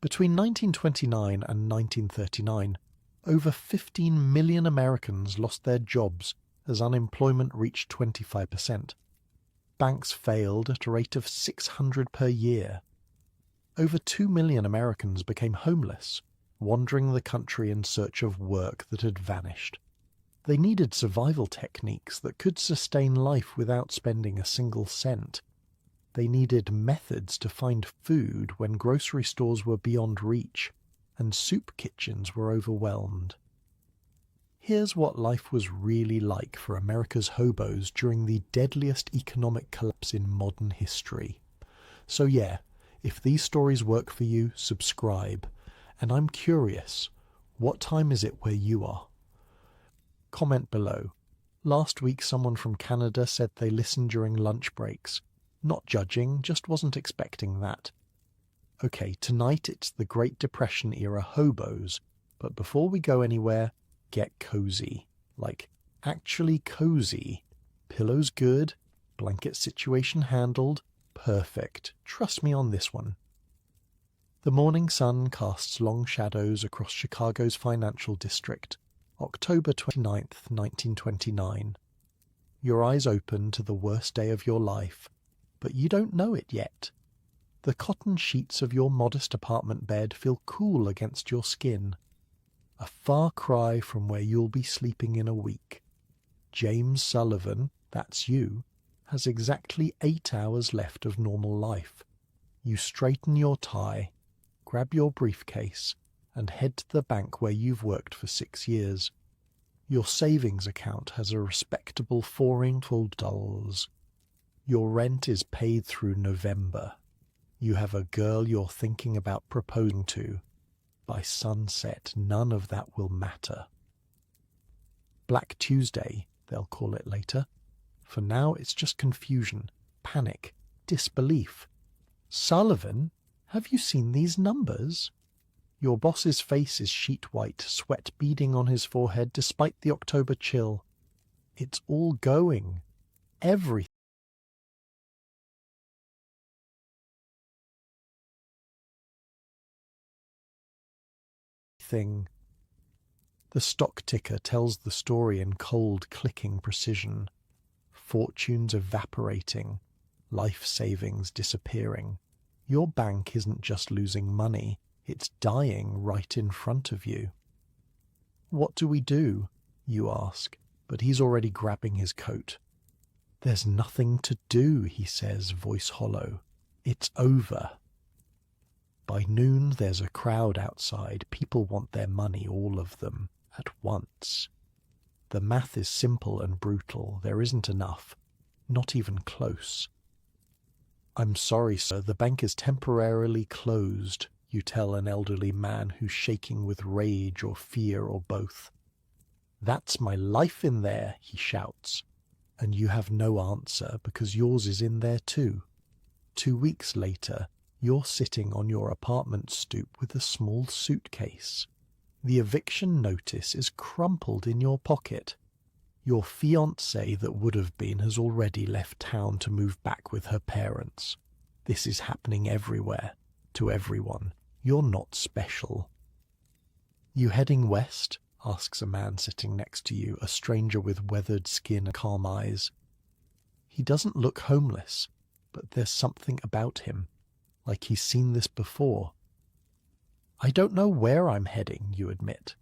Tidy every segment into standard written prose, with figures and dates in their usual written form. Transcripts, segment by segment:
Between 1929 and 1939, over 15 million Americans lost their jobs as unemployment reached 25%. Banks failed at a rate of 600 per year. Over 2 million Americans became homeless, wandering the country in search of work that had vanished. They needed survival techniques that could sustain life without spending a single cent. They needed methods to find food when grocery stores were beyond reach and soup kitchens were overwhelmed. Here's what life was really like for America's hobos during the deadliest economic collapse in modern history. So yeah, if these stories work for you, subscribe. And I'm curious, what time is it where you are? Comment below. Last week someone from Canada said they listened during lunch breaks. Not judging, just wasn't expecting that. Okay, tonight it's the Great Depression era hobos, but before we go anywhere, get cozy. Like, actually cozy. Pillows good, blanket situation handled, perfect. Trust me on this one. The morning sun casts long shadows across Chicago's financial district, October 29th, 1929. Your eyes open to the worst day of your life, but you don't know it yet. The cotton sheets of your modest apartment bed feel cool against your skin. A far cry from where you'll be sleeping in a week. James Sullivan, that's you, has exactly 8 hours left of normal life. You straighten your tie, grab your briefcase, and head to the bank where you've worked for 6 years. Your savings account has a respectable $400. Your rent is paid through November. You have a girl you're thinking about proposing to. By sunset, none of that will matter. Black Tuesday, they'll call it later. For now, it's just confusion, panic, disbelief. Sullivan, have you seen these numbers? Your boss's face is sheet white, sweat beading on his forehead despite the October chill. It's all going. Everything. The stock ticker tells the story in cold, clicking precision. Fortunes evaporating, life savings disappearing. Your bank isn't just losing money, it's dying right in front of you. What do we do? You ask, but he's already grabbing his coat. There's nothing to do, he says, voice hollow. It's over. By noon, there's a crowd outside. People want their money, all of them, at once. The math is simple and brutal. There isn't enough. Not even close. I'm sorry, sir, the bank is temporarily closed, you tell an elderly man who's shaking with rage or fear or both. That's my life in there, he shouts. And you have no answer because yours is in there too. 2 weeks later, you're sitting on your apartment stoop with a small suitcase. The eviction notice is crumpled in your pocket. Your fiancée that would have been has already left town to move back with her parents. This is happening everywhere, to everyone. You're not special. You heading west? Asks a man sitting next to you, a stranger with weathered skin and calm eyes. He doesn't look homeless, but there's something about him. Like he's seen this before. I don't know where I'm heading, you admit.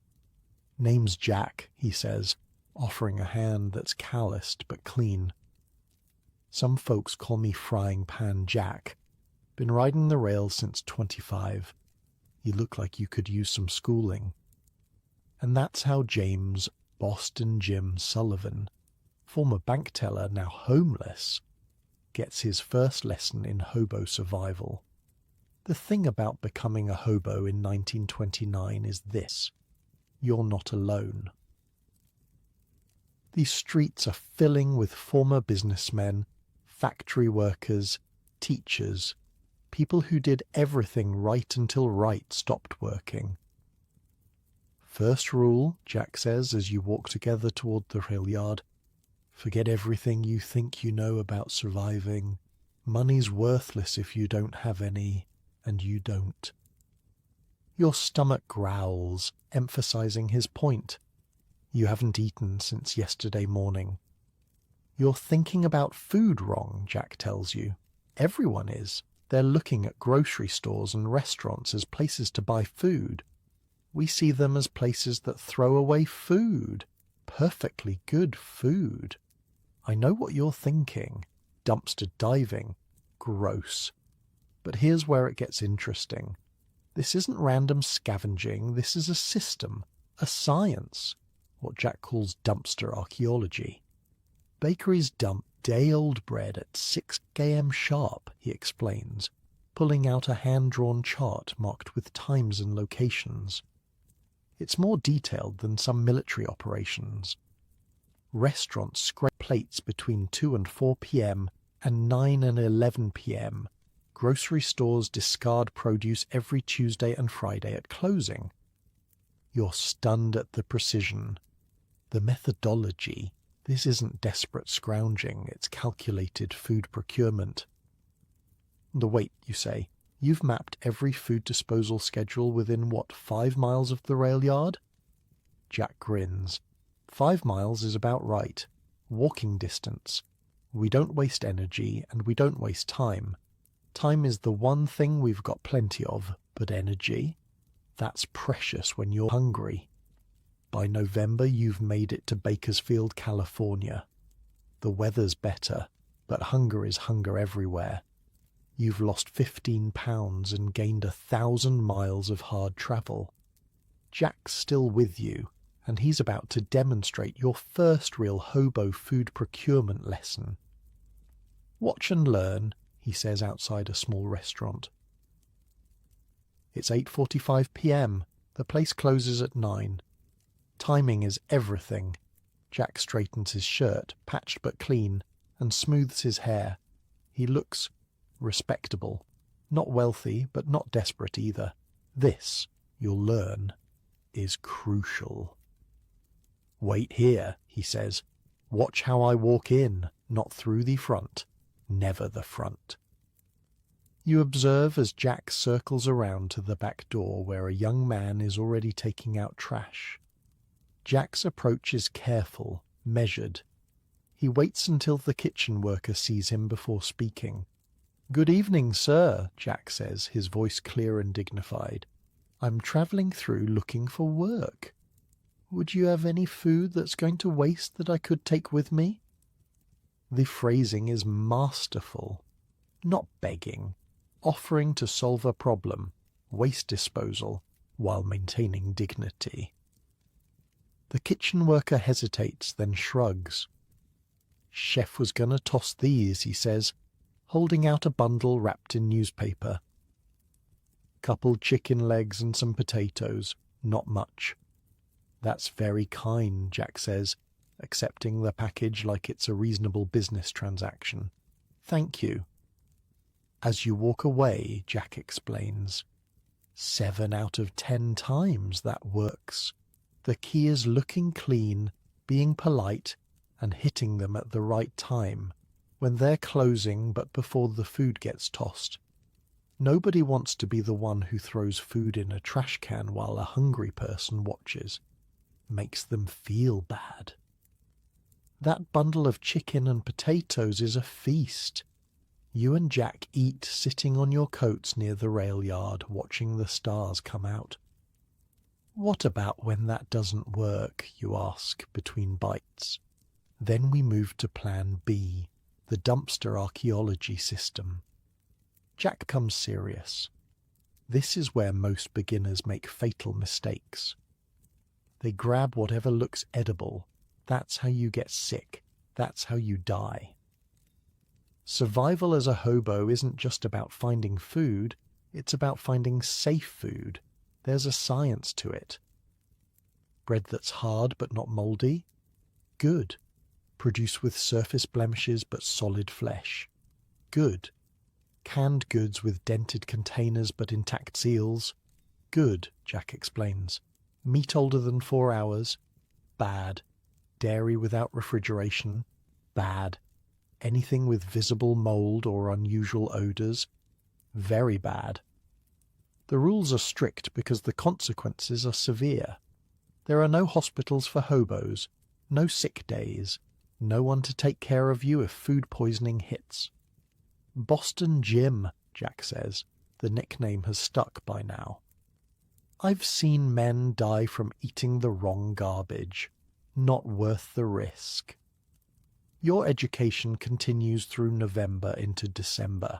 Name's Jack, he says, offering a hand that's calloused but clean. Some folks call me Frying Pan Jack. Been riding the rails since 25. You look like you could use some schooling. And that's how James Boston Jim Sullivan, former bank teller now homeless, gets his first lesson in hobo survival. The thing about becoming a hobo in 1929 is this: you're not alone. These streets are filling with former businessmen, factory workers, teachers, people who did everything right until right stopped working. First rule, Jack says as you walk together toward the rail yard, forget everything you think you know about surviving. Money's worthless if you don't have any, and you don't. Your stomach growls, emphasizing his point. You haven't eaten since yesterday morning. You're thinking about food wrong, Jack tells you. Everyone is. They're looking at grocery stores and restaurants as places to buy food. We see them as places that throw away food. Perfectly good food. I know what you're thinking. Dumpster diving. Gross. But here's where it gets interesting. This isn't random scavenging, this is a system, a science, what Jack calls dumpster archaeology. Bakeries dump day-old bread at 6 a.m. sharp, he explains, pulling out a hand-drawn chart marked with times and locations. It's more detailed than some military operations. Restaurants scrape plates between 2 and 4 p.m. and 9 and 11 p.m. Grocery stores discard produce every Tuesday and Friday at closing. You're stunned at the precision, the methodology. This isn't desperate scrounging, it's calculated food procurement. Wait, you say. You've mapped every food disposal schedule within, 5 miles of the rail yard? Jack grins. 5 miles is about right. Walking distance. We don't waste energy, and we don't waste time. Time is the one thing we've got plenty of, but energy? That's precious when you're hungry. By November you've made it to Bakersfield, California. The weather's better, but hunger is hunger everywhere. You've lost 15 pounds and gained 1,000 miles of hard travel. Jack's still with you, and he's about to demonstrate your first real hobo food procurement lesson. Watch and learn, he says outside a small restaurant. It's 8:45 p.m. The place closes at 9. Timing is everything. Jack straightens his shirt, patched but clean, and smooths his hair. He looks respectable. Not wealthy, but not desperate either. This, you'll learn, is crucial. Wait here, he says. Watch how I walk in, not through the front. Never the front. You observe as Jack circles around to the back door where a young man is already taking out trash. Jack's approach is careful, measured. He waits until the kitchen worker sees him before speaking. "Good evening, sir," Jack says, his voice clear and dignified. "I'm travelling through looking for work. Would you have any food that's going to waste that I could take with me?" The phrasing is masterful. Not begging. Offering to solve a problem, waste disposal, while maintaining dignity. The kitchen worker hesitates, then shrugs. "Chef was gonna toss these," he says, holding out a bundle wrapped in newspaper. "Couple chicken legs and some potatoes, not much." "That's very kind," Jack says, accepting the package like it's a reasonable business transaction. "Thank you." As you walk away, Jack explains, 7 out of 10 times that works. The key is looking clean, being polite, and hitting them at the right time, when they're closing but before the food gets tossed. Nobody wants to be the one who throws food in a trash can while a hungry person watches. Makes them feel bad. That bundle of chicken and potatoes is a feast. You and Jack eat sitting on your coats near the rail yard, watching the stars come out. "What about when that doesn't work?" you ask between bites. Then we move to Plan B, the dumpster archaeology system. Jack comes serious. This is where most beginners make fatal mistakes. They grab whatever looks edible. That's how you get sick. That's how you die. Survival as a hobo isn't just about finding food, it's about finding safe food. There's a science to it. Bread that's hard but not mouldy? Good. Produced with surface blemishes but solid flesh? Good. Canned goods with dented containers but intact seals? Good, Jack explains. Meat older than 4 hours? Bad. Dairy without refrigeration? Bad. Anything with visible mould or unusual odours? Very bad. The rules are strict because the consequences are severe. There are no hospitals for hobos, no sick days, no one to take care of you if food poisoning hits. Boston Jim, Jack says. The nickname has stuck by now. I've seen men die from eating the wrong garbage. Not worth the risk. Your education continues through November into December.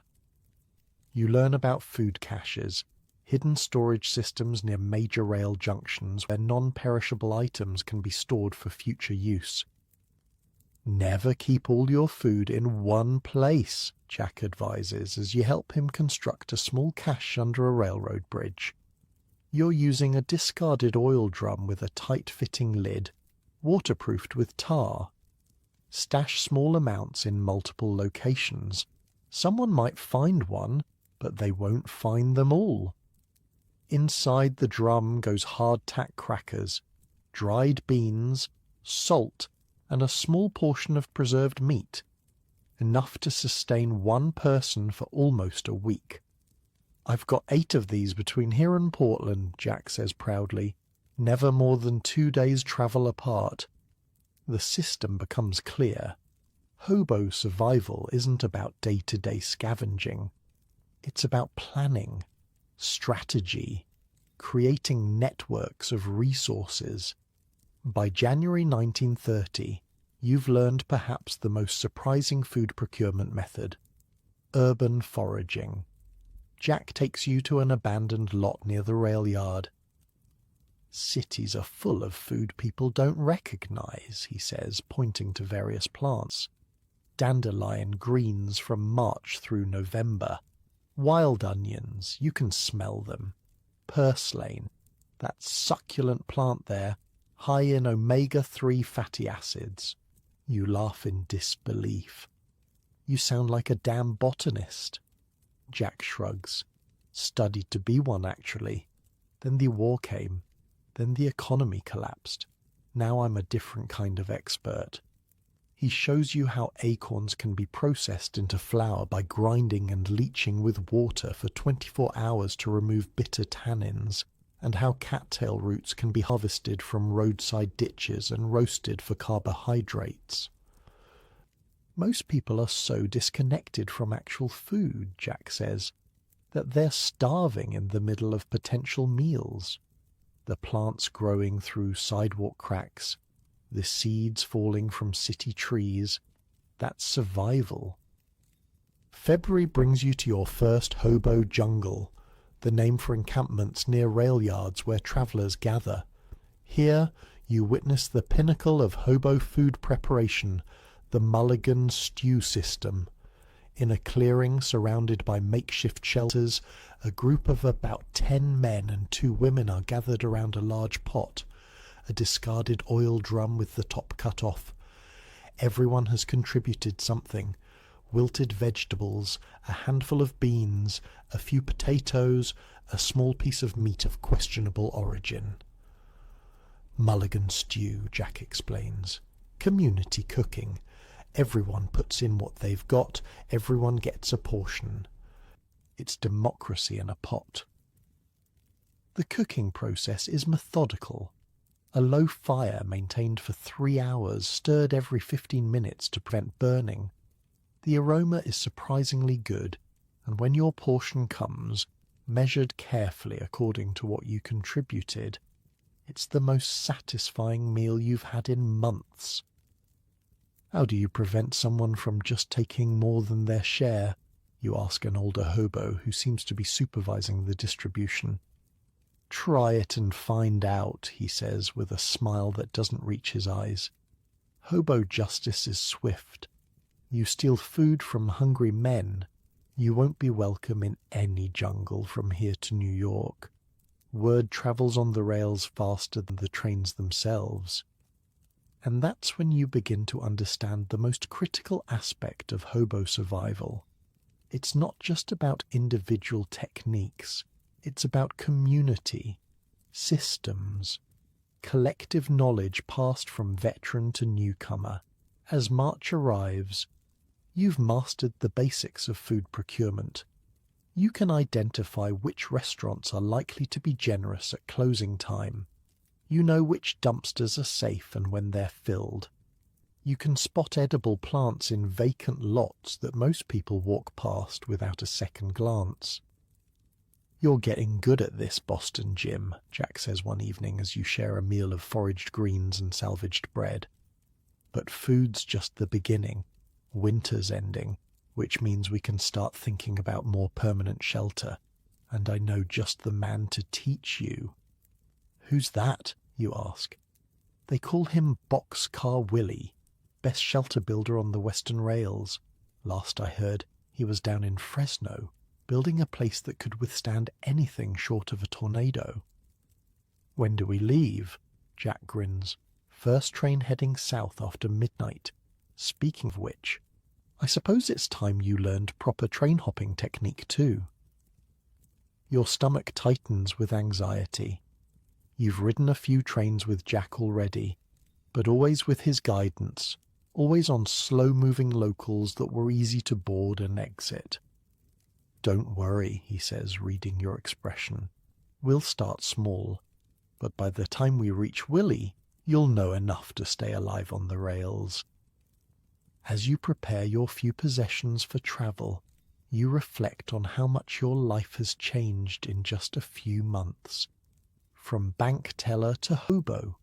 You learn about food caches, hidden storage systems near major rail junctions where non-perishable items can be stored for future use. Never keep all your food in one place, Jack advises as you help him construct a small cache under a railroad bridge. You're using a discarded oil drum with a tight-fitting lid, waterproofed with tar. Stash small amounts in multiple locations. Someone might find one, but they won't find them all. Inside the drum goes hardtack crackers, dried beans, salt, and a small portion of preserved meat, enough to sustain one person for almost a week. I've got 8 of these between here and Portland, Jack says proudly, never more than 2 days' travel apart. The system becomes clear. Hobo survival isn't about day-to-day scavenging. It's about planning, strategy, creating networks of resources. By January 1930, you've learned perhaps the most surprising food procurement method: urban foraging. Jack takes you to an abandoned lot near the rail yard. Cities are full of food people don't recognize, he says, pointing to various plants. Dandelion greens from March through November. Wild onions, you can smell them. Purslane, that succulent plant there, high in omega-3 fatty acids. You laugh in disbelief. You sound like a damn botanist. Jack shrugs. Studied to be one, actually. Then the war came. Then the economy collapsed. Now I'm a different kind of expert. He shows you how acorns can be processed into flour by grinding and leaching with water for 24 hours to remove bitter tannins, and how cattail roots can be harvested from roadside ditches and roasted for carbohydrates. Most people are so disconnected from actual food, Jack says, that they're starving in the middle of potential meals. The plants growing through sidewalk cracks, the seeds falling from city trees, that's survival. February brings you to your first hobo jungle, the name for encampments near rail yards where travellers gather. Here you witness the pinnacle of hobo food preparation, the Mulligan stew system. In a clearing surrounded by makeshift shelters, a group of about 10 men and 2 women are gathered around a large pot, a discarded oil drum with the top cut off. Everyone has contributed something: wilted vegetables, a handful of beans, a few potatoes, a small piece of meat of questionable origin. Mulligan stew, Jack explains. Community cooking. Everyone puts in what they've got, everyone gets a portion. It's democracy in a pot. The cooking process is methodical. A low fire maintained for 3 hours, stirred every 15 minutes to prevent burning. The aroma is surprisingly good, and when your portion comes, measured carefully according to what you contributed, it's the most satisfying meal you've had in months. How do you prevent someone from just taking more than their share? You ask an older hobo who seems to be supervising the distribution. Try it and find out, he says with a smile that doesn't reach his eyes. Hobo justice is swift. You steal food from hungry men, you won't be welcome in any jungle from here to New York. Word travels on the rails faster than the trains themselves. And that's when you begin to understand the most critical aspect of hobo survival. It's not just about individual techniques. It's about community, systems, collective knowledge passed from veteran to newcomer. As March arrives, you've mastered the basics of food procurement. You can identify which restaurants are likely to be generous at closing time. You know which dumpsters are safe and when they're filled. You can spot edible plants in vacant lots that most people walk past without a second glance. "You're getting good at this, Boston Jim," Jack says one evening as you share a meal of foraged greens and salvaged bread. "But food's just the beginning. Winter's ending, which means we can start thinking about more permanent shelter, and I know just the man to teach you." "Who's that?" you ask. "They call him Boxcar Willie, best shelter builder on the Western Rails. Last I heard, he was down in Fresno, building a place that could withstand anything short of a tornado." "When do we leave?" Jack grins. "First train heading south after midnight. Speaking of which, I suppose it's time you learned proper train hopping technique too." Your stomach tightens with anxiety. You've ridden a few trains with Jack already, but always with his guidance, always on slow-moving locals that were easy to board and exit. "Don't worry," he says, reading your expression. "We'll start small, but by the time we reach Willie, you'll know enough to stay alive on the rails." As you prepare your few possessions for travel, you reflect on how much your life has changed in just a few months. From bank teller to hobo,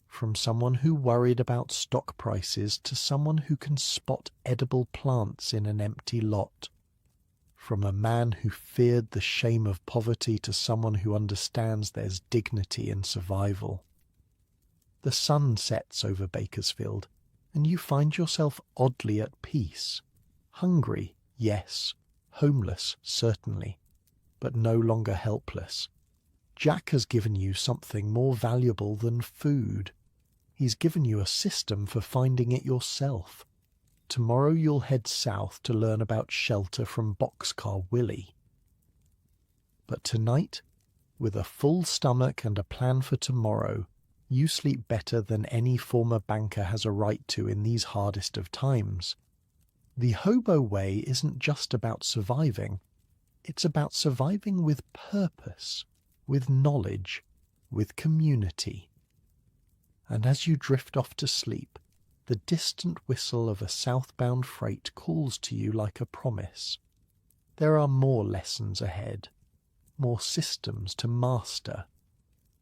from someone who worried about stock prices to someone who can spot edible plants in an empty lot. From a man who feared the shame of poverty to someone who understands there's dignity in survival. The sun sets over Bakersfield, and you find yourself oddly at peace. Hungry, yes. Homeless, certainly. But no longer helpless. Jack has given you something more valuable than food. He's given you a system for finding it yourself. Tomorrow you'll head south to learn about shelter from Boxcar Willie. But tonight, with a full stomach and a plan for tomorrow, you sleep better than any former banker has a right to in these hardest of times. The hobo way isn't just about surviving. It's about surviving with purpose, with knowledge, with community. And as you drift off to sleep, the distant whistle of a southbound freight calls to you like a promise. There are more lessons ahead, more systems to master.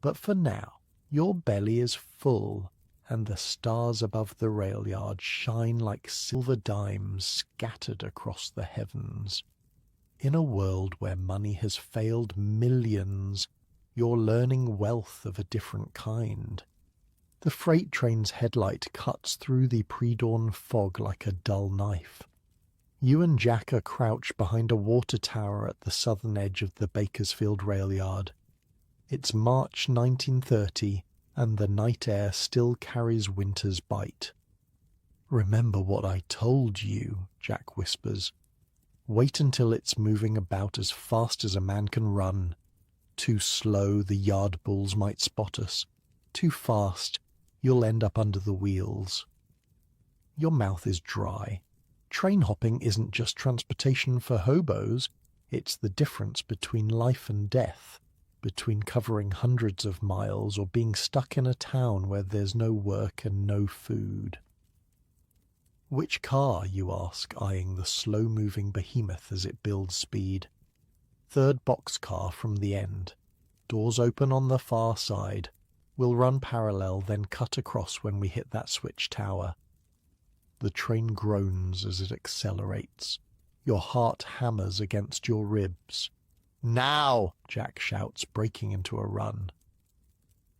But for now, your belly is full, and the stars above the rail yard shine like silver dimes scattered across the heavens. In a world where money has failed millions, you're learning wealth of a different kind. The freight train's headlight cuts through the pre-dawn fog like a dull knife. You and Jack are crouched behind a water tower at the southern edge of the Bakersfield rail yard. It's March 1930, and the night air still carries winter's bite. "Remember what I told you," Jack whispers. "Wait until it's moving about as fast as a man can run. Too slow, the yard bulls might spot us. Too fast, you'll end up under the wheels." Your mouth is dry. Train hopping isn't just transportation for hobos. It's the difference between life and death, between covering hundreds of miles or being stuck in a town where there's no work and no food. "Which car?" you ask, eyeing the slow-moving behemoth as it builds speed. "Third boxcar from the end. Doors open on the far side. We'll run parallel, then cut across when we hit that switch tower." The train groans as it accelerates. Your heart hammers against your ribs. "Now!" Jack shouts, breaking into a run.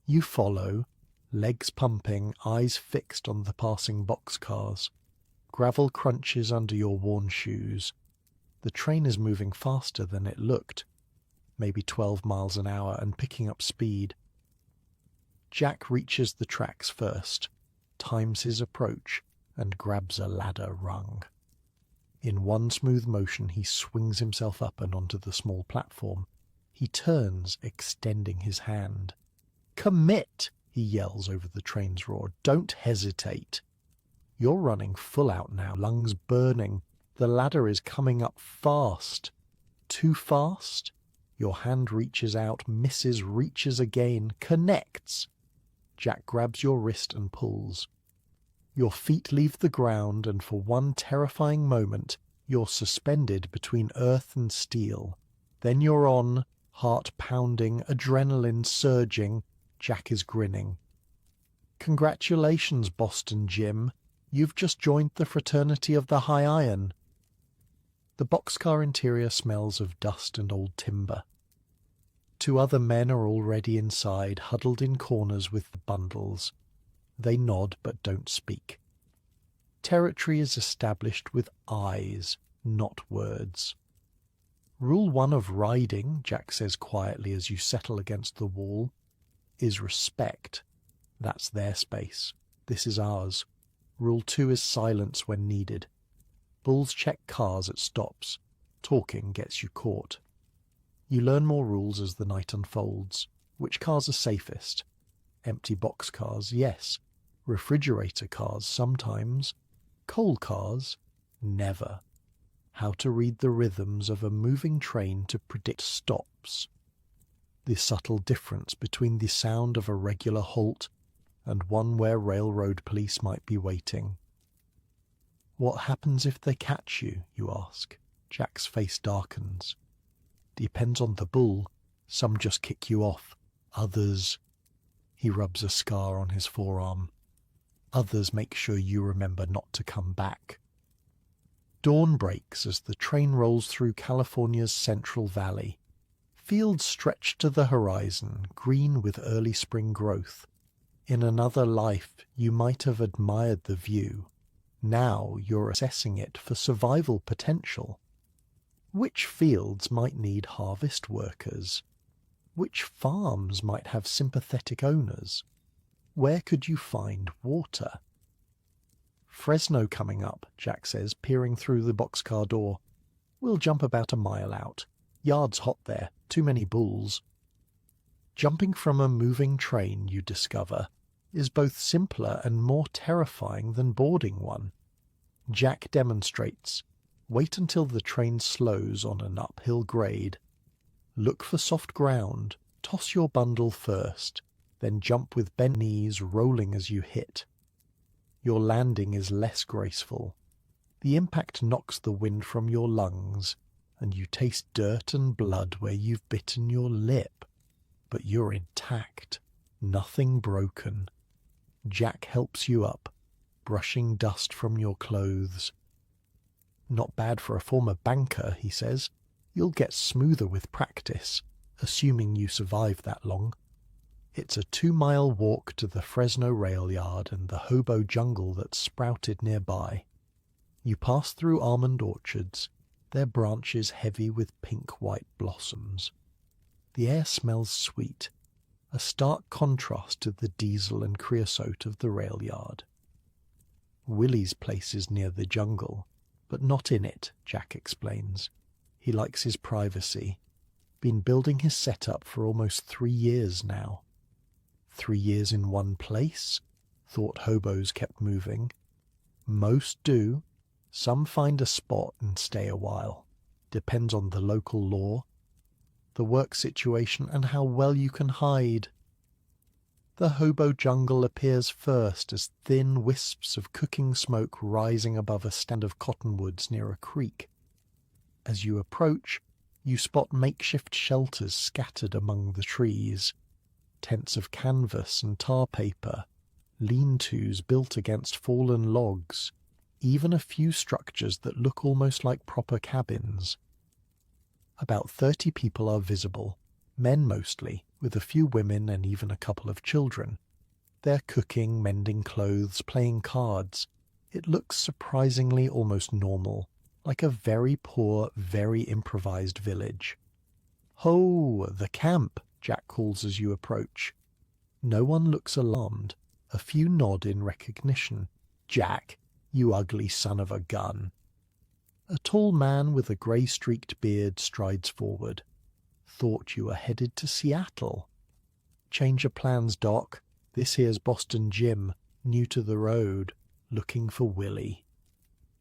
You follow, legs pumping, eyes fixed on the passing boxcars. Gravel crunches under your worn shoes. The train is moving faster than it looked, maybe 12 miles an hour, and picking up speed. Jack reaches the tracks first, times his approach, and grabs a ladder rung. In one smooth motion he swings himself up and onto the small platform. He turns, extending his hand. "Commit!" he yells over the train's roar. "Don't hesitate." You're running full out now, lungs burning. The ladder is coming up fast. Too fast? Your hand reaches out, misses, reaches again, connects. Jack grabs your wrist and pulls. Your feet leave the ground, and for one terrifying moment, you're suspended between earth and steel. Then you're on, heart pounding, adrenaline surging. Jack is grinning. Congratulations, Boston Jim. You've just joined the fraternity of the High Iron. The boxcar interior smells of dust and old timber. 2 other men are already inside, huddled in corners with the bundles. They nod but don't speak. Territory is established with eyes, not words. Rule 1 of riding, Jack says quietly as you settle against the wall, is respect. That's their space. This is ours. Rule 2 is silence when needed. Bulls check cars at stops. Talking gets you caught. You learn more rules as the night unfolds. Which cars are safest? Empty boxcars, yes. Refrigerator cars, sometimes. Coal cars, never. How to read the rhythms of a moving train to predict stops. The subtle difference between the sound of a regular halt and one where railroad police might be waiting. What happens if they catch you, you ask? Jack's face darkens. Depends on the bull. Some just kick you off. Others... He rubs a scar on his forearm. Others make sure you remember not to come back. Dawn breaks as the train rolls through California's Central Valley. Fields stretch to the horizon, green with early spring growth. In another life, you might have admired the view. Now you're assessing it for survival potential. Which fields might need harvest workers? Which farms might have sympathetic owners? Where could you find water? Fresno coming up, Jack says, peering through the boxcar door. We'll jump about a mile out. Yard's hot there. Too many bulls. Jumping from a moving train, you discover, is both simpler and more terrifying than boarding one. Jack demonstrates. Wait until the train slows on an uphill grade. Look for soft ground. Toss your bundle first. Then jump with bent knees, rolling as you hit. Your landing is less graceful. The impact knocks the wind from your lungs, and you taste dirt and blood where you've bitten your lip. But you're intact. Nothing broken. Jack helps you up, brushing dust from your clothes. Not bad for a former banker, he says. You'll get smoother with practice, assuming you survive that long. It's a 2-mile walk to the Fresno rail yard and the hobo jungle that's sprouted nearby. You pass through almond orchards, their branches heavy with pink-white blossoms. The air smells sweet, a stark contrast to the diesel and creosote of the rail yard. Willie's place is near the jungle, but not in it, Jack explains. He likes his privacy. Been building his setup for almost 3 years now. 3 years in one place? Thought hobos kept moving. Most do. Some find a spot and stay a while. Depends on the local law, the work situation, and how well you can hide. The hobo jungle appears first as thin wisps of cooking smoke rising above a stand of cottonwoods near a creek. As you approach, you spot makeshift shelters scattered among the trees. Tents of canvas and tar paper, lean-tos built against fallen logs, even a few structures that look almost like proper cabins. About 30 people are visible, men mostly, with a few women and even a couple of children. They're cooking, mending clothes, playing cards. It looks surprisingly almost normal, like a very poor, very improvised village. Ho, the camp, Jack calls as you approach. No one looks alarmed. A few nod in recognition. Jack, you ugly son of a gun. A tall man with a grey-streaked beard strides forward. Thought you were headed to Seattle. Change of plans, Doc. This here's Boston Jim, new to the road, looking for Willie.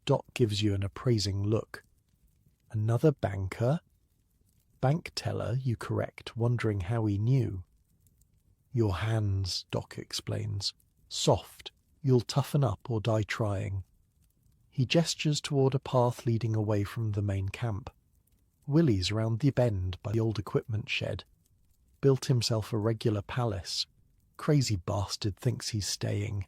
Doc gives you an appraising look. Another banker? bank teller, you correct, wondering how he knew. Your hands, Doc explains. Soft. You'll toughen up or die trying. He gestures toward a path leading away from the main camp. Willie's round the bend by the old equipment shed. Built himself a regular palace. Crazy bastard thinks he's staying.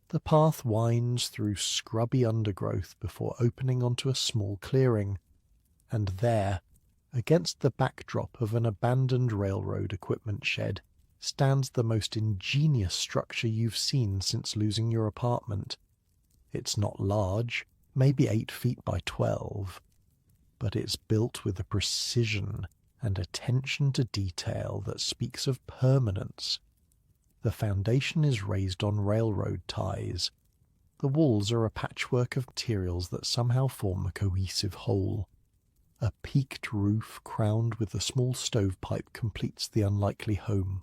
The path winds through scrubby undergrowth before opening onto a small clearing. And there, against the backdrop of an abandoned railroad equipment shed, stands the most ingenious structure you've seen since losing your apartment. It's not large, maybe 8 feet by 12, but it's built with a precision and attention to detail that speaks of permanence. The foundation is raised on railroad ties. The walls are a patchwork of materials that somehow form a cohesive whole. A peaked roof crowned with a small stovepipe completes the unlikely home.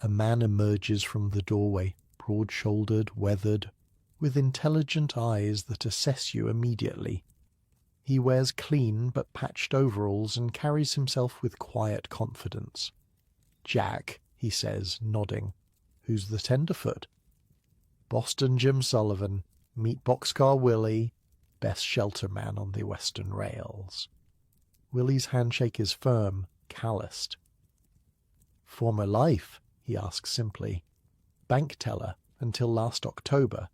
A man emerges from the doorway, broad-shouldered, weathered, with intelligent eyes that assess you immediately. He wears clean but patched overalls and carries himself with quiet confidence. "Jack," he says, nodding. "Who's the tenderfoot?" "Boston Jim Sullivan, meet Boxcar Willie, best shelter man on the Western rails." Willie's handshake is firm, calloused. "Former life?" he asks simply. "Bank teller, until last October."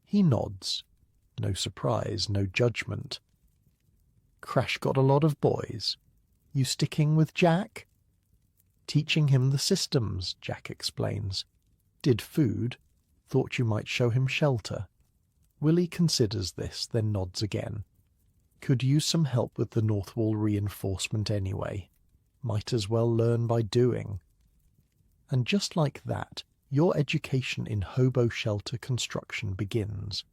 He nods. No surprise, no judgment. "Crash got a lot of boys. You sticking with Jack?" "Teaching him the systems," Jack explains. "Did food. Thought you might show him shelter." Willie considers this, then nods again. "Could use some help with the North Wall reinforcement anyway. Might as well learn by doing." And just like that, your education in hobo shelter construction begins.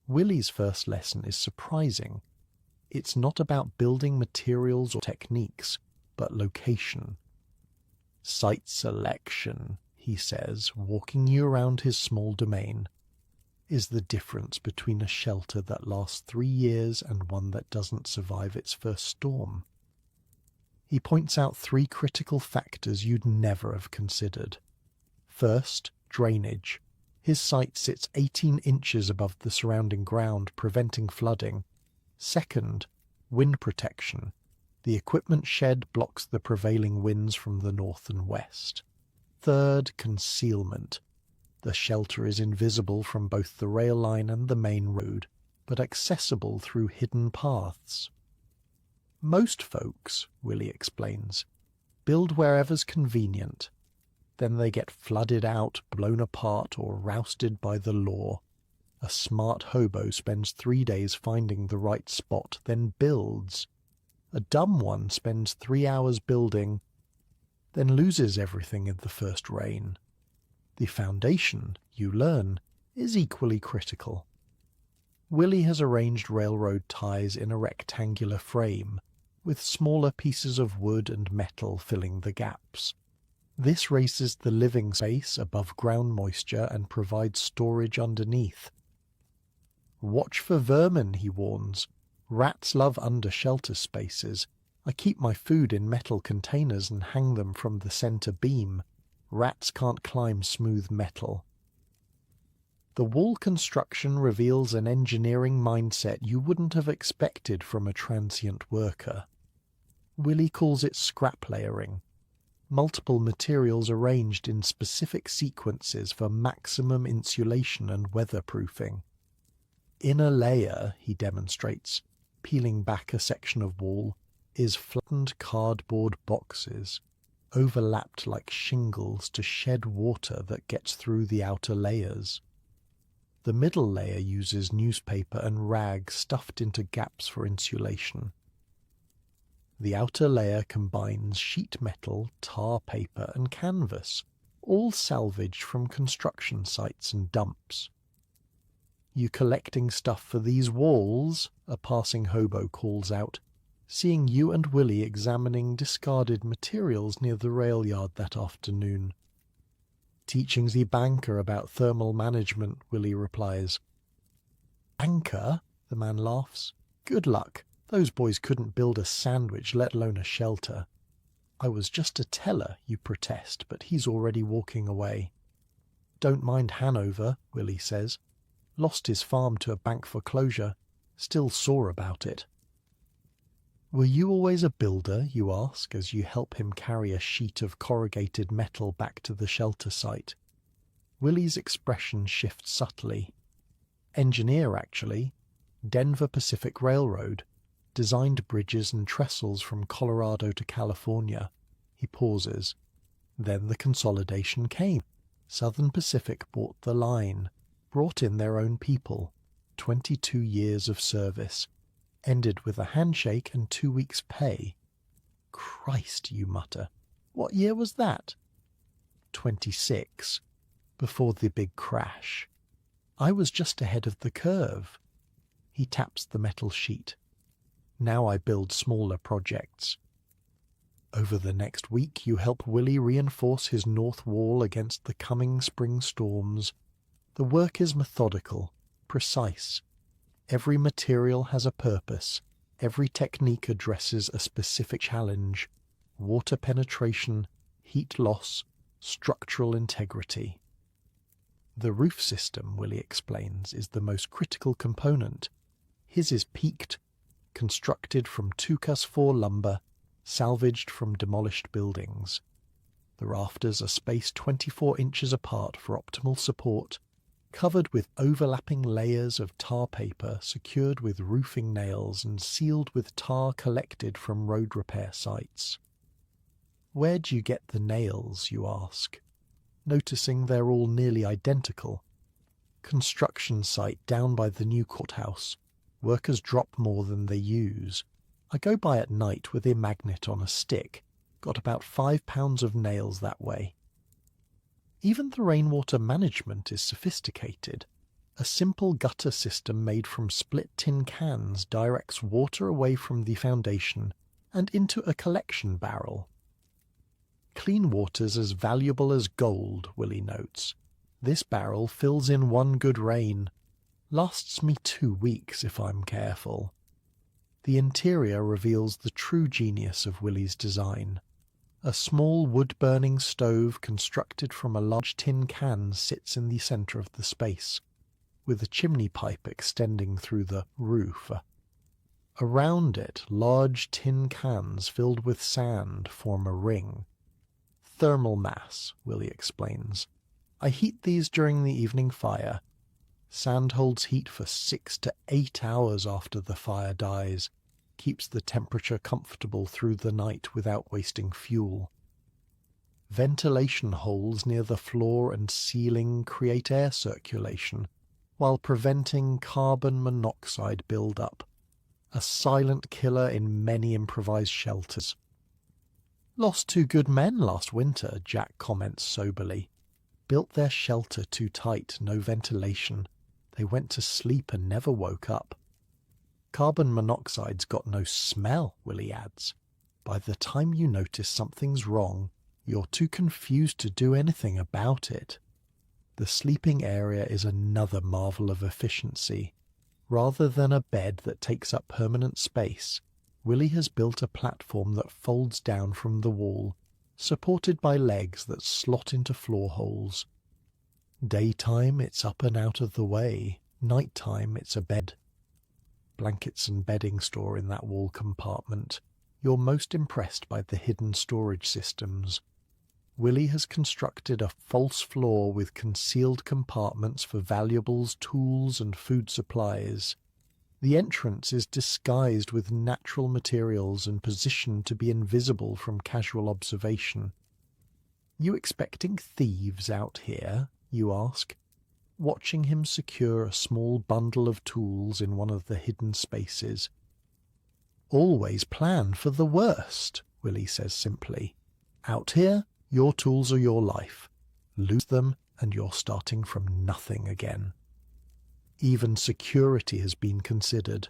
Willie's first lesson is surprising. It's not about building materials or techniques, but location. "Site selection," he says, walking you around his small domain, is the difference between a shelter that lasts 3 years and one that doesn't survive its first storm. He points out 3 critical factors you'd never have considered. First, drainage. His site sits 18 inches above the surrounding ground, preventing flooding. Second, wind protection. The equipment shed blocks the prevailing winds from the north and west. Third, concealment. The shelter is invisible from both the rail line and the main road, but accessible through hidden paths. "Most folks," Willie explains, "build wherever's convenient. Then they get flooded out, blown apart, or rousted by the law. A smart hobo spends 3 days finding the right spot, then builds. A dumb one spends 3 hours building, then loses everything in the first rain. The foundation, you learn, is equally critical." Willie has arranged railroad ties in a rectangular frame, with smaller pieces of wood and metal filling the gaps. This raises the living space above ground moisture and provides storage underneath. "Watch for vermin," he warns. "Rats love under-shelter spaces. I keep my food in metal containers and hang them from the center beam. Rats can't climb smooth metal." The wall construction reveals an engineering mindset you wouldn't have expected from a transient worker. Willie calls it scrap layering. Multiple materials arranged in specific sequences for maximum insulation and weatherproofing. In a layer, he demonstrates, peeling back a section of wall, is flattened cardboard boxes, overlapped like shingles to shed water that gets through the outer layers. The middle layer uses newspaper and rag stuffed into gaps for insulation. The outer layer combines sheet metal, tar paper, and canvas, all salvaged from construction sites and dumps. "You collecting stuff for these walls?" a passing hobo calls out, seeing you and Willie examining discarded materials near the rail yard that afternoon. "Teaching the banker about thermal management," Willie replies. "Banker?" the man laughs. "Good luck. Those boys couldn't build a sandwich, let alone a shelter. I was just a teller, you protest, but he's already walking away. Don't mind Hanover, Willie says. Lost his farm to a bank foreclosure. Still sore about it. Were you always a builder, you ask, as you help him carry a sheet of corrugated metal back to the shelter site. Willie's expression shifts subtly. Engineer, actually. Denver Pacific Railroad. Designed bridges and trestles from Colorado to California. He pauses. Then the consolidation came. Southern Pacific bought the line, brought in their own people. 22 years of service. Ended with a handshake and 2 weeks' pay. Christ, you mutter. What year was that? 26. Before the big crash. I was just ahead of the curve. He taps the metal sheet. Now I build smaller projects. Over the next week you help Willie reinforce his north wall against the coming spring storms. The work is methodical, precise. Every material has a purpose. Every technique addresses a specific challenge. Water penetration, heat loss, structural integrity. The roof system, Willie explains, is the most critical component. His is peaked, constructed from 2x4 lumber, salvaged from demolished buildings. The rafters are spaced 24 inches apart for optimal support, covered with overlapping layers of tar paper secured with roofing nails and sealed with tar collected from road repair sites. Where'd you get the nails, you ask, noticing they're all nearly identical. Construction site down by the new courthouse. Workers drop more than they use. I go by at night with a magnet on a stick. Got about 5 pounds of nails that way. Even the rainwater management is sophisticated. A simple gutter system made from split tin cans directs water away from the foundation and into a collection barrel. Clean water's as valuable as gold, Willie notes. This barrel fills in one good rain. Lasts me 2 weeks if I'm careful. The interior reveals the true genius of Willie's design. A small wood-burning stove constructed from a large tin can sits in the centre of the space, with a chimney pipe extending through the roof. Around it, large tin cans filled with sand form a ring. Thermal mass, Willie explains. I heat these during the evening fire. Sand holds heat for 6 to 8 hours after the fire dies, keeps the temperature comfortable through the night without wasting fuel. Ventilation holes near the floor and ceiling create air circulation, while preventing carbon monoxide build-up, a silent killer in many improvised shelters. Lost 2 good men last winter, Jack comments soberly. Built their shelter too tight, no ventilation. They went to sleep and never woke up. Carbon monoxide's got no smell, Willie adds. By the time you notice something's wrong, you're too confused to do anything about it. The sleeping area is another marvel of efficiency. Rather than a bed that takes up permanent space, Willie has built a platform that folds down from the wall, supported by legs that slot into floor holes. Daytime it's up and out of the way, nighttime it's a bed. Blankets and bedding store in that wall compartment. You're most impressed by the hidden storage systems. Willie has constructed a false floor with concealed compartments for valuables, tools and food supplies. The entrance is disguised with natural materials and positioned to be invisible from casual observation. You expecting thieves out here? You ask, watching him secure a small bundle of tools in one of the hidden spaces. Always plan for the worst, Willie says simply. Out here, your tools are your life. Lose them and you're starting from nothing again. Even security has been considered.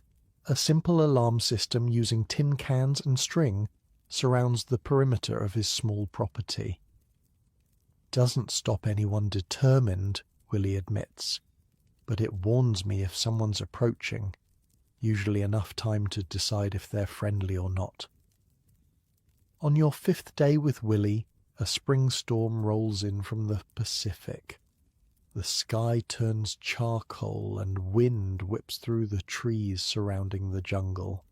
A simple alarm system using tin cans and string surrounds the perimeter of his small property. Doesn't stop anyone determined, Willie admits, but it warns me if someone's approaching. usually enough time to decide if they're friendly or not. On your 5th day with Willie, a spring storm rolls in from the Pacific. The sky turns charcoal and wind whips through the trees surrounding the jungle.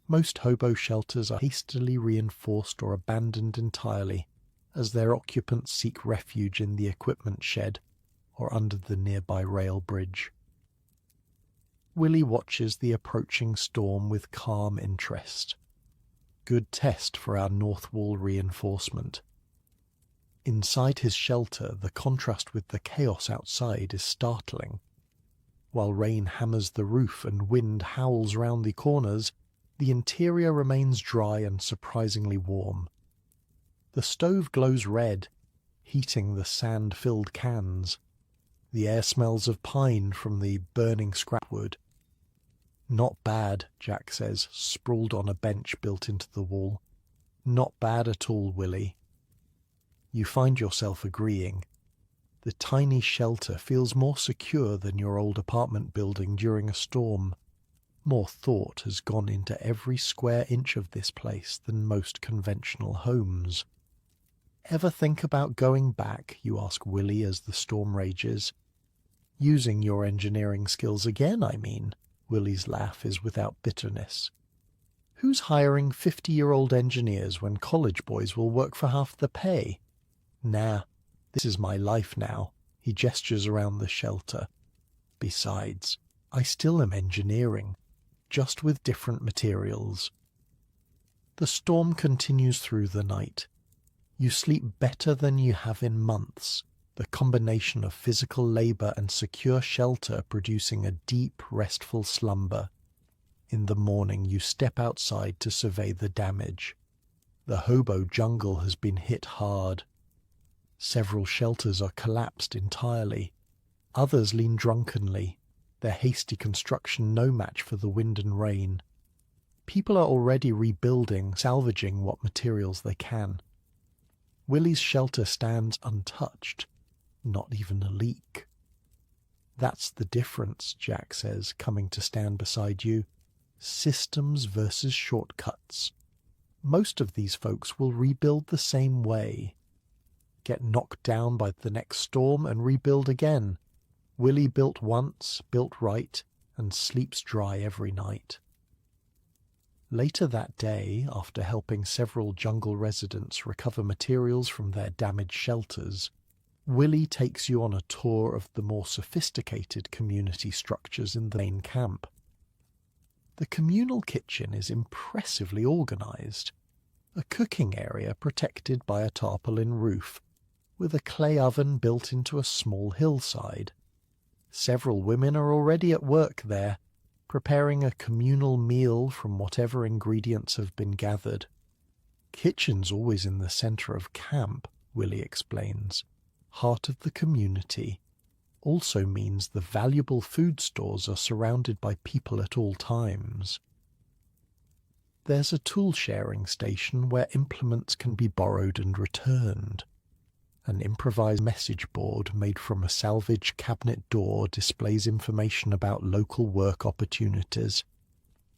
Most hobo shelters are hastily reinforced or abandoned entirely as their occupants seek refuge in the equipment shed or under the nearby rail bridge. Willie watches the approaching storm with calm interest. Good test for our north wall reinforcement. Inside his shelter, the contrast with the chaos outside is startling. While rain hammers the roof and wind howls round the corners, the interior remains dry and surprisingly warm. The stove glows red, heating the sand-filled cans. The air smells of pine from the burning scrap wood. Not bad, Jack says, sprawled on a bench built into the wall. Not bad at all, Willie. You find yourself agreeing. The tiny shelter feels more secure than your old apartment building during a storm. More thought has gone into every square inch of this place than most conventional homes. Ever think about going back, you ask Willie as the storm rages. Using your engineering skills again, I mean. Willie's laugh is without bitterness. Who's hiring 50-year-old engineers when college boys will work for half the pay? Nah, this is my life now. He gestures around the shelter. Besides, I still am engineering, just with different materials. The storm continues through the night. You sleep better than you have in months, the combination of physical labor and secure shelter producing a deep, restful slumber. In the morning you step outside to survey the damage. The hobo jungle has been hit hard. Several shelters are collapsed entirely. Others lean drunkenly, their hasty construction no match for the wind and rain. People are already rebuilding, salvaging what materials they can. Willie's shelter stands untouched, not even a leak. That's the difference, Jack says, coming to stand beside you. Systems versus shortcuts. Most of these folks will rebuild the same way. Get knocked down by the next storm and rebuild again. Willie built once, built right, and sleeps dry every night. Later that day, after helping several jungle residents recover materials from their damaged shelters, Willie takes you on a tour of the more sophisticated community structures in the main camp. The communal kitchen is impressively organized. A cooking area protected by a tarpaulin roof, with a clay oven built into a small hillside. Several women are already at work there, preparing a communal meal from whatever ingredients have been gathered. Kitchen's always in the center of camp, Willie explains. Heart of the community also means the valuable food stores are surrounded by people at all times. There's a tool-sharing station where implements can be borrowed and returned. An improvised message board made from a salvaged cabinet door displays information about local work opportunities,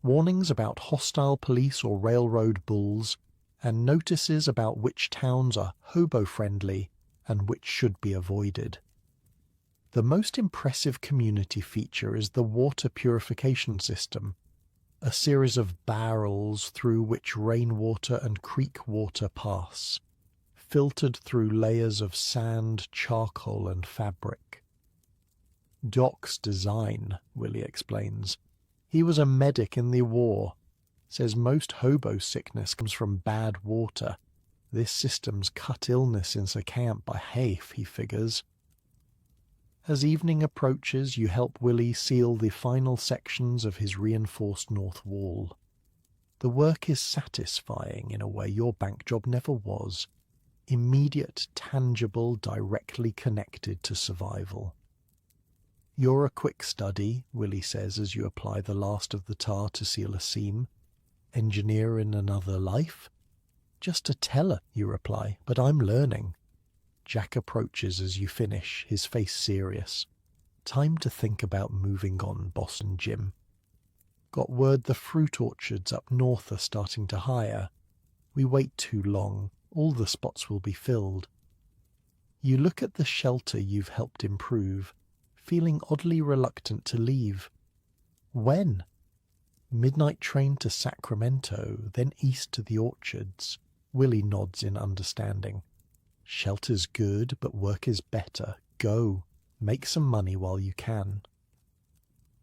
warnings about hostile police or railroad bulls, and notices about which towns are hobo-friendly and which should be avoided. The most impressive community feature is the water purification system, a series of barrels through which rainwater and creek water pass, filtered through layers of sand, charcoal, and fabric. Doc's design, Willie explains. He was a medic in the war. Says most hobo sickness comes from bad water. This system's cut illness into camp by half, he figures. As evening approaches, you help Willie seal the final sections of his reinforced north wall. The work is satisfying in a way your bank job never was. Immediate, tangible, directly connected to survival. You're a quick study, Willie says as you apply the last of the tar to seal a seam. Engineer in another life? Just a teller, you reply, but I'm learning. Jack approaches as you finish, his face serious. Time to think about moving on, Boss and Jim. Got word the fruit orchards up north are starting to hire. We wait too long, all the spots will be filled. You look at the shelter you've helped improve, feeling oddly reluctant to leave. When? Midnight train to Sacramento, then east to the orchards. Willie nods in understanding. Shelter's good, but work is better. Go. Make some money while you can.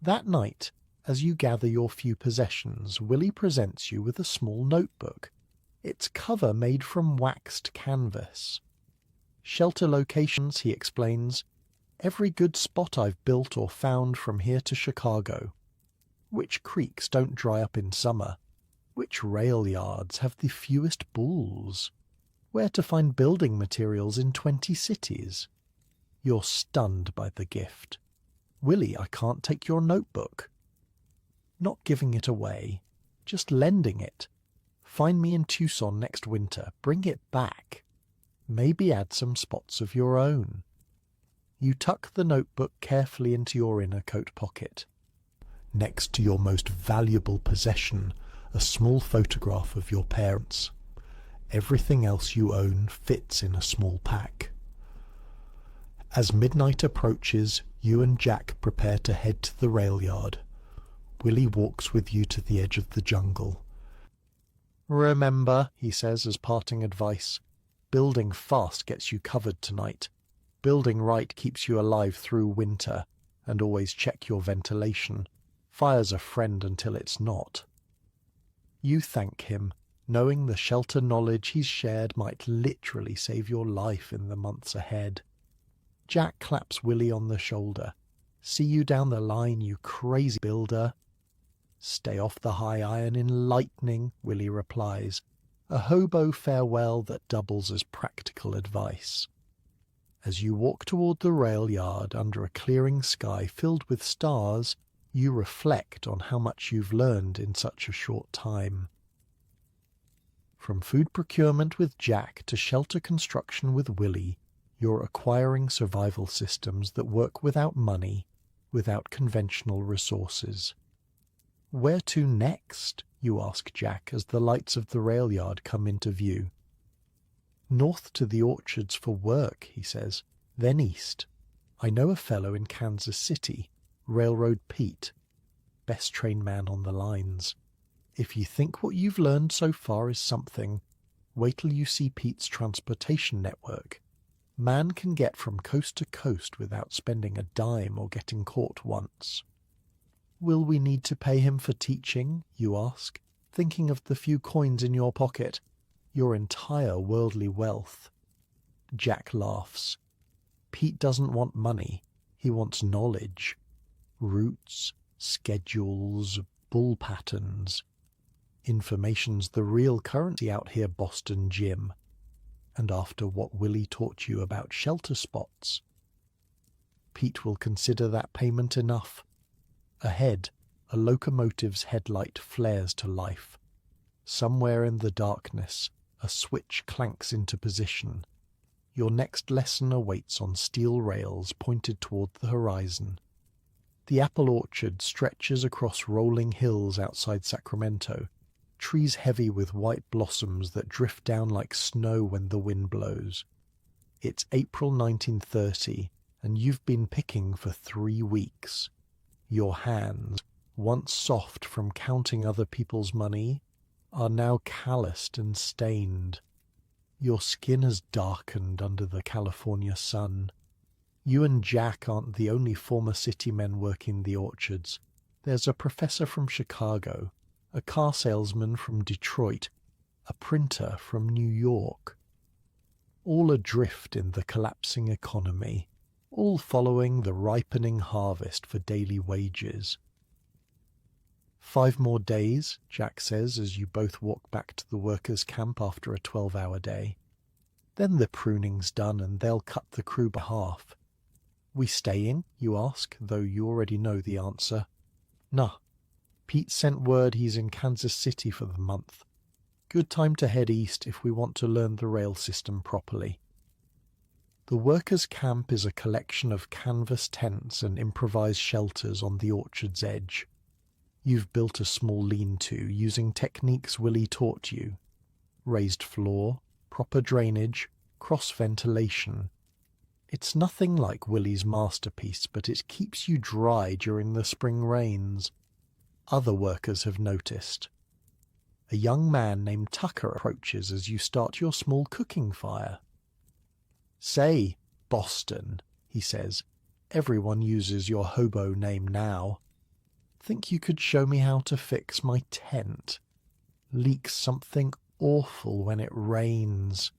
That night, as you gather your few possessions, Willie presents you with a small notebook, its cover made from waxed canvas. Shelter locations, he explains. Every good spot I've built or found from here to Chicago. Which creeks don't dry up in summer? Which rail yards have the fewest bulls? Where to find building materials in 20 cities? You're stunned by the gift. Willie, I can't take your notebook. Not giving it away, just lending it. Find me in Tucson next winter. Bring it back. Maybe add some spots of your own. You tuck the notebook carefully into your inner coat pocket. Next to your most valuable possession, a small photograph of your parents. Everything else you own fits in a small pack. As midnight approaches, you and Jack prepare to head to the rail yard. Willie walks with you to the edge of the jungle. Remember, he says as parting advice, building fast gets you covered tonight. Building right keeps you alive through winter, and always check your ventilation. Fire's a friend until it's not. You thank him, knowing the shelter knowledge he's shared might literally save your life in the months ahead. Jack claps Willie on the shoulder. See you down the line, you crazy builder. Stay off the high iron in lightning, Willie replies, a hobo farewell that doubles as practical advice. As you walk toward the rail yard under a clearing sky filled with stars, you reflect on how much you've learned in such a short time. From food procurement with Jack to shelter construction with Willie, you're acquiring survival systems that work without money, without conventional resources. Where to next? You ask Jack as the lights of the rail yard come into view. North to the orchards for work, he says, then east. I know a fellow in Kansas City, Railroad Pete, best train man on the lines. If you think what you've learned so far is something, wait till you see Pete's transportation network. Man can get from coast to coast without spending a dime or getting caught once. Will we need to pay him for teaching, you ask, thinking of the few coins in your pocket, your entire worldly wealth. Jack laughs. Pete doesn't want money, he wants knowledge. Routes, schedules, bull patterns. Information's the real currency out here, Boston Jim. And after what Willie taught you about shelter spots, Pete will consider that payment enough. Ahead, a locomotive's headlight flares to life. Somewhere in the darkness, a switch clanks into position. Your next lesson awaits on steel rails pointed toward the horizon. The apple orchard stretches across rolling hills outside Sacramento, trees heavy with white blossoms that drift down like snow when the wind blows. It's April 1930, and you've been picking for 3 weeks. Your hands, once soft from counting other people's money, are now calloused and stained. Your skin has darkened under the California sun. You and Jack aren't the only former city men working the orchards. There's a professor from Chicago, a car salesman from Detroit, a printer from New York. All adrift in the collapsing economy, all following the ripening harvest for daily wages. 5 more days, Jack says as you both walk back to the workers' camp after a 12-hour day. Then the pruning's done and they'll cut the crew by half. We staying, you ask, though you already know the answer. Nah. Pete sent word he's in Kansas City for the month. Good time to head east if we want to learn the rail system properly. The workers' camp is a collection of canvas tents and improvised shelters on the orchard's edge. You've built a small lean-to using techniques Willie taught you. Raised floor, proper drainage, cross-ventilation. It's nothing like Willie's masterpiece, but it keeps you dry during the spring rains. Other workers have noticed. A young man named Tucker approaches as you start your small cooking fire. "Say, Boston," he says. "Everyone uses your hobo name now. Think you could show me how to fix my tent? Leaks something awful when it rains."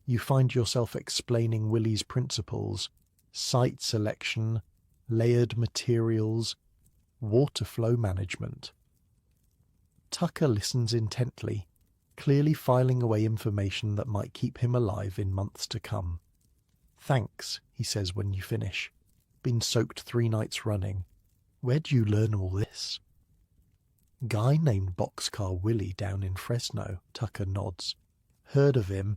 You find yourself explaining Willie's principles: site selection, layered materials, water flow management. Tucker listens intently, clearly filing away information that might keep him alive in months to come. "Thanks," he says when you finish. "Been soaked 3 nights running. Where'd you learn all this?" "Guy named Boxcar Willie down in Fresno," Tucker nods. "Heard of him.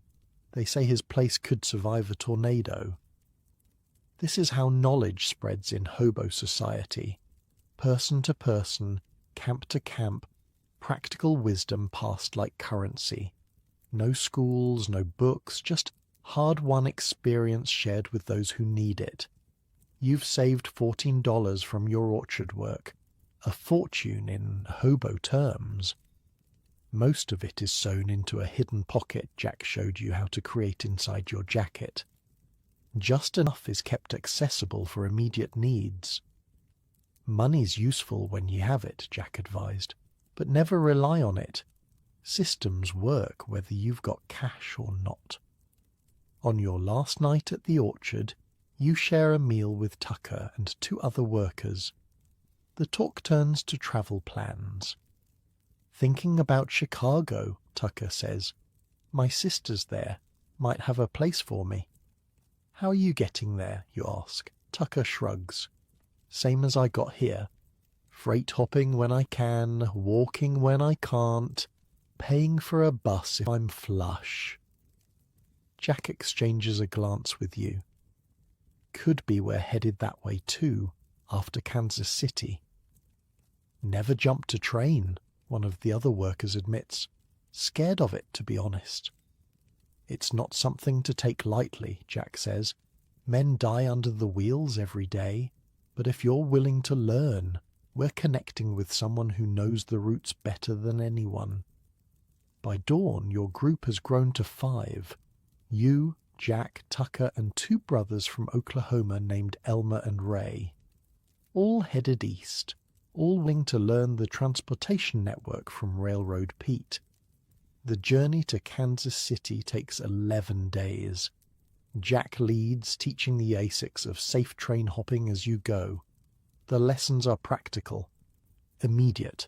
They say his place could survive a tornado." This is how knowledge spreads in hobo society. Person to person, camp to camp, practical wisdom passed like currency. No schools, no books, just hard-won experience shared with those who need it. You've saved $14 from your orchard work, a fortune in hobo terms. Most of it is sewn into a hidden pocket Jack showed you how to create inside your jacket. Just enough is kept accessible for immediate needs. "Money's useful when you have it," Jack advised, "but never rely on it. Systems work whether you've got cash or not." On your last night at the orchard, you share a meal with Tucker and 2 other workers. The talk turns to travel plans. "Thinking about Chicago," Tucker says. "My sister's there. Might have a place for me." "How are you getting there?" you ask. Tucker shrugs. "Same as I got here. Freight hopping when I can, walking when I can't, paying for a bus if I'm flush." Jack exchanges a glance with you. "Could be we're headed that way too, after Kansas City." "Never jumped a train," one of the other workers admits. "Scared of it, to be honest." "It's not something to take lightly," Jack says. "Men die under the wheels every day, but if you're willing to learn, we're connecting with someone who knows the routes better than anyone." By dawn, your group has grown to 5. You, Jack, Tucker, and 2 brothers from Oklahoma named Elmer and Ray. All headed east, all willing to learn the transportation network from Railroad Pete. The journey to Kansas City takes 11 days. Jack leads, teaching the ASICs of safe train hopping as you go. The lessons are practical, immediate.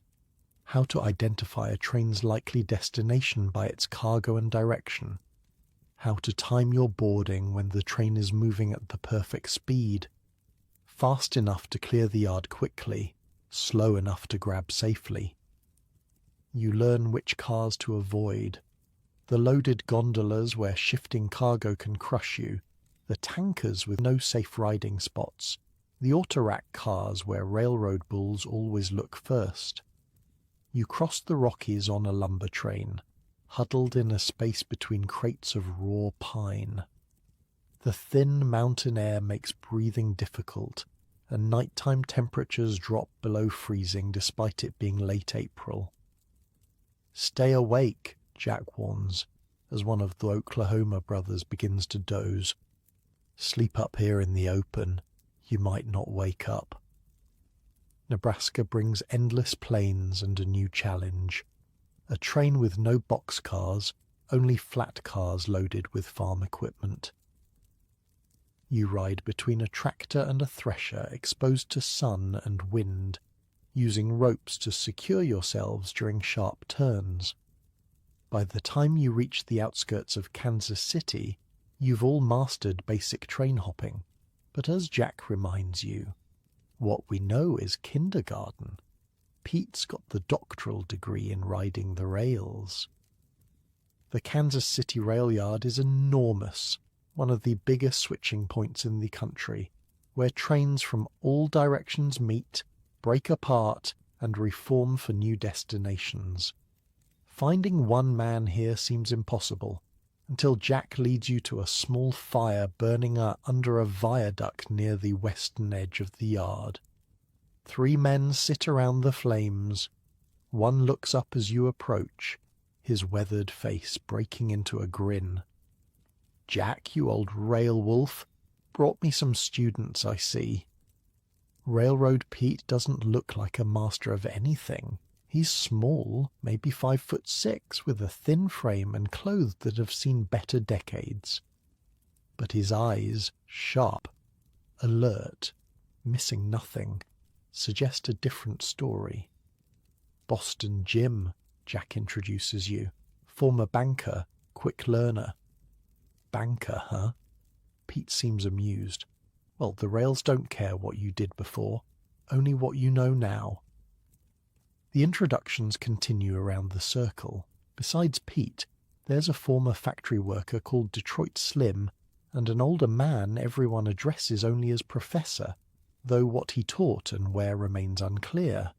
How to identify a train's likely destination by its cargo and direction. How to time your boarding when the train is moving at the perfect speed. Fast enough to clear the yard quickly, slow enough to grab safely. You learn which cars to avoid. The loaded gondolas where shifting cargo can crush you, the tankers with no safe riding spots, the autorack cars where railroad bulls always look first. You cross the Rockies on a lumber train, huddled in a space between crates of raw pine. The thin mountain air makes breathing difficult, and nighttime temperatures drop below freezing despite it being late April. "Stay awake," Jack warns, as one of the Oklahoma brothers begins to doze. "Sleep up here in the open. You might not wake up." Nebraska brings endless plains and a new challenge. A train with no boxcars, only flat cars loaded with farm equipment. You ride between a tractor and a thresher exposed to sun and wind, using ropes to secure yourselves during sharp turns. By the time you reach the outskirts of Kansas City, you've all mastered basic train hopping. But as Jack reminds you, what we know is kindergarten. Pete's got the doctoral degree in riding the rails. The Kansas City rail yard is enormous, one of the biggest switching points in the country, where trains from all directions meet, break apart, and reform for new destinations. Finding one man here seems impossible, until Jack leads you to a small fire burning under a viaduct near the western edge of the yard. 3 men sit around the flames. One looks up as you approach, his weathered face breaking into a grin. "Jack, you old rail wolf, brought me some students, I see." Railroad Pete doesn't look like a master of anything. He's small, maybe 5'6", with a thin frame and clothes that have seen better decades. But his eyes, sharp, alert, missing nothing, suggest a different story. Boston Jim, Jack introduces you. Former banker, quick learner. Banker, huh? Pete seems amused. Well, the rails don't care what you did before, only what you know now. The introductions continue around the circle. Besides Pete, there's a former factory worker called Detroit Slim, and an older man everyone addresses only as Professor, though what he taught and where remains unclear.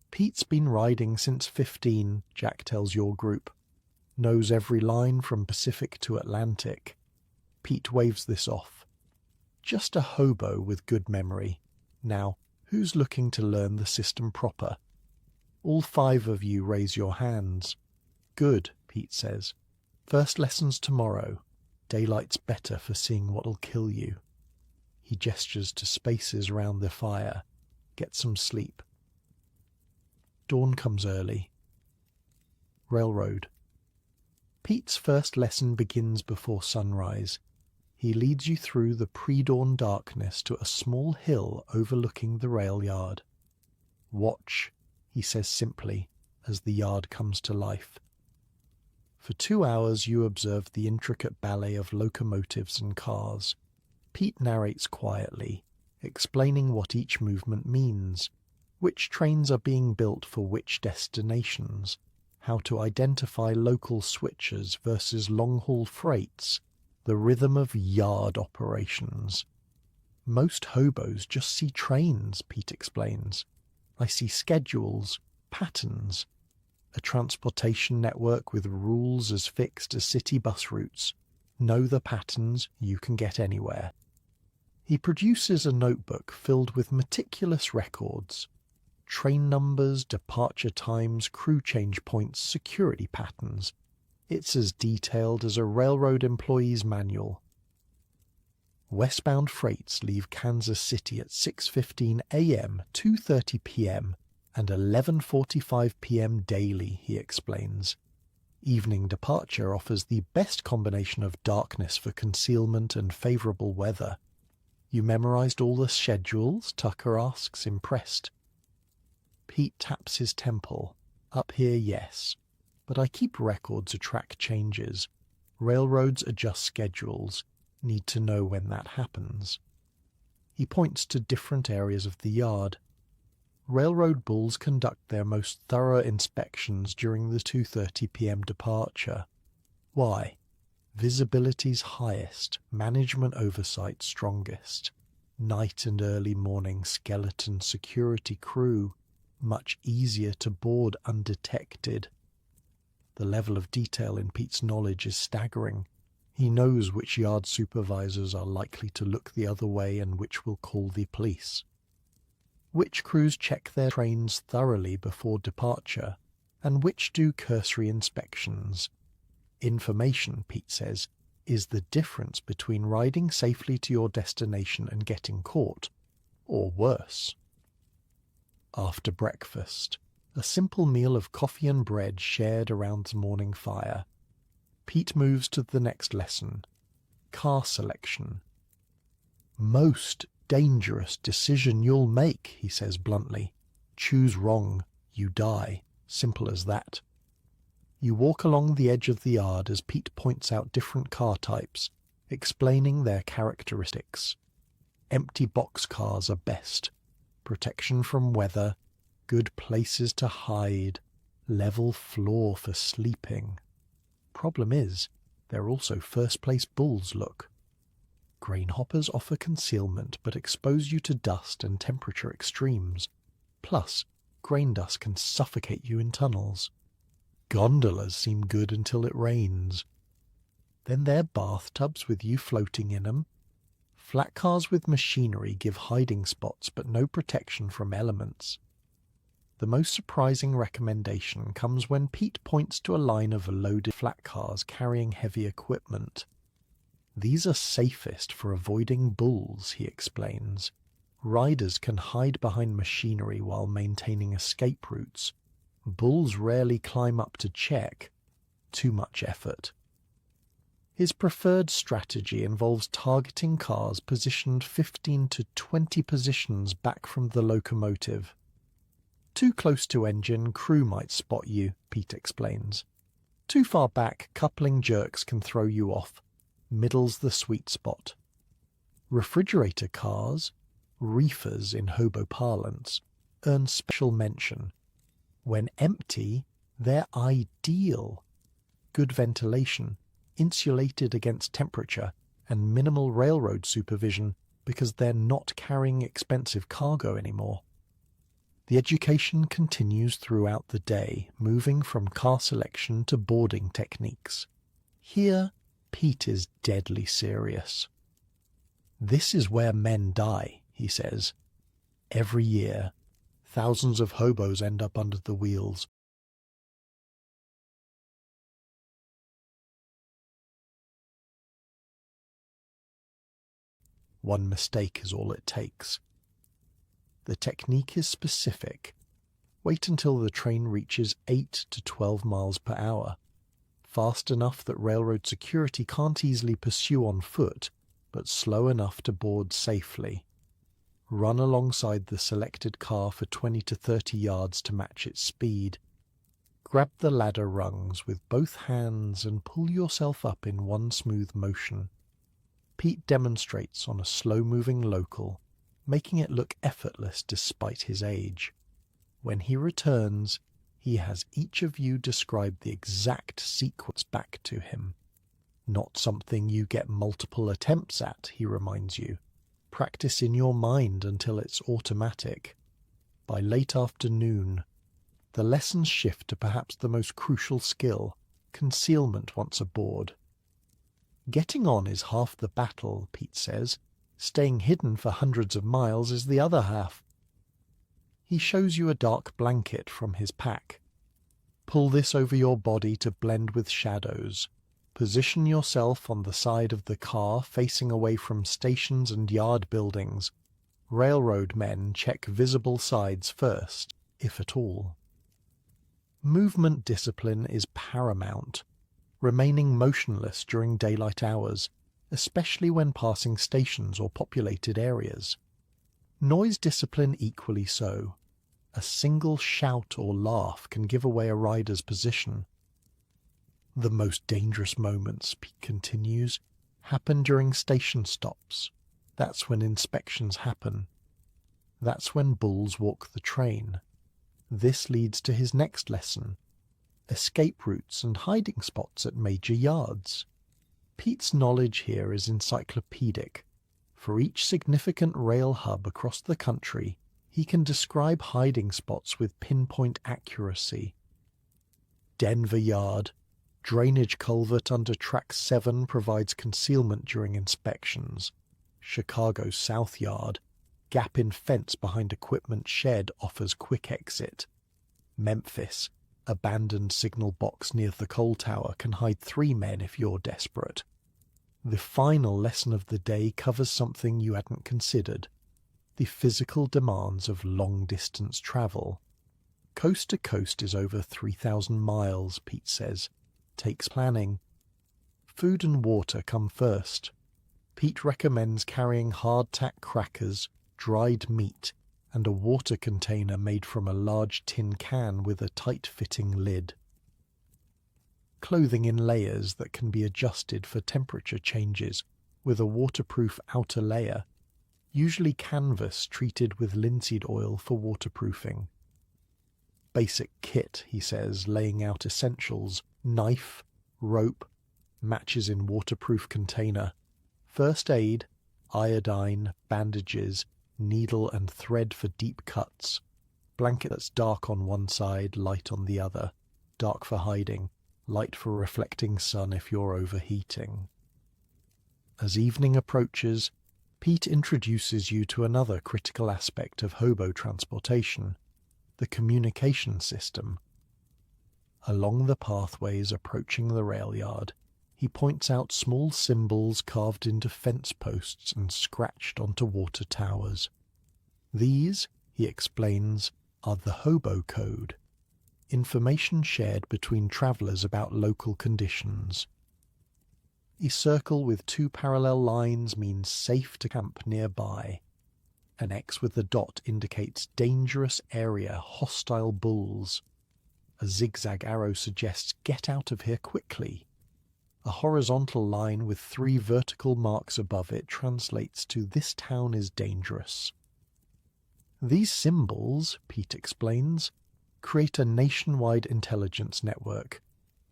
Pete's been riding since 15, Jack tells your group. Knows every line from Pacific to Atlantic. Pete waves this off. Just a hobo with good memory. Now, who's looking to learn the system proper? All 5 of you raise your hands. Good, Pete says. First lesson's tomorrow. Daylight's better for seeing what'll kill you. He gestures to spaces round the fire. Get some sleep. Dawn comes early. Railroad. Pete's first lesson begins before sunrise. He leads you through the pre-dawn darkness to a small hill overlooking the rail yard. Watch, he says simply, as the yard comes to life. For 2 hours you observe the intricate ballet of locomotives and cars. Pete narrates quietly, explaining what each movement means, which trains are being built for which destinations, how to identify local switchers versus long-haul freights, the rhythm of yard operations. Most hobos just see trains, Pete explains. I see schedules, patterns, a transportation network with rules as fixed as city bus routes. Know the patterns, you can get anywhere. He produces a notebook filled with meticulous records. Train numbers, departure times, crew change points, security patterns. It's as detailed as a railroad employee's manual. Westbound freights leave Kansas City at 6:15 a.m., 2:30 p.m., and 11:45 p.m. daily, he explains. Evening departure offers the best combination of darkness for concealment and favourable weather. You memorized all the schedules? Tucker asks, impressed. Pete taps his temple. Up here, yes. But I keep records to track changes. Railroads adjust schedules. Need to know when that happens. He points to different areas of the yard. Railroad bulls conduct their most thorough inspections during the 2:30 p.m. departure. Why? Visibility's highest, management oversight strongest. Night and early morning skeleton security crew, much easier to board undetected. The level of detail in Pete's knowledge is staggering. He knows which yard supervisors are likely to look the other way and which will call the police. Which crews check their trains thoroughly before departure, and which do cursory inspections. Information, Pete says, is the difference between riding safely to your destination and getting caught, or worse. After breakfast, a simple meal of coffee and bread shared around the morning fire. Pete moves to the next lesson, car selection. Most dangerous decision you'll make, he says bluntly. Choose wrong, you die. Simple as that. You walk along the edge of the yard as Pete points out different car types, explaining their characteristics. Empty boxcars are best. Protection from weather, good places to hide, level floor for sleeping. Problem is, they're also first-place bulls, look. Grain hoppers offer concealment but expose you to dust and temperature extremes. Plus, grain dust can suffocate you in tunnels. Gondolas seem good until it rains. Then there are bathtubs with you floating in them. Flat cars with machinery give hiding spots but no protection from elements. The most surprising recommendation comes when Pete points to a line of loaded flat cars carrying heavy equipment. These are safest for avoiding bulls, he explains. Riders can hide behind machinery while maintaining escape routes. Bulls rarely climb up to check. Too much effort. His preferred strategy involves targeting cars positioned 15 to 20 positions back from the locomotive. Too close to engine, crew might spot you, Pete explains. Too far back, coupling jerks can throw you off. Middle's the sweet spot. Refrigerator cars, reefers in hobo parlance, earn special mention. When empty, they're ideal. Good ventilation, insulated against temperature, and minimal railroad supervision because they're not carrying expensive cargo anymore. The education continues throughout the day, moving from car selection to boarding techniques. Here, Pete is deadly serious. This is where men die, he says. Every year, thousands of hobos end up under the wheels. One mistake is all it takes. The technique is specific. Wait until the train reaches 8 to 12 miles per hour, fast enough that railroad security can't easily pursue on foot, but slow enough to board safely. Run alongside the selected car for 20 to 30 yards to match its speed. Grab the ladder rungs with both hands and pull yourself up in one smooth motion. Pete demonstrates on a slow-moving local, making it look effortless despite his age. When he returns, he has each of you describe the exact sequence back to him. Not something you get multiple attempts at, he reminds you. Practice in your mind until it's automatic. By late afternoon, the lessons shift to perhaps the most crucial skill, concealment once aboard. Getting on is half the battle, Pete says. Staying hidden for hundreds of miles is the other half. He shows you a dark blanket from his pack. Pull this over your body to blend with shadows. Position yourself on the side of the car facing away from stations and yard buildings. Railroad men check visible sides first, if at all. Movement discipline is paramount, remaining motionless during daylight hours, especially when passing stations or populated areas. Noise discipline equally so. A single shout or laugh can give away a rider's position. The most dangerous moments, Pete continues, happen during station stops. That's when inspections happen. That's when bulls walk the train. This leads to his next lesson: escape routes and hiding spots at major yards. Pete's knowledge here is encyclopedic. For each significant rail hub across the country, he can describe hiding spots with pinpoint accuracy. Denver Yard, drainage culvert under track 7 provides concealment during inspections. Chicago South Yard, gap in fence behind equipment shed offers quick exit. Memphis, abandoned signal box near the coal tower can hide 3 men if you're desperate. The final lesson of the day covers something you hadn't considered: the physical demands of long-distance travel. Coast to coast is over 3,000 miles, Pete says. Takes planning. Food and water come first. Pete recommends carrying hardtack crackers, dried meat, and a water container made from a large tin can with a tight-fitting lid. Clothing in layers that can be adjusted for temperature changes, with a waterproof outer layer, usually canvas treated with linseed oil for waterproofing. Basic kit, he says, laying out essentials: knife, rope, matches in waterproof container, first aid, iodine, bandages, needle and thread for deep cuts. Blanket that's dark on one side, light on the other. Dark for hiding, light for reflecting sun if you're overheating. As evening approaches, Pete introduces you to another critical aspect of hobo transportation, the communication system. Along the pathways approaching the rail yard, he points out small symbols carved into fence posts and scratched onto water towers. These, he explains, are the hobo code, information shared between travellers about local conditions. A circle with two parallel lines means safe to camp nearby. An X with a dot indicates dangerous area, hostile bulls. A zigzag arrow suggests get out of here quickly. A horizontal line with 3 vertical marks above it translates to this town is dangerous. These symbols, Pete explains, create a nationwide intelligence network,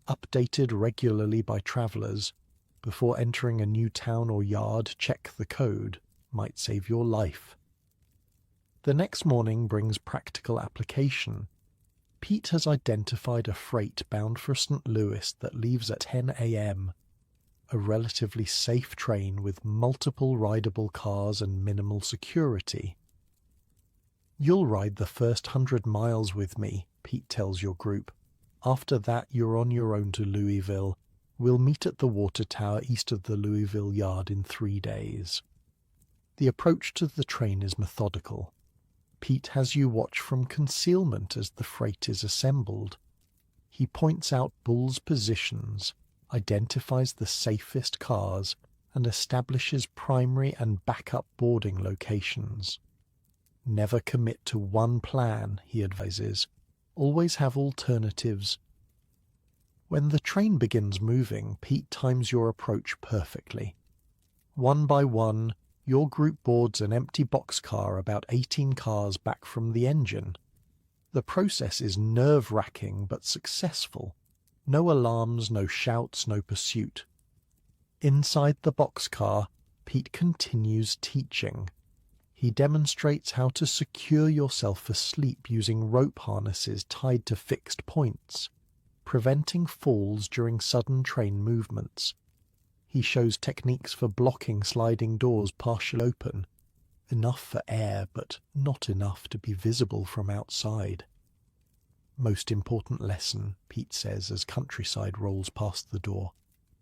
updated regularly by travellers. Before entering a new town or yard, check the code, might save your life. The next morning brings practical application. Pete has identified a freight bound for St. Louis that leaves at 10 a.m. A relatively safe train with multiple rideable cars and minimal security. You'll ride the first 100 miles with me, Pete tells your group. After that, you're on your own to Louisville. We'll meet at the water tower east of the Louisville yard in 3 days. The approach to the train is methodical. Pete has you watch from concealment as the freight is assembled. He points out Bull's positions, identifies the safest cars, and establishes primary and backup boarding locations. Never commit to one plan, he advises. Always have alternatives. When the train begins moving, Pete times your approach perfectly. One by one, your group boards an empty boxcar about 18 cars back from the engine. The process is nerve-wracking but successful. No alarms, no shouts, no pursuit. Inside the boxcar, Pete continues teaching. He demonstrates how to secure yourself for sleep using rope harnesses tied to fixed points, preventing falls during sudden train movements. He shows techniques for blocking sliding doors partially open, enough for air but not enough to be visible from outside. Most important lesson, Pete says as Countryside rolls past the door,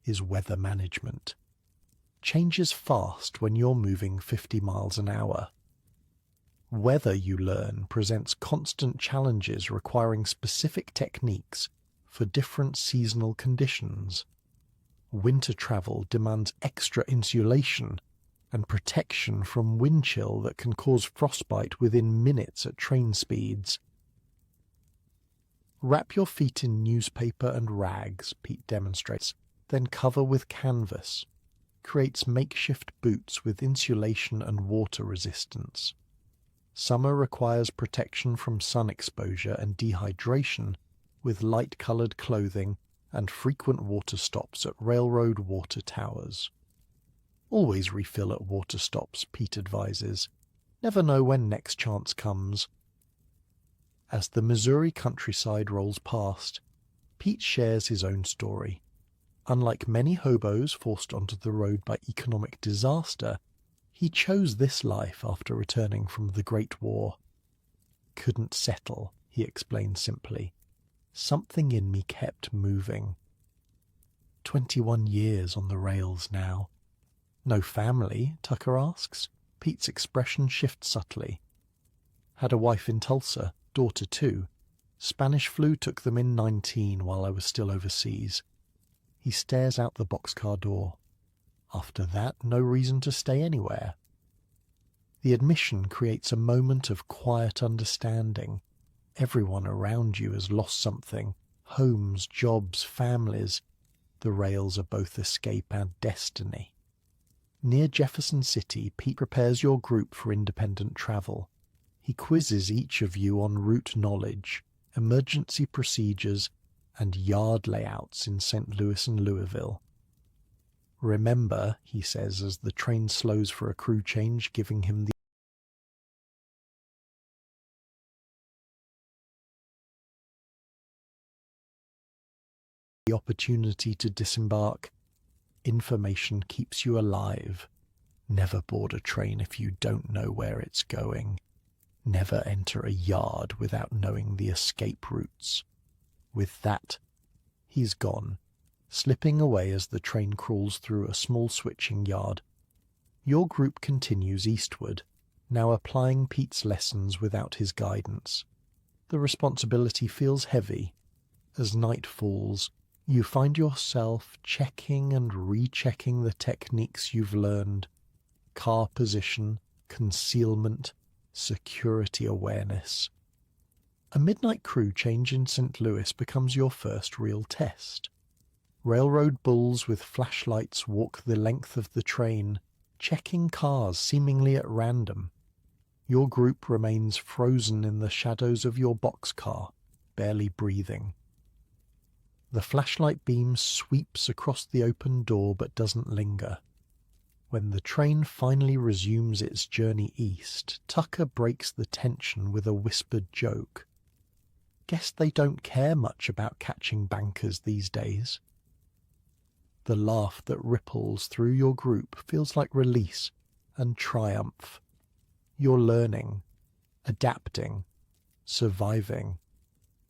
is weather management. Changes fast when you're moving 50 miles an hour. Weather, you learn, presents constant challenges requiring specific techniques for different seasonal conditions. Winter travel demands extra insulation and protection from wind chill that can cause frostbite within minutes at train speeds. Wrap your feet in newspaper and rags, Pete demonstrates, then cover with canvas. Creates makeshift boots with insulation and water resistance. Summer requires protection from sun exposure and dehydration with light-coloured clothing and frequent water stops at railroad water towers. Always refill at water stops, Pete advises. Never know when next chance comes. As the Missouri countryside rolls past, Pete shares his own story. Unlike many hobos forced onto the road by economic disaster, he chose this life after returning from the Great War. Couldn't settle, he explained simply. Something in me kept moving. 21 years on the rails now. No family, Tucker asks. Pete's expression shifts subtly. Had a wife in Tulsa, daughter too. Spanish flu took them in 19 while I was still overseas. He stares out the boxcar door. After that, no reason to stay anywhere. The admission creates a moment of quiet understanding. Everyone around you has lost something. Homes, jobs, families. The rails are both escape and destiny. Near Jefferson City, Pete prepares your group for independent travel. He quizzes each of you on route knowledge, emergency procedures, and yard layouts in St. Louis and Louisville. Remember, he says as the train slows for a crew change, giving him the the opportunity to disembark. Information keeps you alive. Never board a train if you don't know where it's going. Never enter a yard without knowing the escape routes. With that, he's gone, slipping away as the train crawls through a small switching yard. Your group continues eastward, now applying Pete's lessons without his guidance. The responsibility feels heavy. As night falls, you find yourself checking and rechecking the techniques you've learned: car position, concealment, security awareness. A midnight crew change in St. Louis becomes your first real test. Railroad bulls with flashlights walk the length of the train, checking cars seemingly at random. Your group remains frozen in the shadows of your boxcar, barely breathing. The flashlight beam sweeps across the open door but doesn't linger. When the train finally resumes its journey east, Tucker breaks the tension with a whispered joke. Guess they don't care much about catching bankers these days. The laugh that ripples through your group feels like release and triumph. You're learning, adapting, surviving.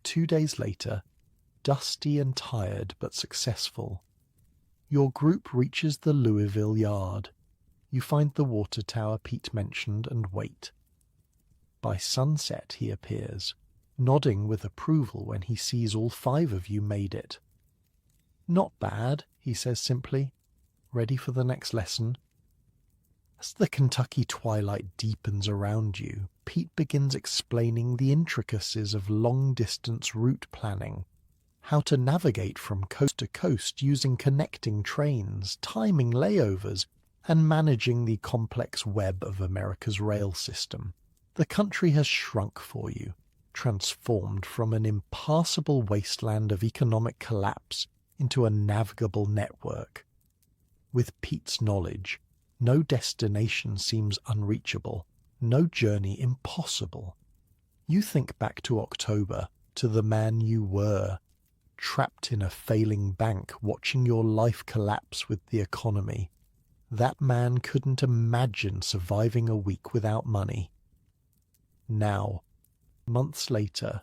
2 days later, dusty and tired but successful, your group reaches the Louisville yard. You find the water tower Pete mentioned and wait. By sunset he appears, nodding with approval when he sees all 5 of you made it. "Not bad," he says simply. "Ready for the next lesson?" As the Kentucky twilight deepens around you, Pete begins explaining the intricacies of long-distance route planning, how to navigate from coast to coast using connecting trains, timing layovers, and managing the complex web of America's rail system. The country has shrunk for you, transformed from an impassable wasteland of economic collapse into a navigable network. With Pete's knowledge, no destination seems unreachable, no journey impossible. You think back to October, to the man you were, trapped in a failing bank, watching your life collapse with the economy. That man couldn't imagine surviving a week without money. Now, months later,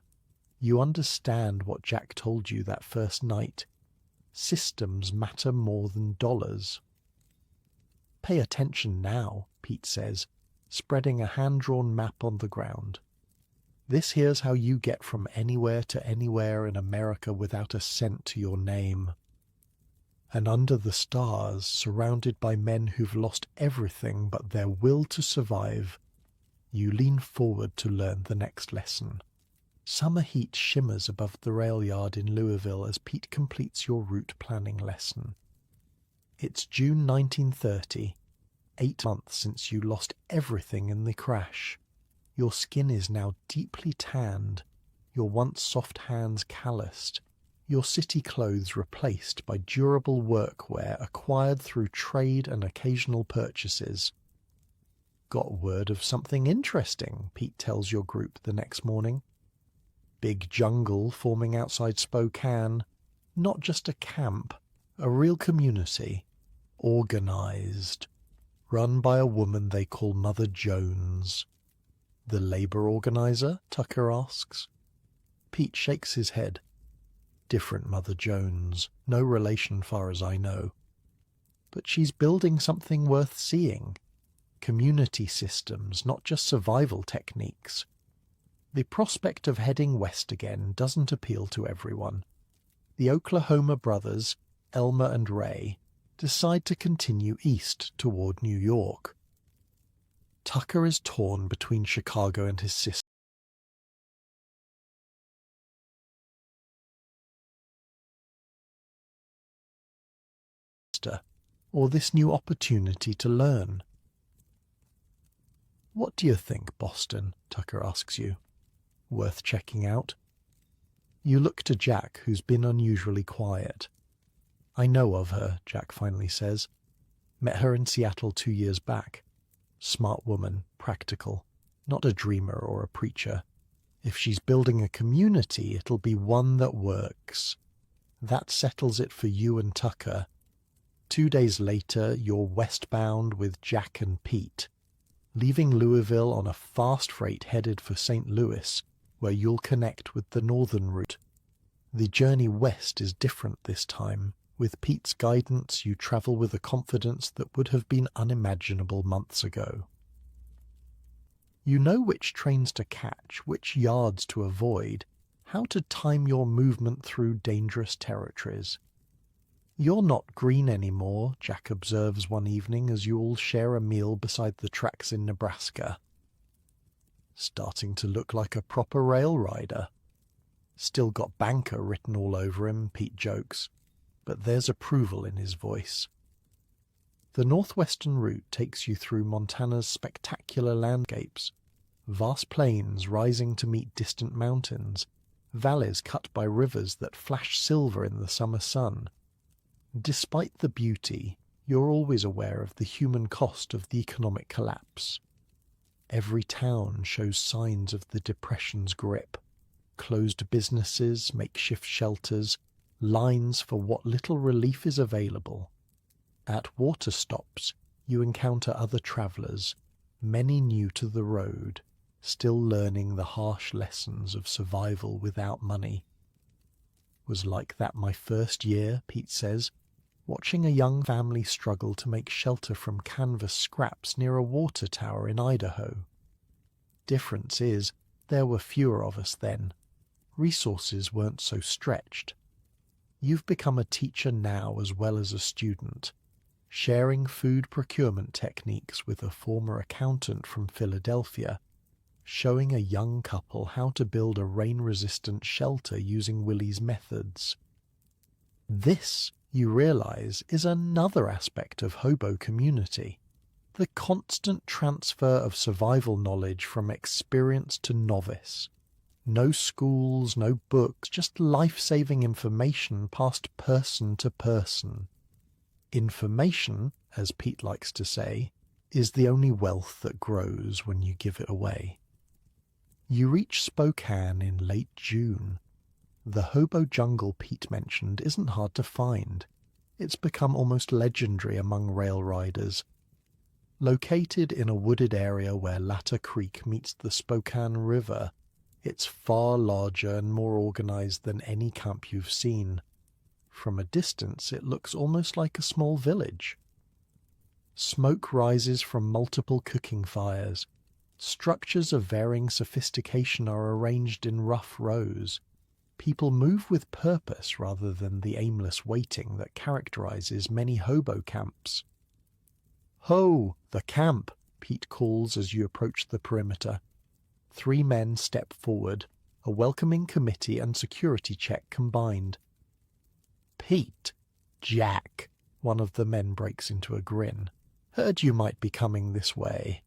you understand what Jack told you that first night. Systems matter more than dollars. "Pay attention now," Pete says, spreading a hand-drawn map on the ground. "This here's how you get from anywhere to anywhere in America without a cent to your name." And under the stars, surrounded by men who've lost everything but their will to survive, you lean forward to learn the next lesson. Summer heat shimmers above the rail yard in Louisville as Pete completes your route planning lesson. It's June 1930, 8 months since you lost everything in the crash. Your skin is now deeply tanned, your once soft hands calloused, your city clothes replaced by durable workwear acquired through trade and occasional purchases. "Got word of something interesting," Pete tells your group the next morning. "Big jungle forming outside Spokane. Not just a camp, a real community. Organized. Run by a woman they call Mother Jones." "The labor organizer?" Tucker asks. Pete shakes his head. "Different Mother Jones. No relation far as I know. But she's building something worth seeing. Community systems, not just survival techniques." The prospect of heading west again doesn't appeal to everyone. The Oklahoma brothers, Elmer and Ray, decide to continue east toward New York. Tucker is torn between Chicago and his sister, or this new opportunity to learn. "What do you think, Boston?" Tucker asks you. "Worth checking out?" You look to Jack, who's been unusually quiet. "I know of her," Jack finally says. "Met her in Seattle 2 years back. Smart woman, practical, not a dreamer or a preacher. If she's building a community, it'll be one that works. That settles it for you and Tucker. 2 days later, you're westbound with Jack and Pete, leaving Louisville on a fast freight headed for St. Louis, where you'll connect with the northern route. The journey west is different this time. With Pete's guidance, you travel with a confidence that would have been unimaginable months ago. You know which trains to catch, which yards to avoid, how to time your movement through dangerous territories. "You're not green anymore," Jack observes one evening as you all share a meal beside the tracks in Nebraska. "Starting to look like a proper rail rider." "Still got banker written all over him," Pete jokes, but there's approval in his voice. The northwestern route takes you through Montana's spectacular landscapes, vast plains rising to meet distant mountains, valleys cut by rivers that flash silver in the summer sun. Despite the beauty, you're always aware of the human cost of the economic collapse. Every town shows signs of the Depression's grip. Closed businesses, makeshift shelters, lines for what little relief is available. At water stops, you encounter other travelers, many new to the road, still learning the harsh lessons of survival without money. "Was like that my first year," Pete says, watching a young family struggle to make shelter from canvas scraps near a water tower in Idaho. Difference is, there were fewer of us then. Resources weren't so stretched. You've become a teacher now as well as a student, sharing food procurement techniques with a former accountant from Philadelphia, showing a young couple how to build a rain-resistant shelter using Willie's methods. This, you realize, is another aspect of hobo community. The constant transfer of survival knowledge from experienced to novice. No schools, no books, just life-saving information passed person to person. Information, as Pete likes to say, is the only wealth that grows when you give it away. You reach Spokane in late June. The hobo jungle Pete mentioned isn't hard to find. It's become almost legendary among rail riders. Located in a wooded area where Latter Creek meets the Spokane River, it's far larger and more organized than any camp you've seen. From a distance, it looks almost like a small village. Smoke rises from multiple cooking fires. Structures of varying sophistication are arranged in rough rows. People move with purpose rather than the aimless waiting that characterizes many hobo camps. "Ho, the camp," Pete calls as you approach the perimeter. 3 men step forward, a welcoming committee and security check combined. "Pete, Jack," one of the men breaks into a grin. "Heard you might be coming this way."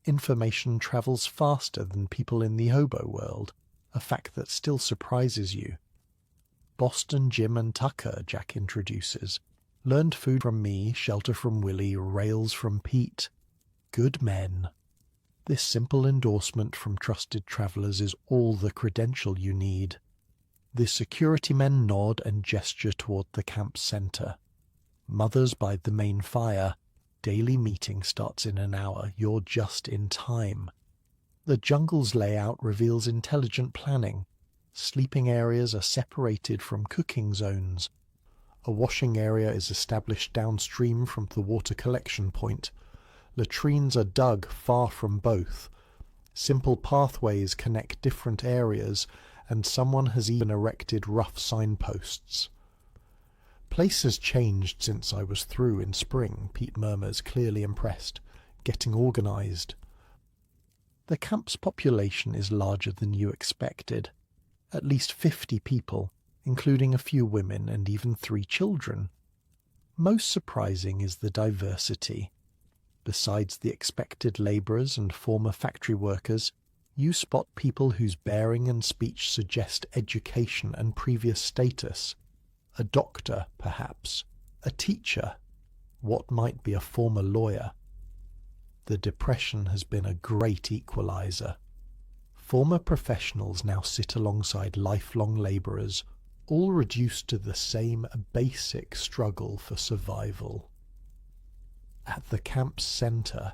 Information travels faster than people in the hobo world, a fact that still surprises you. "Boston Jim and Tucker," Jack introduces. "Learned food from me, shelter from Willie, rails from Pete. Good men." This simple endorsement from trusted travelers is all the credential you need. The security men nod and gesture toward the camp center. Mothers by the main fire. Daily meeting starts in an hour. You're just in time. The jungle's layout reveals intelligent planning. Sleeping areas are separated from cooking zones. A washing area is established downstream from the water collection point. Latrines are dug far from both. Simple pathways connect different areas, and someone has even erected rough signposts. "Place has changed since I was through in spring," Pete murmurs, clearly impressed. "Getting organized." The camp's population is larger than you expected. At least 50 people, including a few women and even 3 children. Most surprising is the diversity. Besides the expected laborers and former factory workers, you spot people whose bearing and speech suggest education and previous status. A doctor, perhaps. A teacher. What might be a former lawyer. The Depression has been a great equalizer. Former professionals now sit alongside lifelong laborers, all reduced to the same basic struggle for survival. At the camp's centre,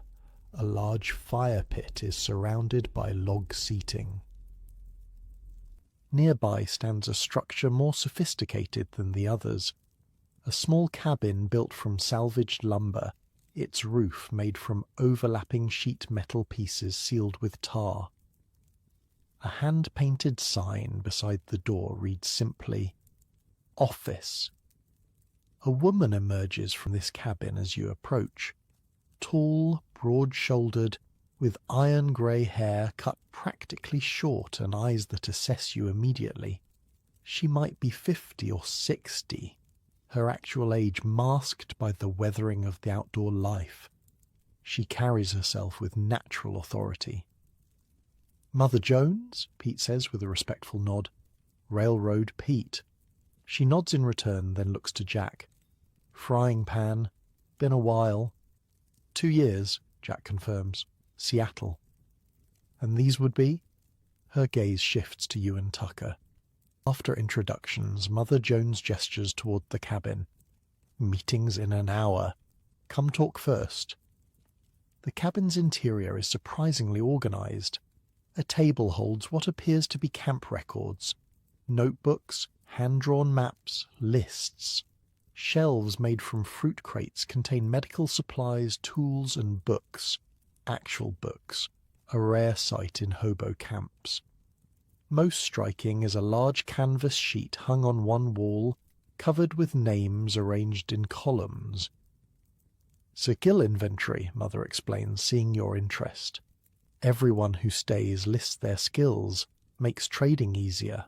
a large fire pit is surrounded by log seating. Nearby stands a structure more sophisticated than the others, a small cabin built from salvaged lumber, its roof made from overlapping sheet metal pieces sealed with tar. A hand-painted sign beside the door reads simply, "Office." A woman emerges from this cabin as you approach, tall, broad-shouldered, with iron-grey hair cut practically short and eyes that assess you immediately. She might be 50 or 60, her actual age masked by the weathering of the outdoor life. She carries herself with natural authority. "Mother Jones?" Pete says with a respectful nod. "Railroad Pete." She nods in return, then looks to Jack. "Frying pan. Been a while." 2 years, Jack confirms. "Seattle." "And these would be?" Her gaze shifts to you and Tucker. After introductions, Mother Jones gestures toward the cabin. "Meeting's in an hour. Come talk first." The cabin's interior is surprisingly organized. A table holds what appears to be camp records, notebooks, hand-drawn maps, lists. Shelves made from fruit crates contain medical supplies, tools, and books. Actual books, a rare sight in hobo camps. Most striking is a large canvas sheet hung on one wall, covered with names arranged in columns. "Skill inventory," Mother explains, seeing your interest. "Everyone who stays lists their skills, makes trading easier."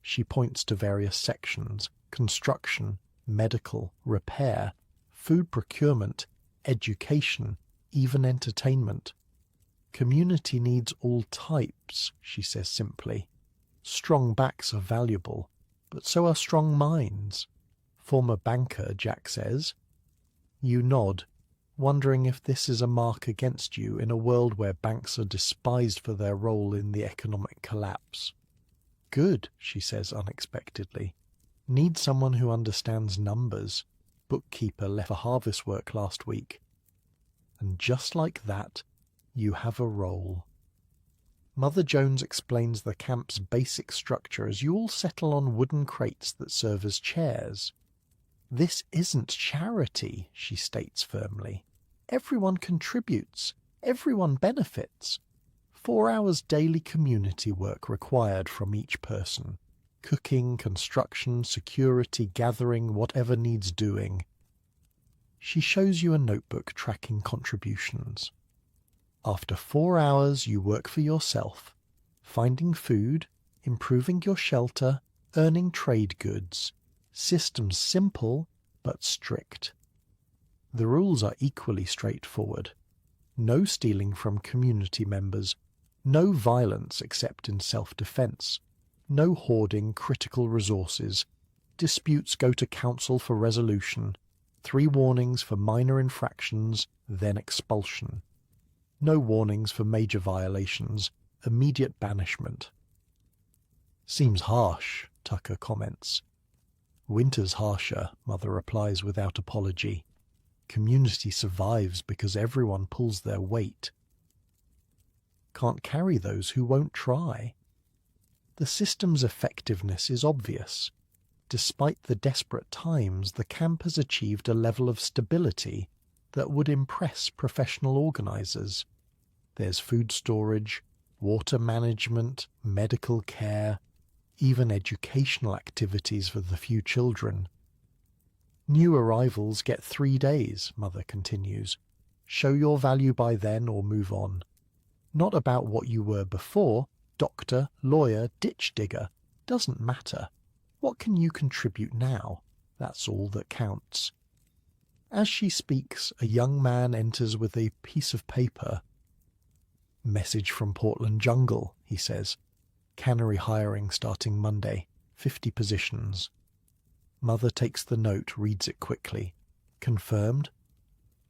She points to various sections: construction, medical, repair, food procurement, education, even entertainment. "Community needs all types," she says simply. "Strong backs are valuable, but so are strong minds." "Former banker," Jack says. You nod, wondering if this is a mark against you in a world where banks are despised for their role in the economic collapse. "Good," she says unexpectedly. "Need someone who understands numbers. Bookkeeper left for harvest work last week." And just like that, you have a role. Mother Jones explains the camp's basic structure as you all settle on wooden crates that serve as chairs. "This isn't charity," she states firmly. "Everyone contributes. Everyone benefits. 4 hours daily community work required from each person. Cooking, construction, security, gathering, whatever needs doing." She shows you a notebook tracking contributions. "After 4 hours you work for yourself, finding food, improving your shelter, earning trade goods. Systems simple, but strict. The rules are equally straightforward. No stealing from community members, no violence except in self-defense, no hoarding critical resources. Disputes go to council for resolution. 3 warnings for minor infractions, then expulsion. No warnings for major violations, immediate banishment." "Seems harsh," Tucker comments. "Winter's harsher," Mother replies without apology. "Community survives because everyone pulls their weight. Can't carry those who won't try." The system's effectiveness is obvious. Despite the desperate times, the camp has achieved a level of stability that would impress professional organizers. There's food storage, water management, medical care, even educational activities for the few children. "New arrivals get 3 days," Mother continues. "Show your value by then or move on. Not about what you were before, doctor, lawyer, ditch digger. Doesn't matter. What can you contribute now? That's all that counts." As she speaks, a young man enters with a piece of paper. "Message from Portland Jungle," he says. "Cannery hiring starting Monday. 50 positions." Mother takes the note, reads it quickly. "Confirmed?"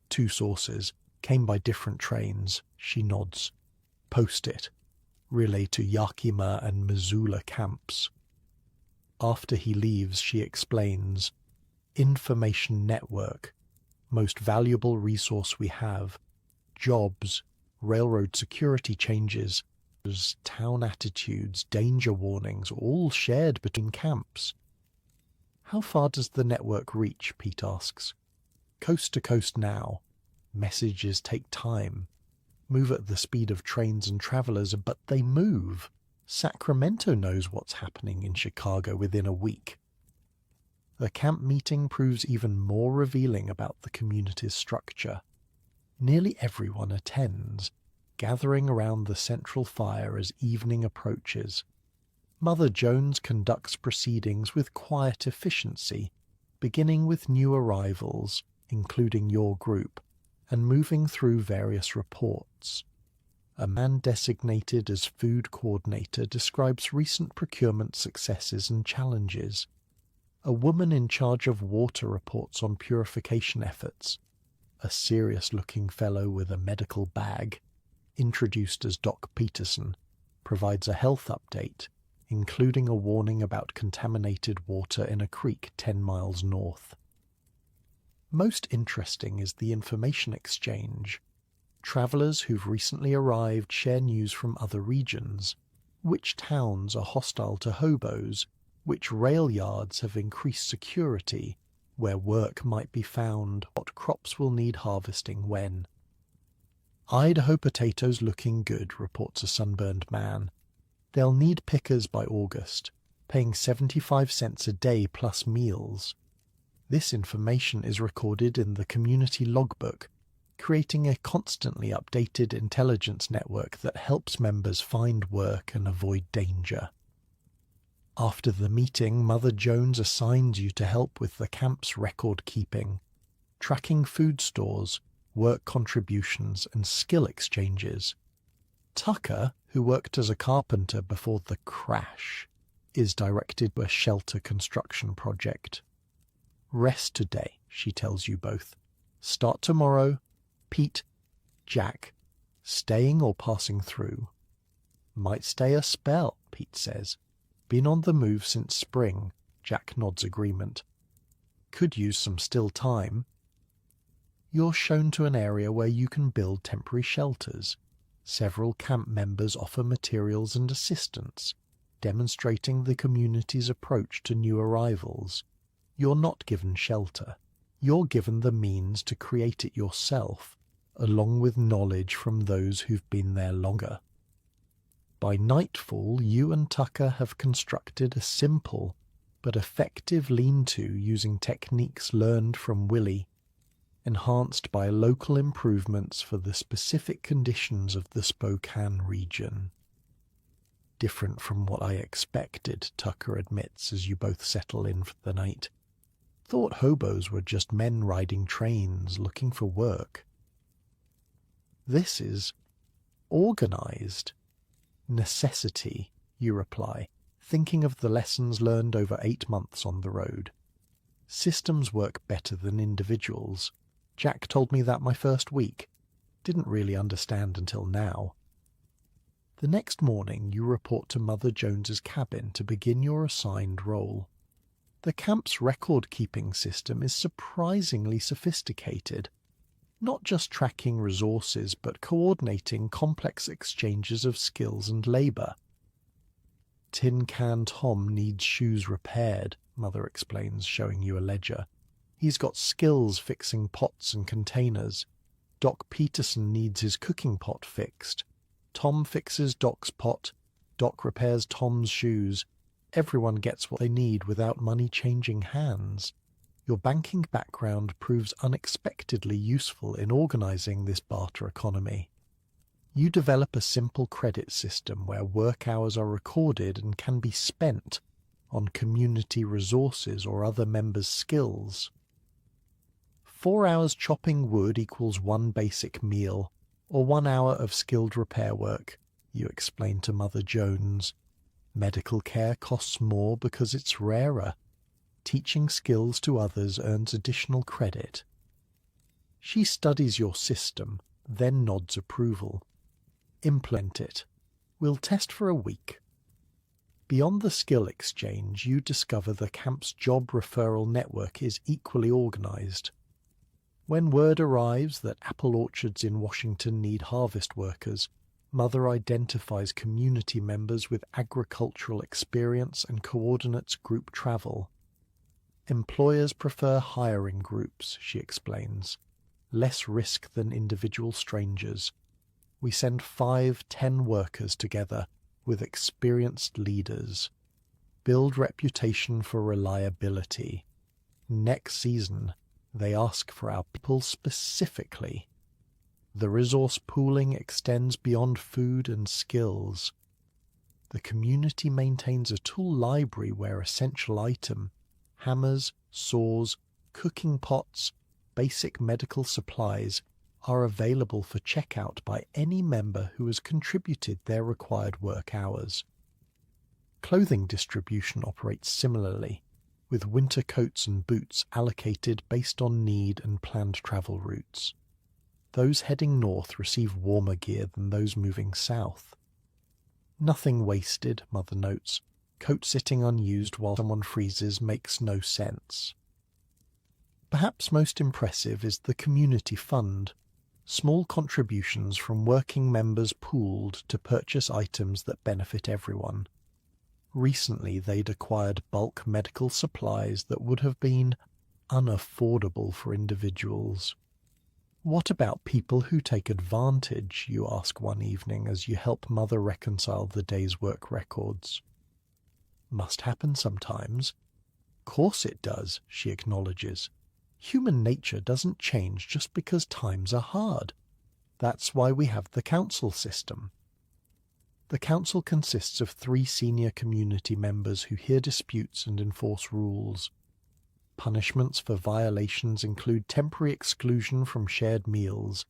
"2 sources. Came by different trains." She nods. "Post it. Relay to Yakima and Missoula camps." After he leaves, she explains, "Information network, most valuable resource we have, jobs, railroad security changes, town attitudes, danger warnings, all shared between camps." "How far does the network reach?" Pete asks. "Coast to coast now. Messages take time. Move at the speed of trains and travelers, but they move. Sacramento knows what's happening in Chicago within a week." The camp meeting proves even more revealing about the community's structure. Nearly everyone attends, gathering around the central fire as evening approaches. Mother Jones conducts proceedings with quiet efficiency, beginning with new arrivals, including your group, and moving through various reports. A man designated as food coordinator describes recent procurement successes and challenges. A woman in charge of water reports on purification efforts. A serious-looking fellow with a medical bag, introduced as Doc Peterson, provides a health update, including a warning about contaminated water in a creek 10 miles north. Most interesting is the information exchange. Travelers who've recently arrived share news from other regions. Which towns are hostile to hobos? Which rail yards have increased security? Where work might be found? What crops will need harvesting when? "Idaho potatoes looking good," reports a sunburned man. "They'll need pickers by August, paying 75 cents a day plus meals." This information is recorded in the community logbook, creating a constantly updated intelligence network that helps members find work and avoid danger. After the meeting, Mother Jones assigns you to help with the camp's record keeping, tracking food stores, work contributions, and skill exchanges. Tucker, who worked as a carpenter before the crash, is directed to a shelter construction project. "Rest today," she tells you both. "Start tomorrow. Pete, Jack, staying or passing through?" "Might stay a spell," Pete says. "Been on the move since spring." Jack nods agreement. "Could use some still time." You're shown to an area where you can build temporary shelters. Several camp members offer materials and assistance, demonstrating the community's approach to new arrivals. You're not given shelter. You're given the means to create it yourself, along with knowledge from those who've been there longer. By nightfall, you and Tucker have constructed a simple but effective lean-to using techniques learned from Willie, enhanced by local improvements for the specific conditions of the Spokane region. "Different from what I expected," Tucker admits as you both settle in for the night. "Thought hobos were just men riding trains looking for work." "This is organized. Necessity," you reply, thinking of the lessons learned over 8 months on the road. "Systems work better than individuals. Jack told me that my first week. Didn't really understand until now." The next morning you report to Mother Jones's cabin to begin your assigned role. The camp's record-keeping system is surprisingly sophisticated, not just tracking resources but coordinating complex exchanges of skills and labor. "Tin Can Tom needs shoes repaired," Mother explains, showing you a ledger. "He's got skills fixing pots and containers. Doc Peterson needs his cooking pot fixed. Tom fixes Doc's pot. Doc repairs Tom's shoes. Everyone gets what they need without money changing hands." Your banking background proves unexpectedly useful in organizing this barter economy. You develop a simple credit system where work hours are recorded and can be spent on community resources or other members' skills. 4 hours chopping wood equals 1 basic meal, or 1 hour of skilled repair work, you explain to Mother Jones. Medical care costs more because it's rarer. Teaching skills to others earns additional credit. She studies your system, then nods approval. "Implement it. We'll test for a week." Beyond the skill exchange, you discover the camp's job referral network is equally organized. When word arrives that apple orchards in Washington need harvest workers, Mother identifies community members with agricultural experience and coordinates group travel. Employers prefer hiring groups, she explains. Less risk than individual strangers. We send 5-10 workers together with experienced leaders. Build reputation for reliability. Next season, they ask for our people specifically. The resource pooling extends beyond food and skills. The community maintains a tool library where essential items, hammers, saws, cooking pots, basic medical supplies are available for checkout by any member who has contributed their required work hours. Clothing distribution operates similarly, with winter coats and boots allocated based on need and planned travel routes. Those heading north receive warmer gear than those moving south. Nothing wasted, Mother notes. Coat sitting unused while someone freezes makes no sense. Perhaps most impressive is the community fund. Small contributions from working members pooled to purchase items that benefit everyone. Recently they'd acquired bulk medical supplies that would have been unaffordable for individuals. What about people who take advantage, you ask one evening as you help Mother reconcile the day's work records. Must happen sometimes. Course it does, she acknowledges. Human nature doesn't change just because times are hard. That's why we have the council system. The council consists of 3 senior community members who hear disputes and enforce rules. Punishments for violations include temporary exclusion from shared meals,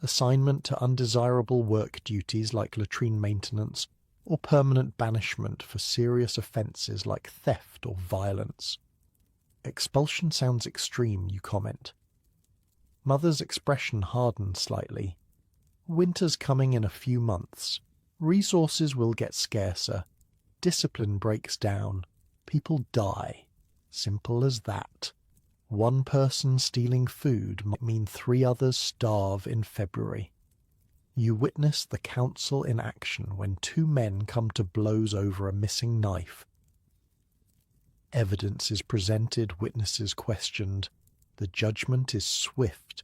assignment to undesirable work duties like latrine maintenance, or permanent banishment for serious offences like theft or violence. Expulsion sounds extreme, you comment. Mother's expression hardens slightly. Winter's coming in a few months. Resources will get scarcer. Discipline breaks down. People die. Simple as that. One person stealing food might mean 3 others starve in February. You witness the council in action when 2 men come to blows over a missing knife. Evidence is presented, witnesses questioned. The judgment is swift.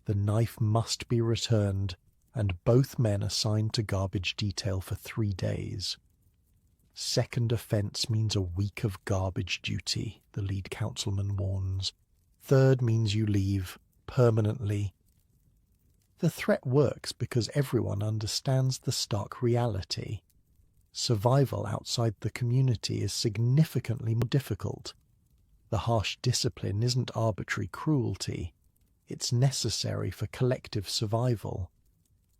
The knife must be returned, and both men assigned to garbage detail for 3 days. Second offence means a week of garbage duty, the lead councilman warns. Third means you leave, permanently. The threat works because everyone understands the stark reality. Survival outside the community is significantly more difficult. The harsh discipline isn't arbitrary cruelty. It's necessary for collective survival.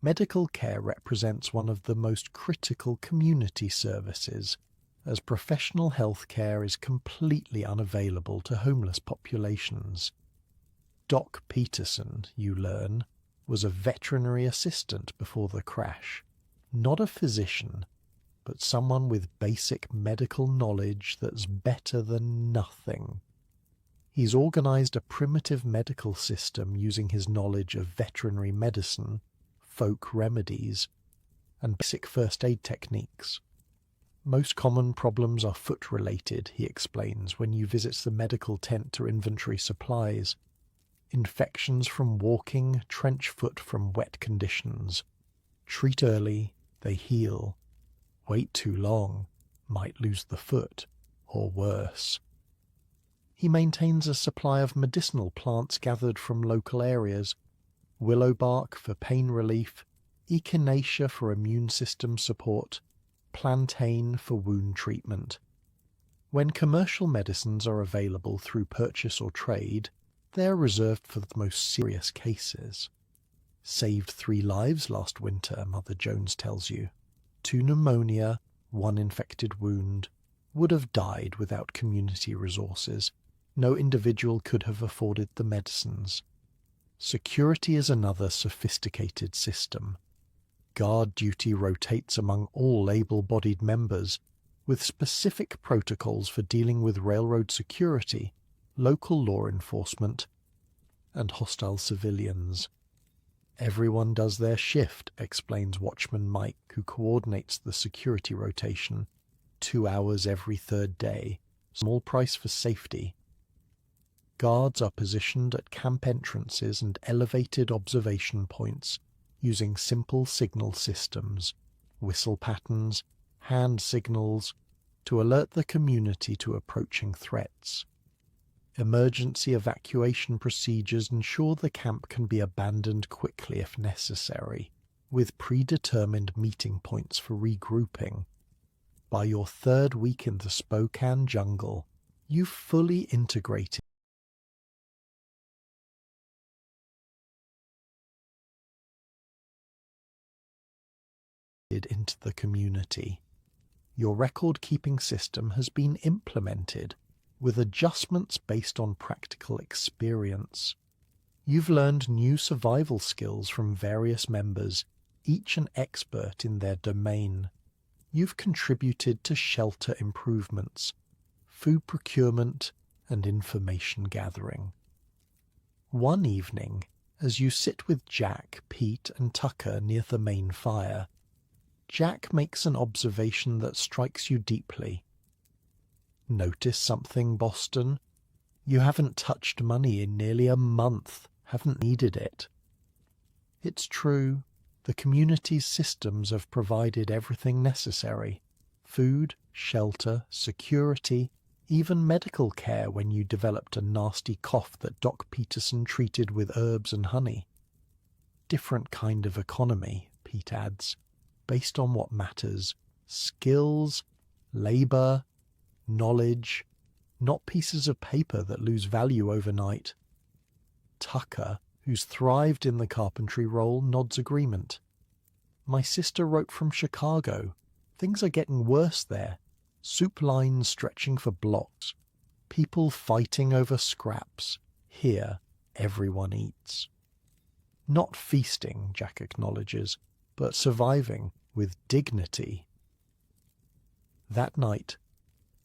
Medical care represents one of the most critical community services, as professional health care is completely unavailable to homeless populations. Doc Peterson, you learn, was a veterinary assistant before the crash, not a physician, but someone with basic medical knowledge that's better than nothing. He's organized a primitive medical system using his knowledge of veterinary medicine, folk remedies, and basic first aid techniques. Most common problems are foot-related, he explains, when you visit the medical tent to inventory supplies. Infections from walking, trench foot from wet conditions. Treat early, they heal. Wait too long, might lose the foot, or worse. He maintains a supply of medicinal plants gathered from local areas, willow bark for pain relief, echinacea for immune system support, plantain for wound treatment. When commercial medicines are available through purchase or trade, they are reserved for the most serious cases. Saved 3 lives last winter, Mother Jones tells you. 2 pneumonia, 1 infected wound. Would have died without community resources. No individual could have afforded the medicines. Security is another sophisticated system. Guard duty rotates among all able-bodied members, with specific protocols for dealing with railroad security, local law enforcement, and hostile civilians. Everyone does their shift, explains Watchman Mike, who coordinates the security rotation. 2 hours every third day. Small price for safety. Guards are positioned at camp entrances and elevated observation points using simple signal systems, whistle patterns, hand signals, to alert the community to approaching threats. Emergency evacuation procedures ensure the camp can be abandoned quickly if necessary, with predetermined meeting points for regrouping. By your third week in the Spokane jungle, you've fully integrated into the community. Your record-keeping system has been implemented, with adjustments based on practical experience. You've learned new survival skills from various members, each an expert in their domain. You've contributed to shelter improvements, food procurement, and information gathering. One evening, as you sit with Jack, Pete, and Tucker near the main fire, Jack makes an observation that strikes you deeply. Notice something, Boston? You haven't touched money in nearly a month, haven't needed it. It's true. The community's systems have provided everything necessary: food, shelter, security, even medical care when you developed a nasty cough that Doc Peterson treated with herbs and honey. Different kind of economy, Pete adds, based on what matters: skills, labor, knowledge, not pieces of paper that lose value overnight. Tucker, who's thrived in the carpentry role, nods agreement. My sister wrote from Chicago. Things are getting worse there. Soup lines stretching for blocks. People fighting over scraps. Here, everyone eats. Not feasting, Jack acknowledges, but surviving with dignity. That night,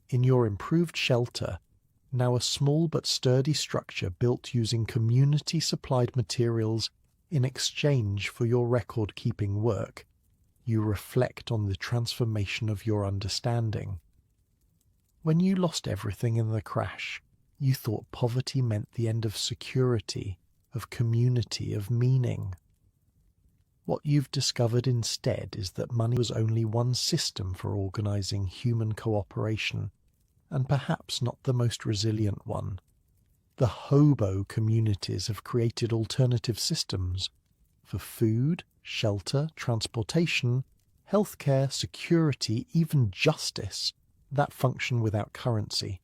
in your improved shelter, now a small but sturdy structure built using community-supplied materials in exchange for your record-keeping work, you reflect on the transformation of your understanding. When you lost everything in the crash, you thought poverty meant the end of security, of community, of meaning. What you've discovered instead is that money was only one system for organizing human cooperation, and perhaps not the most resilient one. The hobo communities have created alternative systems for food, shelter, transportation, healthcare, security, even justice that function without currency.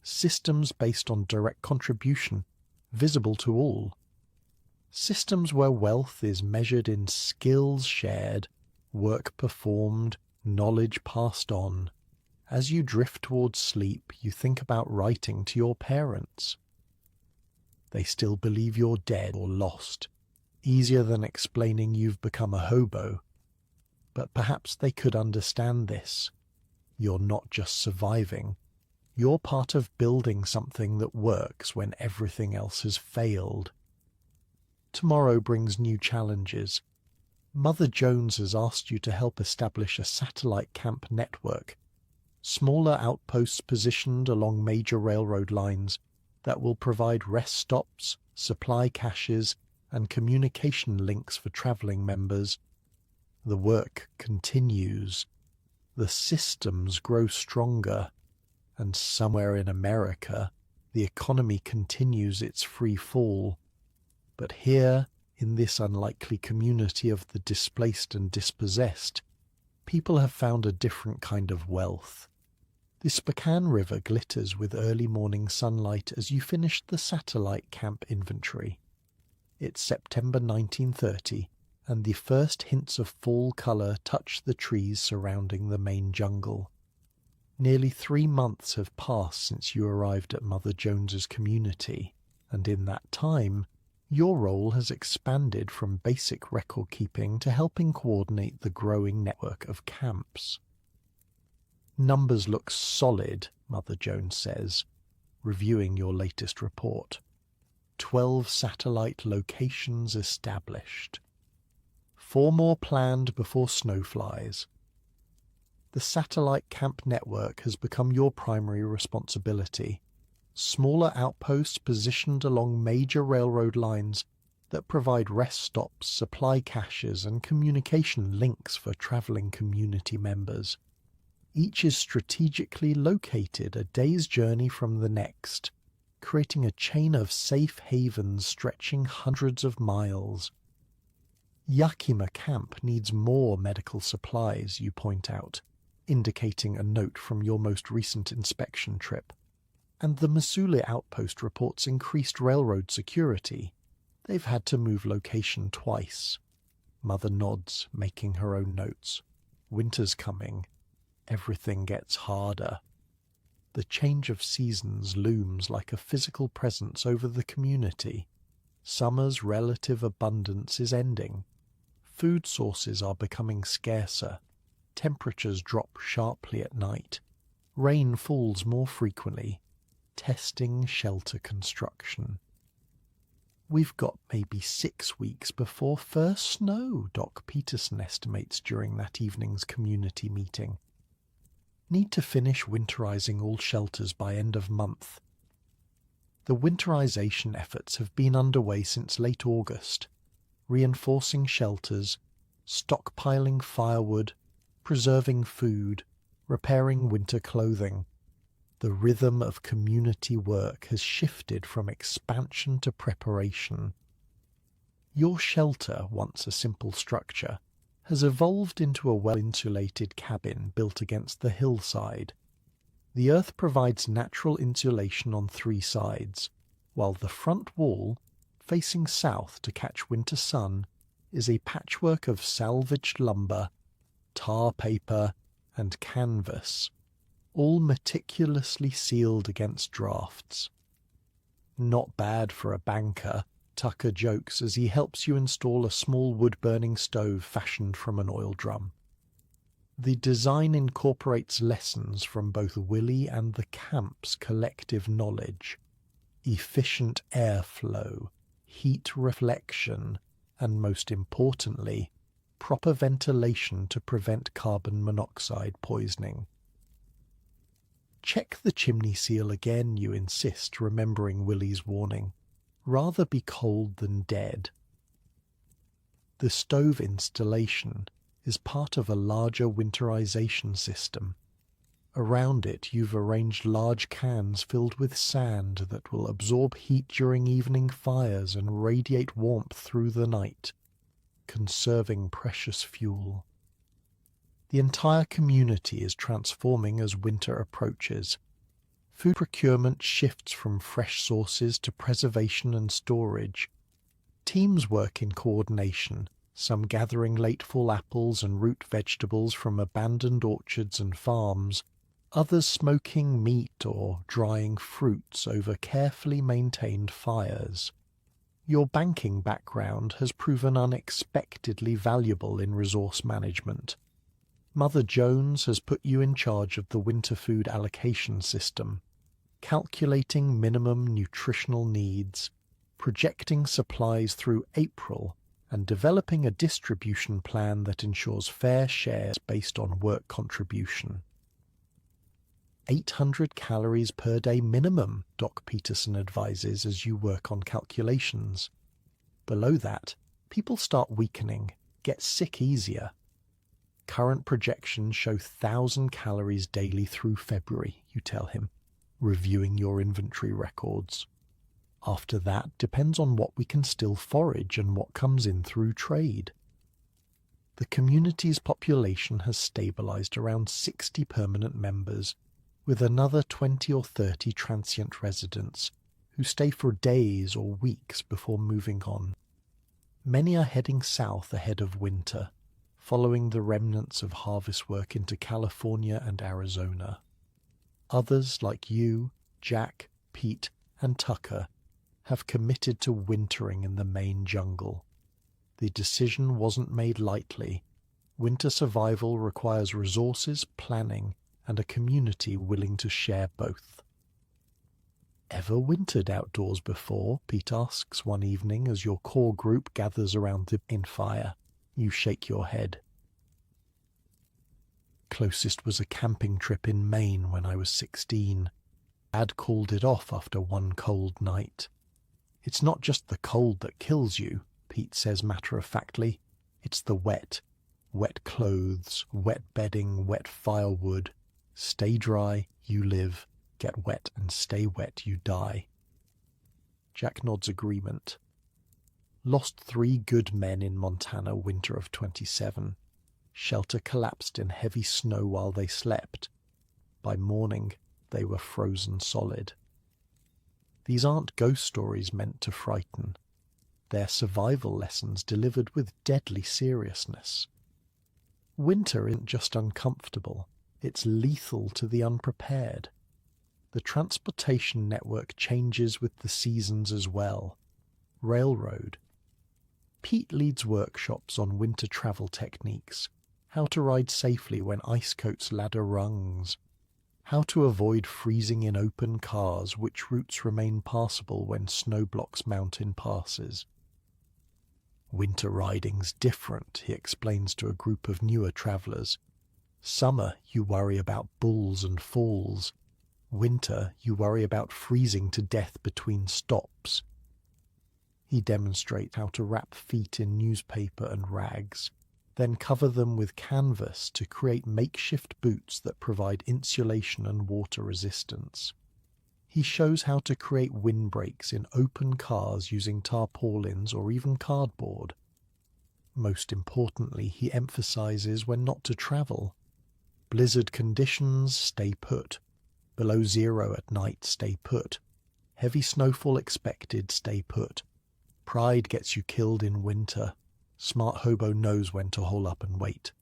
Systems based on direct contribution, visible to all. Systems where wealth is measured in skills shared, work performed, knowledge passed on. As you drift towards sleep, you think about writing to your parents. They still believe you're dead or lost, easier than explaining you've become a hobo. But perhaps they could understand this. You're not just surviving. You're part of building something that works when everything else has failed. Tomorrow brings new challenges. Mother Jones has asked you to help establish a satellite camp network, smaller outposts positioned along major railroad lines that will provide rest stops, supply caches, and communication links for traveling members. The work continues. The systems grow stronger, and somewhere in America, the economy continues its free fall. But here, in this unlikely community of the displaced and dispossessed, people have found a different kind of wealth. The Spokane River glitters with early morning sunlight as you finish the satellite camp inventory. It's September 1930, and the first hints of fall colour touch the trees surrounding the main jungle. Nearly 3 months have passed since you arrived at Mother Jones's community, and in that time, your role has expanded from basic record-keeping to helping coordinate the growing network of camps. Numbers look solid, Mother Jones says, reviewing your latest report. 12 satellite locations established. 4 more planned before snow flies. The satellite camp network has become your primary responsibility. Smaller outposts positioned along major railroad lines that provide rest stops, supply caches, and communication links for traveling community members. Each is strategically located a day's journey from the next, creating a chain of safe havens stretching hundreds of miles. Yakima Camp needs more medical supplies, you point out, indicating a note from your most recent inspection trip. And the Missoula outpost reports increased railroad security. They've had to move location twice. Mother nods, making her own notes. Winter's coming. Everything gets harder. The change of seasons looms like a physical presence over the community. Summer's relative abundance is ending. Food sources are becoming scarcer. Temperatures drop sharply at night. Rain falls more frequently. Testing shelter construction. We've got maybe 6 weeks before first snow, Doc Peterson estimates during that evening's community meeting. Need to finish winterizing all shelters by end of month. The winterization efforts have been underway since late August, reinforcing shelters, stockpiling firewood, preserving food, repairing winter clothing. The rhythm of community work has shifted from expansion to preparation. Your shelter, once a simple structure, has evolved into a well-insulated cabin built against the hillside. The earth provides natural insulation on 3 sides, while the front wall, facing south to catch winter sun, is a patchwork of salvaged lumber, tar paper, and canvas, all meticulously sealed against drafts. Not bad for a banker, Tucker jokes as he helps you install a small wood-burning stove fashioned from an oil drum. The design incorporates lessons from both Willie and the camp's collective knowledge: efficient airflow, heat reflection, and most importantly, proper ventilation to prevent carbon monoxide poisoning. Check the chimney seal again, you insist, remembering Willie's warning. Rather be cold than dead. The stove installation is part of a larger winterization system. Around it you've arranged large cans filled with sand that will absorb heat during evening fires and radiate warmth through the night, conserving precious fuel. The entire community is transforming as winter approaches. Food procurement shifts from fresh sources to preservation and storage. Teams work in coordination, some gathering late-fall apples and root vegetables from abandoned orchards and farms, others smoking meat or drying fruits over carefully maintained fires. Your banking background has proven unexpectedly valuable in resource management. Mother Jones has put you in charge of the winter food allocation system, calculating minimum nutritional needs, projecting supplies through April, and developing a distribution plan that ensures fair shares based on work contribution. 800 calories per day minimum, Doc Peterson advises as you work on calculations. Below that, people start weakening, get sick easier. Current projections show 1,000 calories daily through February, you tell him, reviewing your inventory records. After that depends on what we can still forage and what comes in through trade. The community's population has stabilized around 60 permanent members, with another 20 or 30 transient residents who stay for days or weeks before moving on. Many are heading south ahead of winter, following the remnants of harvest work into California and Arizona. Others, like you, Jack, Pete, and Tucker, have committed to wintering in the Maine jungle. The decision wasn't made lightly. Winter survival requires resources, planning, and a community willing to share both. "Ever wintered outdoors before?" Pete asks one evening as your core group gathers around the fire. You shake your head. "Closest was a camping trip in Maine when I was 16. Dad called it off after one cold night." "It's not just the cold that kills you," Pete says matter-of-factly. "It's the wet. Wet clothes, wet bedding, wet firewood. Stay dry, you live. Get wet and stay wet, you die." Jack nods agreement. Lost 3 good men in Montana winter of 27. Shelter collapsed in heavy snow while they slept. By morning, they were frozen solid. These aren't ghost stories meant to frighten. They're survival lessons delivered with deadly seriousness. Winter isn't just uncomfortable, it's lethal to the unprepared. The transportation network changes with the seasons as well. Railroad. Pete leads workshops on winter travel techniques, how to ride safely when ice coats ladder rungs, how to avoid freezing in open cars, which routes remain passable when snow blocks mountain passes. "Winter riding's different," he explains to a group of newer travellers. "Summer, you worry about bulls and falls. Winter, you worry about freezing to death between stops." He demonstrates how to wrap feet in newspaper and rags, then cover them with canvas to create makeshift boots that provide insulation and water resistance. He shows how to create windbreaks in open cars using tarpaulins or even cardboard. Most importantly, he emphasizes when not to travel. Blizzard conditions, stay put. Below zero at night, stay put. Heavy snowfall expected, stay put. Pride gets you killed in winter. Smart hobo knows when to hole up and wait.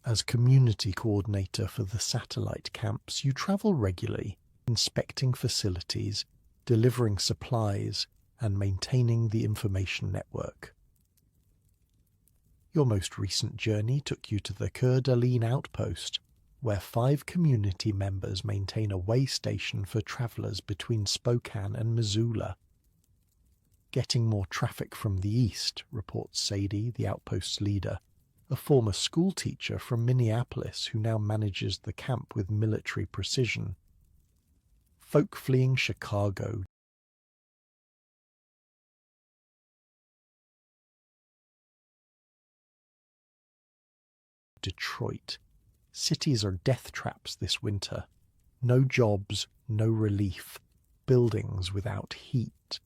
As community coordinator for the satellite camps, you travel regularly, inspecting facilities, delivering supplies, and maintaining the information network. Your most recent journey took you to the Coeur d'Alene outpost, where 5 community members maintain a way station for travelers between Spokane and Missoula. "Getting more traffic from the east," reports Sadie, the outpost's leader, a former schoolteacher from Minneapolis who now manages the camp with military precision. "Folk fleeing Chicago, Detroit. Cities are death traps this winter. No jobs, no relief. Buildings without heat."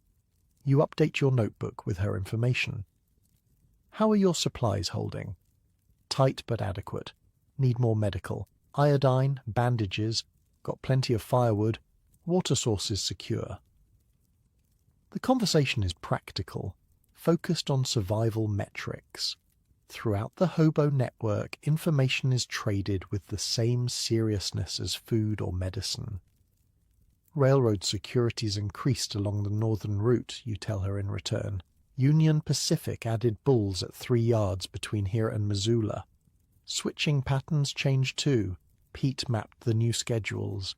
You update your notebook with her information. "How are your supplies holding?" "Tight but adequate. Need more medical. Iodine, bandages. Got plenty of firewood. Water sources secure." The conversation is practical, focused on survival metrics. Throughout the Hobo network, information is traded with the same seriousness as food or medicine. "Railroad security's increased along the northern route," you tell her in return. "Union Pacific added bulls at 3 yards between here and Missoula. Switching patterns changed too. Pete mapped the new schedules."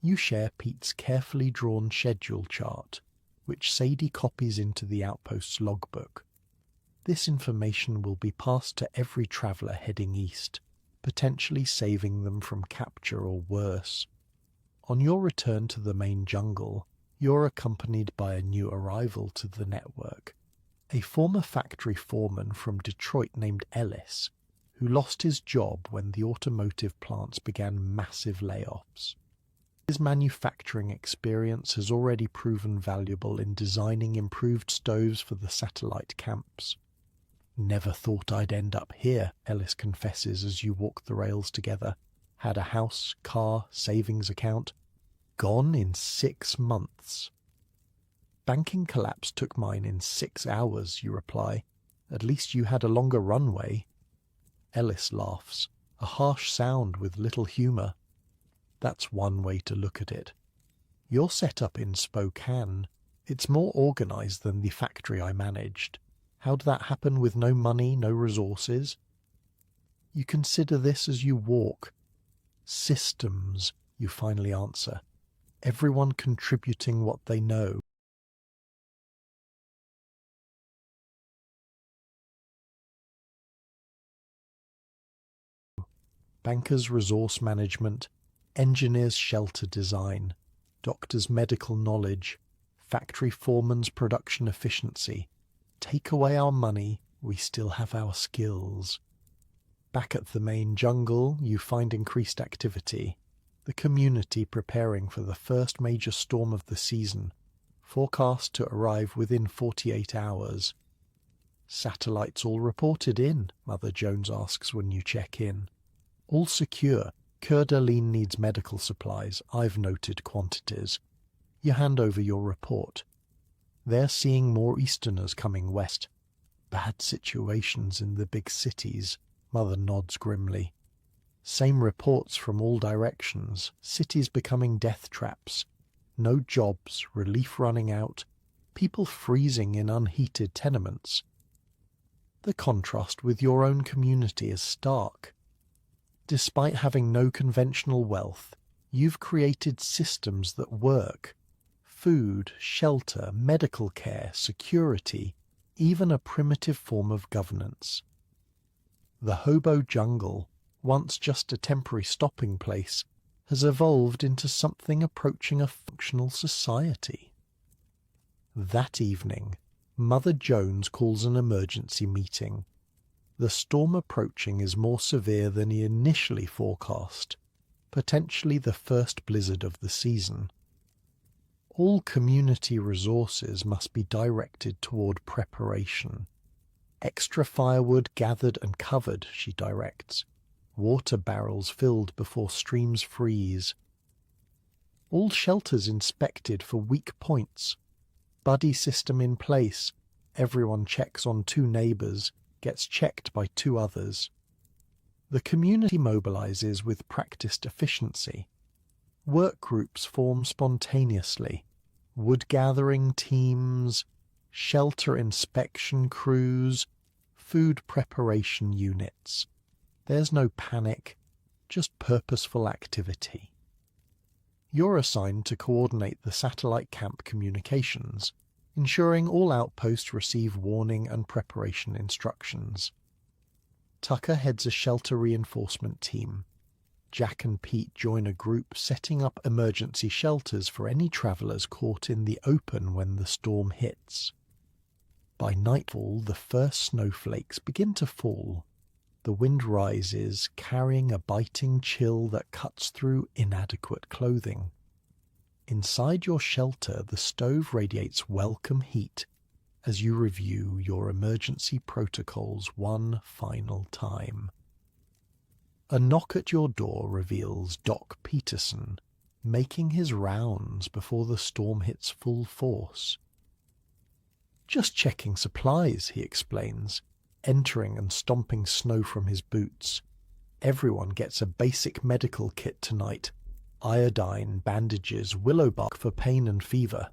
You share Pete's carefully drawn schedule chart, which Sadie copies into the outpost's logbook. This information will be passed to every traveller heading east, potentially saving them from capture or worse. On your return to the main jungle, you're accompanied by a new arrival to the network, a former factory foreman from Detroit named Ellis, who lost his job when the automotive plants began massive layoffs. His manufacturing experience has already proven valuable in designing improved stoves for the satellite camps. "Never thought I'd end up here," Ellis confesses as you walk the rails together. "Had a house, car, savings account. Gone in 6 months. "Banking collapse took mine in 6 hours," you reply. "At least you had a longer runway." Ellis laughs, a harsh sound with little humour. "That's one way to look at it. You're set up in Spokane. It's more organised than the factory I managed. How'd that happen with no money, no resources?" You consider this as you walk, Systems, you finally answer. Everyone contributing what they know. Bankers resource management, engineers shelter design, doctors medical knowledge, factory foreman's production efficiency. Take away our money, we still have our skills. Back at the main jungle, you find increased activity. The community preparing for the first major storm of the season, forecast to arrive within 48 hours. Satellites all reported in, Mother Jones asks when you check in. All secure. Coeur d'Alene needs medical supplies. I've noted quantities. You hand over your report. They're seeing more Easterners coming west. Bad situations in the big cities. Mother nods grimly. Same reports from all directions. Cities becoming death traps. No jobs, relief running out, people freezing in unheated tenements. The contrast with your own community is stark. Despite having no conventional wealth, you've created systems that work. Food, shelter, medical care, security, even a primitive form of governance. The hobo jungle, once just a temporary stopping place, has evolved into something approaching a functional society. That evening, Mother Jones calls an emergency meeting. The storm approaching is more severe than he initially forecast, potentially the first blizzard of the season. All community resources must be directed toward preparation. Extra firewood gathered and covered, she directs. Water barrels filled before streams freeze. All shelters inspected for weak points. Buddy system in place. Everyone checks on 2 neighbors, gets checked by 2 others. The community mobilizes with practiced efficiency. Work groups form spontaneously. Wood gathering teams, shelter inspection crews, food preparation units. There's no panic, just purposeful activity. You're assigned to coordinate the satellite camp communications, ensuring all outposts receive warning and preparation instructions. Tucker heads a shelter reinforcement team. Jack and Pete join a group setting up emergency shelters for any travelers caught in the open when the storm hits. By nightfall, the first snowflakes begin to fall. The wind rises, carrying a biting chill that cuts through inadequate clothing. Inside your shelter, the stove radiates welcome heat as you review your emergency protocols one final time. A knock at your door reveals Doc Peterson, making his rounds before the storm hits full force. "Just checking supplies," he explains, entering and stomping snow from his boots. "Everyone gets a basic medical kit tonight. Iodine, bandages, willow bark for pain and fever."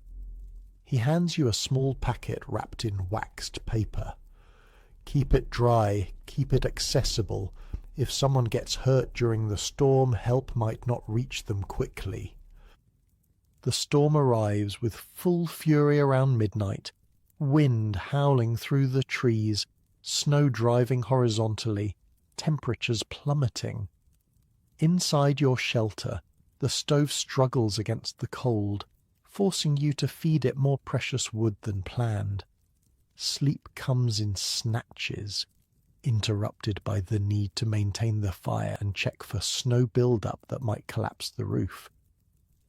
He hands you a small packet wrapped in waxed paper. "Keep it dry, keep it accessible. If someone gets hurt during the storm, help might not reach them quickly." The storm arrives with full fury around midnight, wind howling through the trees, snow driving horizontally, temperatures plummeting. Inside your shelter, the stove struggles against the cold, forcing you to feed it more precious wood than planned. Sleep comes in snatches, interrupted by the need to maintain the fire and check for snow buildup that might collapse the roof.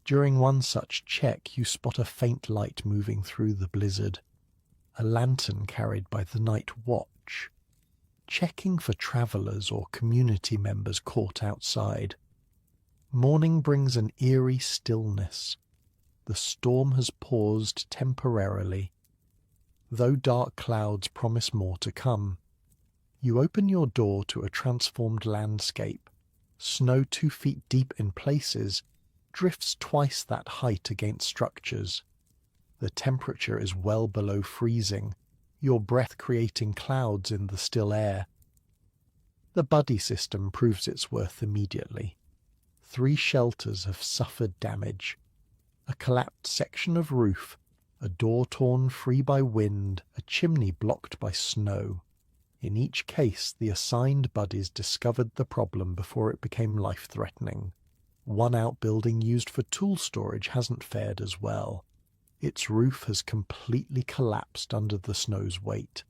During one such check, you spot a faint light moving through the blizzard, a lantern carried by the night watch, checking for travelers or community members caught outside. Morning brings an eerie stillness. The storm has paused temporarily, though dark clouds promise more to come. You open your door to a transformed landscape. Snow 2 feet deep in places, drifts twice that height against structures. The temperature is well below freezing, your breath creating clouds in the still air. The buddy system proves its worth immediately. 3 shelters have suffered damage. A collapsed section of roof, a door torn free by wind, a chimney blocked by snow. In each case, the assigned buddies discovered the problem before it became life-threatening. One outbuilding used for tool storage hasn't fared as well. Its roof has completely collapsed under the snow's weight.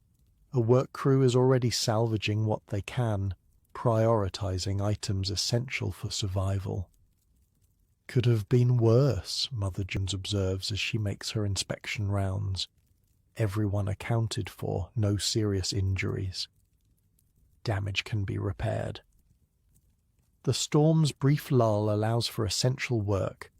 A work crew is already salvaging what they can, prioritizing items essential for survival. Could have been worse, Mother Jones observes as she makes her inspection rounds. Everyone accounted for, no serious injuries. Damage can be repaired. The storm's brief lull allows for essential work.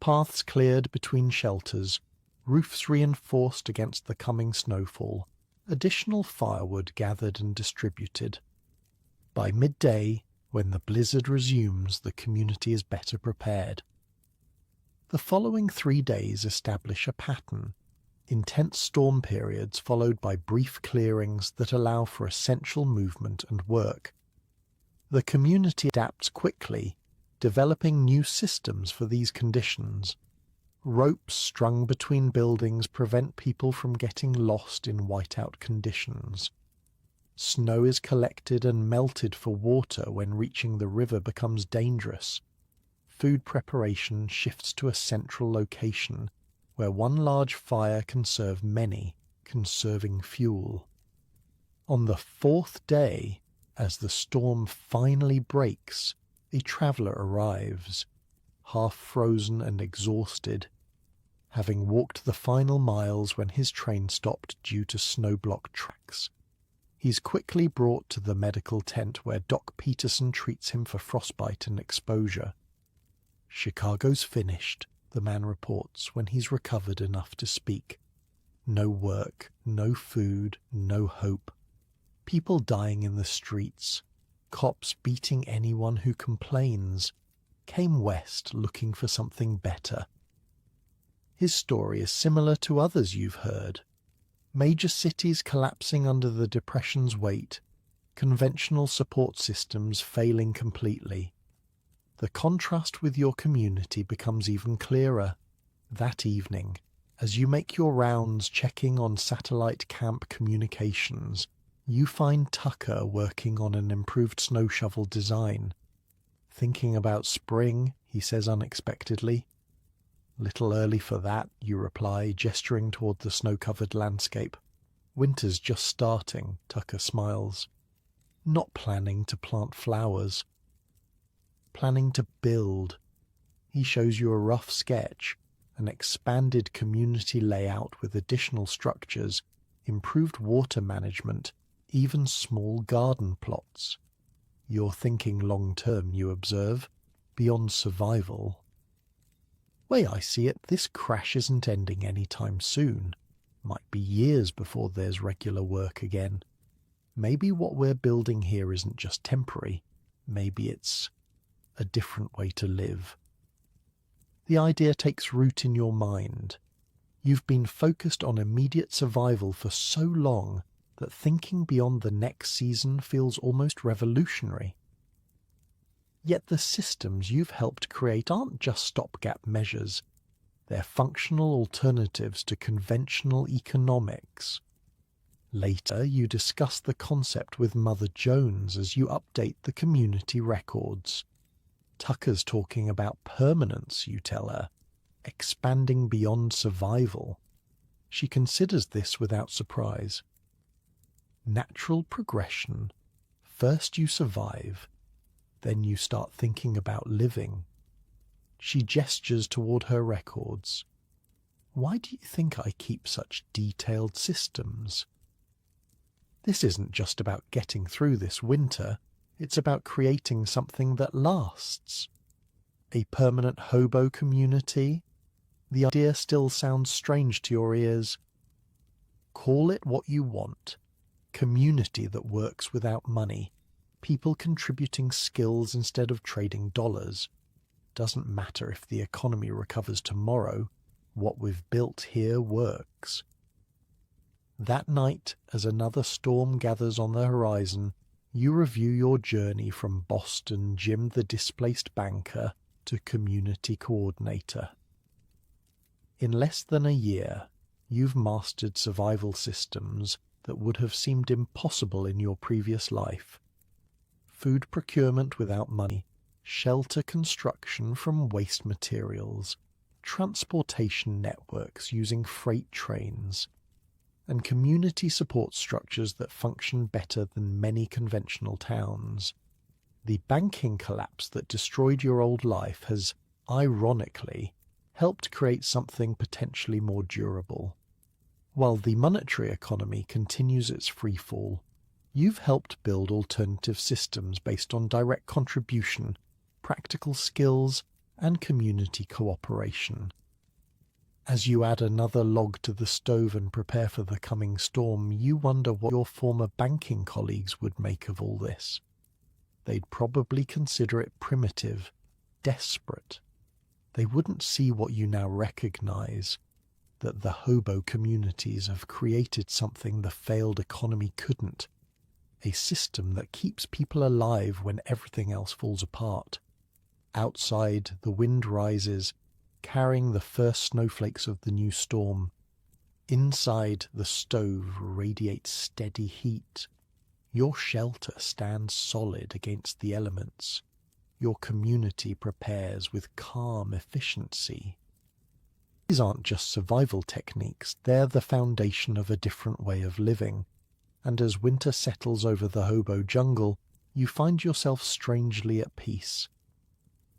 Paths cleared between shelters, roofs reinforced against the coming snowfall, additional firewood gathered and distributed. By midday, when the blizzard resumes, the community is better prepared. The following 3 days establish a pattern. Intense storm periods followed by brief clearings that allow for essential movement and work. The community adapts quickly, developing new systems for these conditions. Ropes strung between buildings prevent people from getting lost in whiteout conditions. Snow is collected and melted for water when reaching the river becomes dangerous. Food preparation shifts to a central location, where one large fire can serve many, conserving fuel. On the 4th day, as the storm finally breaks, a traveller arrives, half frozen and exhausted, having walked the final miles when his train stopped due to snow-blocked tracks. He's quickly brought to the medical tent where Doc Peterson treats him for frostbite and exposure. "Chicago's finished," the man reports when he's recovered enough to speak. No work, no food, no hope. People dying in the streets, cops beating anyone who complains. Came west looking for something better. His story is similar to others you've heard. Major cities collapsing under the Depression's weight, conventional support systems failing completely. The contrast with your community becomes even clearer. That evening, as you make your rounds checking on satellite camp communications, you find Tucker working on an improved snow shovel design. "Thinking about spring," he says unexpectedly. "Little early for that," you reply, gesturing toward the snow-covered landscape. "Winter's just starting," Tucker smiles. "Not planning to plant flowers. Planning to build." He shows you a rough sketch, an expanded community layout with additional structures, improved water management, even small garden plots. "You're thinking long-term," you observe, "beyond survival." "Way I see it, this crash isn't ending any time soon. Might be years before there's regular work again. Maybe what we're building here isn't just temporary. Maybe it's a different way to live." The idea takes root in your mind. You've been focused on immediate survival for so long that thinking beyond the next season feels almost revolutionary. Yet the systems you've helped create aren't just stopgap measures. They're functional alternatives to conventional economics. Later, you discuss the concept with Mother Jones as you update the community records. Tucker's talking about permanence, you tell her, expanding beyond survival. She considers this without surprise. Natural progression. First you survive, then you start thinking about living. She gestures toward her records. "Why do you think I keep such detailed systems?" This isn't just about getting through this winter. It's about creating something that lasts. A permanent hobo community? The idea still sounds strange to your ears. Call it what you want. Community that works without money. People contributing skills instead of trading dollars. Doesn't matter if the economy recovers tomorrow. What we've built here works. That night, as another storm gathers on the horizon, you review your journey from Boston, Jim the displaced banker, to community coordinator. In less than a year, you've mastered survival systems that would have seemed impossible in your previous life. Food procurement without money, shelter construction from waste materials, transportation networks using freight trains, and community support structures that function better than many conventional towns. The banking collapse that destroyed your old life has, ironically, helped create something potentially more durable. While the monetary economy continues its freefall, you've helped build alternative systems based on direct contribution, practical skills, and community cooperation. As you add another log to the stove and prepare for the coming storm, you wonder what your former banking colleagues would make of all this. They'd probably consider it primitive, desperate. They wouldn't see what you now recognize, that the hobo communities have created something the failed economy couldn't, a system that keeps people alive when everything else falls apart. Outside, the wind rises, carrying the first snowflakes of the new storm. Inside, the stove radiates steady heat. Your shelter stands solid against the elements. Your community prepares with calm efficiency. These aren't just survival techniques, they're the foundation of a different way of living. And as winter settles over the hobo jungle, you find yourself strangely at peace.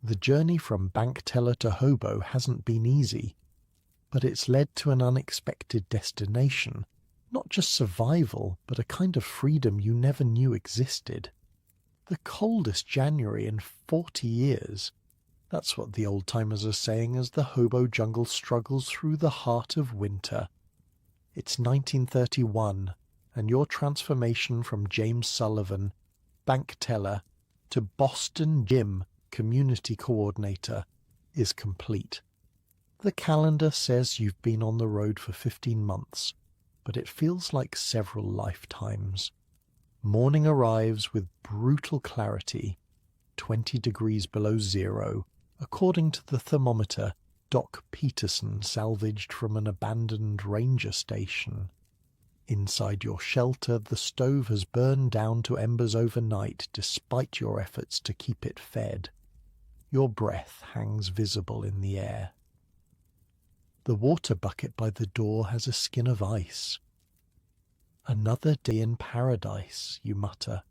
The journey from bank teller to hobo hasn't been easy, but it's led to an unexpected destination, not just survival, but a kind of freedom you never knew existed. The coldest January in 40 years. That's what the old-timers are saying as the hobo jungle struggles through the heart of winter. It's 1931, and your transformation from James Sullivan, bank teller, to Boston Jim, community coordinator, is complete. The calendar says you've been on the road for 15 months, but it feels like several lifetimes. Morning arrives with brutal clarity, 20 degrees below zero, according to the thermometer Doc Peterson salvaged from an abandoned ranger station. Inside your shelter, the stove has burned down to embers overnight despite your efforts to keep it fed. Your breath hangs visible in the air. The water bucket by the door has a skin of ice. Another day in paradise, you mutter,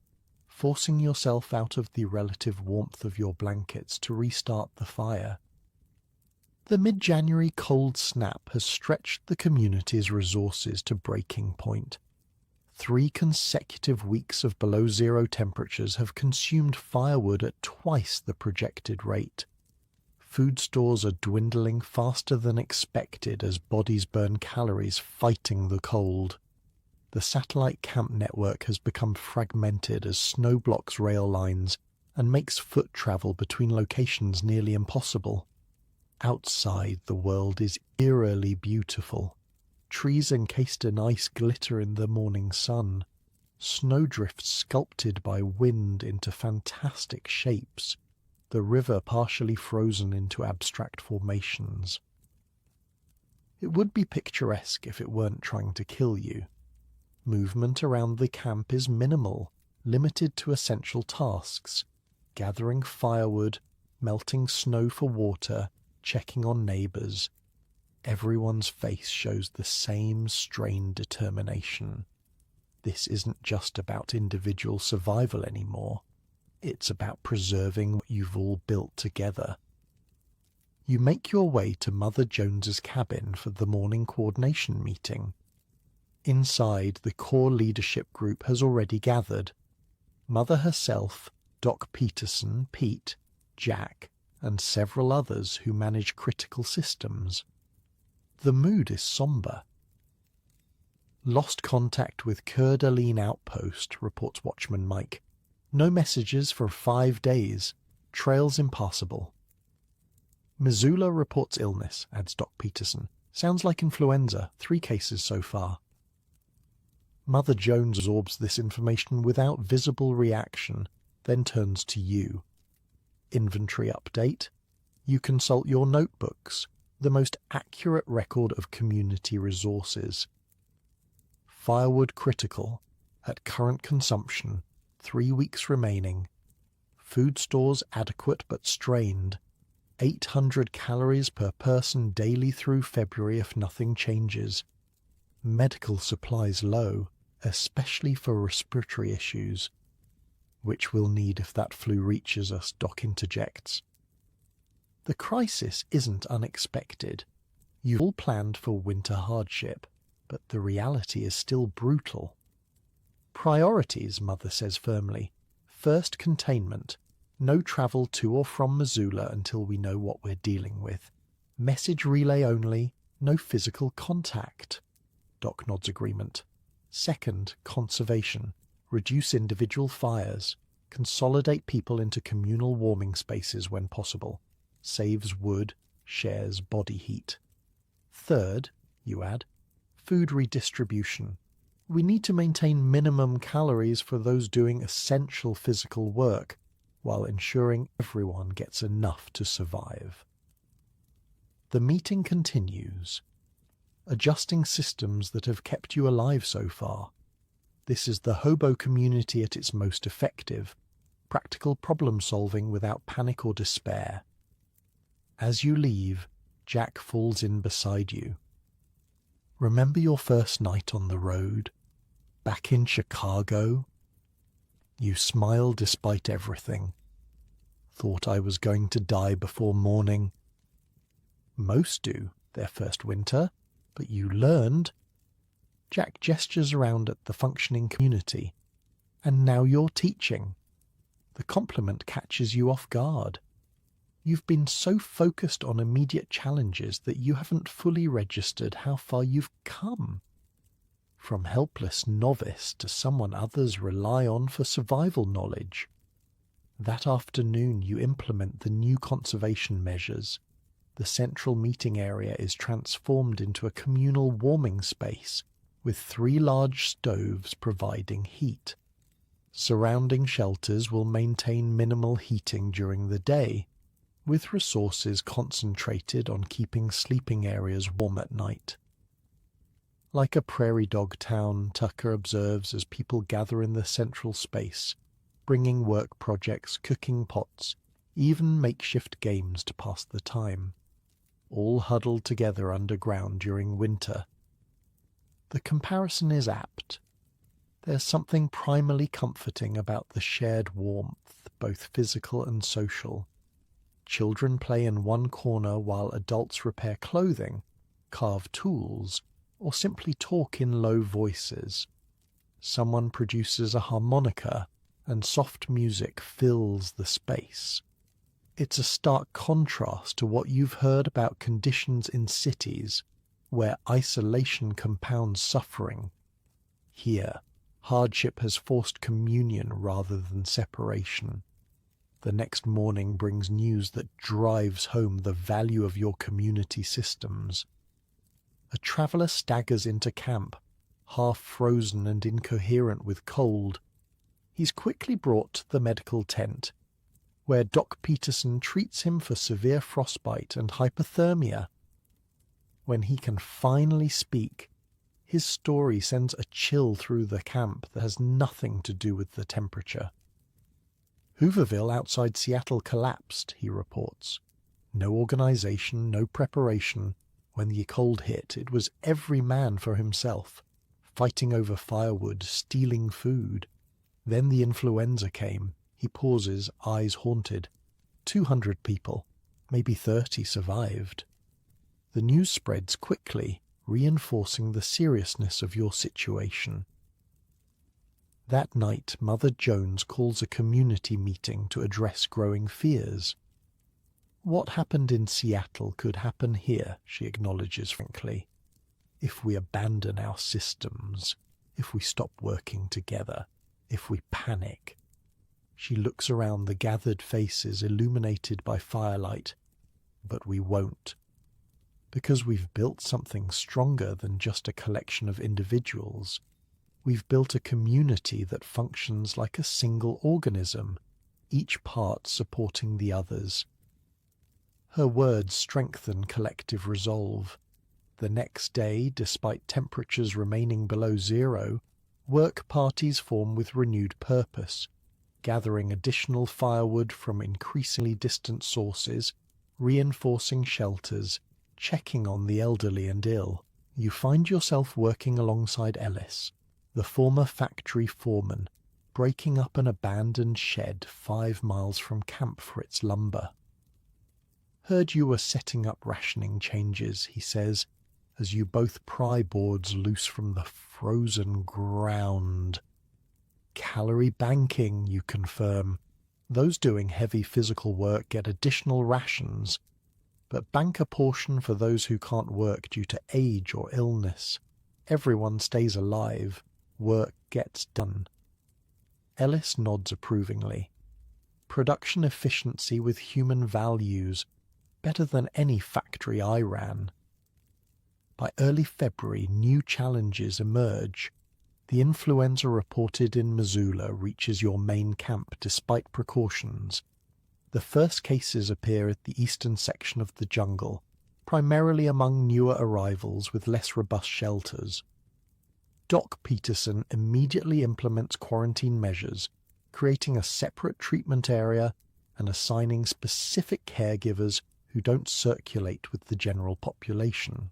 forcing yourself out of the relative warmth of your blankets to restart the fire. The mid-January cold snap has stretched the community's resources to breaking point. 3 consecutive weeks of below-zero temperatures have consumed firewood at twice the projected rate. Food stores are dwindling faster than expected as bodies burn calories fighting the cold. The satellite camp network has become fragmented as snow blocks rail lines and makes foot travel between locations nearly impossible. Outside, the world is eerily beautiful. Trees encased in ice glitter in the morning sun. Snowdrifts sculpted by wind into fantastic shapes. The river partially frozen into abstract formations. It would be picturesque if it weren't trying to kill you. Movement around the camp is minimal, limited to essential tasks: gathering firewood, melting snow for water, checking on neighbours. Everyone's face shows the same strained determination. This isn't just about individual survival anymore. It's about preserving what you've all built together. You make your way to Mother Jones's cabin for the morning coordination meeting. Inside, the core leadership group has already gathered. Mother herself, Doc Peterson, Pete, Jack, and several others who manage critical systems. The mood is somber. Lost contact with Coeur d'Alene outpost, reports Watchman Mike. No messages for 5 days. Trails impassable. Missoula reports illness, adds Doc Peterson. Sounds like influenza. 3 cases so far. Mother Jones absorbs this information without visible reaction, then turns to you. Inventory update. You consult your notebooks, the most accurate record of community resources. Firewood critical, at current consumption, 3 weeks remaining. Food stores adequate but strained. 800 calories per person daily through February if nothing changes. Medical supplies low, especially for respiratory issues, which we'll need if that flu reaches us, Doc interjects. The crisis isn't unexpected. You've all planned for winter hardship, but the reality is still brutal. Priorities, Mother says firmly. First, containment. No travel to or from Missoula until we know what we're dealing with. Message relay only, no physical contact. Doc nods agreement. Second, conservation. Reduce individual fires. Consolidate people into communal warming spaces when possible. Saves wood, shares body heat. Third, you add, food redistribution. We need to maintain minimum calories for those doing essential physical work, while ensuring everyone gets enough to survive. The meeting continues. Adjusting systems that have kept you alive so far. This is the hobo community at its most effective. Practical problem solving without panic or despair. As you leave, Jack falls in beside you. Remember your first night on the road? Back in Chicago? You smile despite everything. Thought I was going to die before morning. Most do, their first winter, but you learned. Jack gestures around at the functioning community. And now you're teaching. The compliment catches you off guard. You've been so focused on immediate challenges that you haven't fully registered how far you've come. From helpless novice to someone others rely on for survival knowledge. That afternoon you implement the new conservation measures. The central meeting area is transformed into a communal warming space, with 3 large stoves providing heat. Surrounding shelters will maintain minimal heating during the day, with resources concentrated on keeping sleeping areas warm at night. Like a prairie dog town, Tucker observes as people gather in the central space, bringing work projects, cooking pots, even makeshift games to pass the time, all huddled together underground during winter. The comparison is apt. There's something primally comforting about the shared warmth, both physical and social. Children play in one corner while adults repair clothing, carve tools, or simply talk in low voices. Someone produces a harmonica, and soft music fills the space. It's a stark contrast to what you've heard about conditions in cities, where isolation compounds suffering. Here, hardship has forced communion rather than separation. The next morning brings news that drives home the value of your community systems. A traveller staggers into camp, half frozen and incoherent with cold. He's quickly brought to the medical tent, where Doc Peterson treats him for severe frostbite and hypothermia. When he can finally speak, his story sends a chill through the camp that has nothing to do with the temperature. Hooverville outside Seattle collapsed, he reports. No organization, no preparation. When the cold hit, it was every man for himself, fighting over firewood, stealing food. Then the influenza came. He pauses, eyes haunted. 200 people, maybe 30 survived. The news spreads quickly, reinforcing the seriousness of your situation. That night, Mother Jones calls a community meeting to address growing fears. What happened in Seattle could happen here, she acknowledges frankly. If we abandon our systems, if we stop working together, if we panic. She looks around the gathered faces illuminated by firelight. But we won't. Because we've built something stronger than just a collection of individuals. We've built a community that functions like a single organism, each part supporting the others. Her words strengthen collective resolve. The next day, despite temperatures remaining below zero, work parties form with renewed purpose, gathering additional firewood from increasingly distant sources, reinforcing shelters, checking on the elderly and ill. You find yourself working alongside Ellis, the former factory foreman, breaking up an abandoned shed 5 miles from camp for its lumber. "Heard you were setting up rationing changes," he says, as you both pry boards loose from the frozen ground. "Calorie banking," you confirm. "Those doing heavy physical work get additional rations, but bank a portion for those who can't work due to age or illness. Everyone stays alive. Work gets done." Ellis nods approvingly. "Production efficiency with human values. Better than any factory I ran." By early February, new challenges emerge. The influenza reported in Missoula reaches your main camp despite precautions. The first cases appear at the eastern section of the jungle, primarily among newer arrivals with less robust shelters. Doc Peterson immediately implements quarantine measures, creating a separate treatment area and assigning specific caregivers who don't circulate with the general population.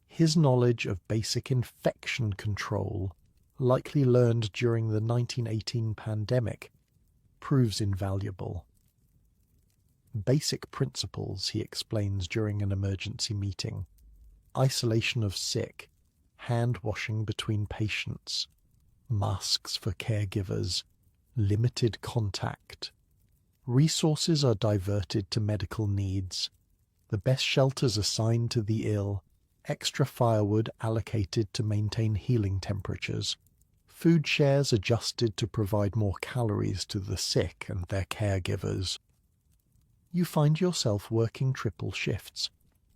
His knowledge of basic infection control, likely learned during the 1918 pandemic, proves invaluable. Basic principles, he explains during an emergency meeting: isolation of sick, hand washing between patients, masks for caregivers, limited contact. Resources are diverted to medical needs, the best shelters assigned to the ill, extra firewood allocated to maintain healing temperatures, food shares adjusted to provide more calories to the sick and their caregivers. You find yourself working triple shifts,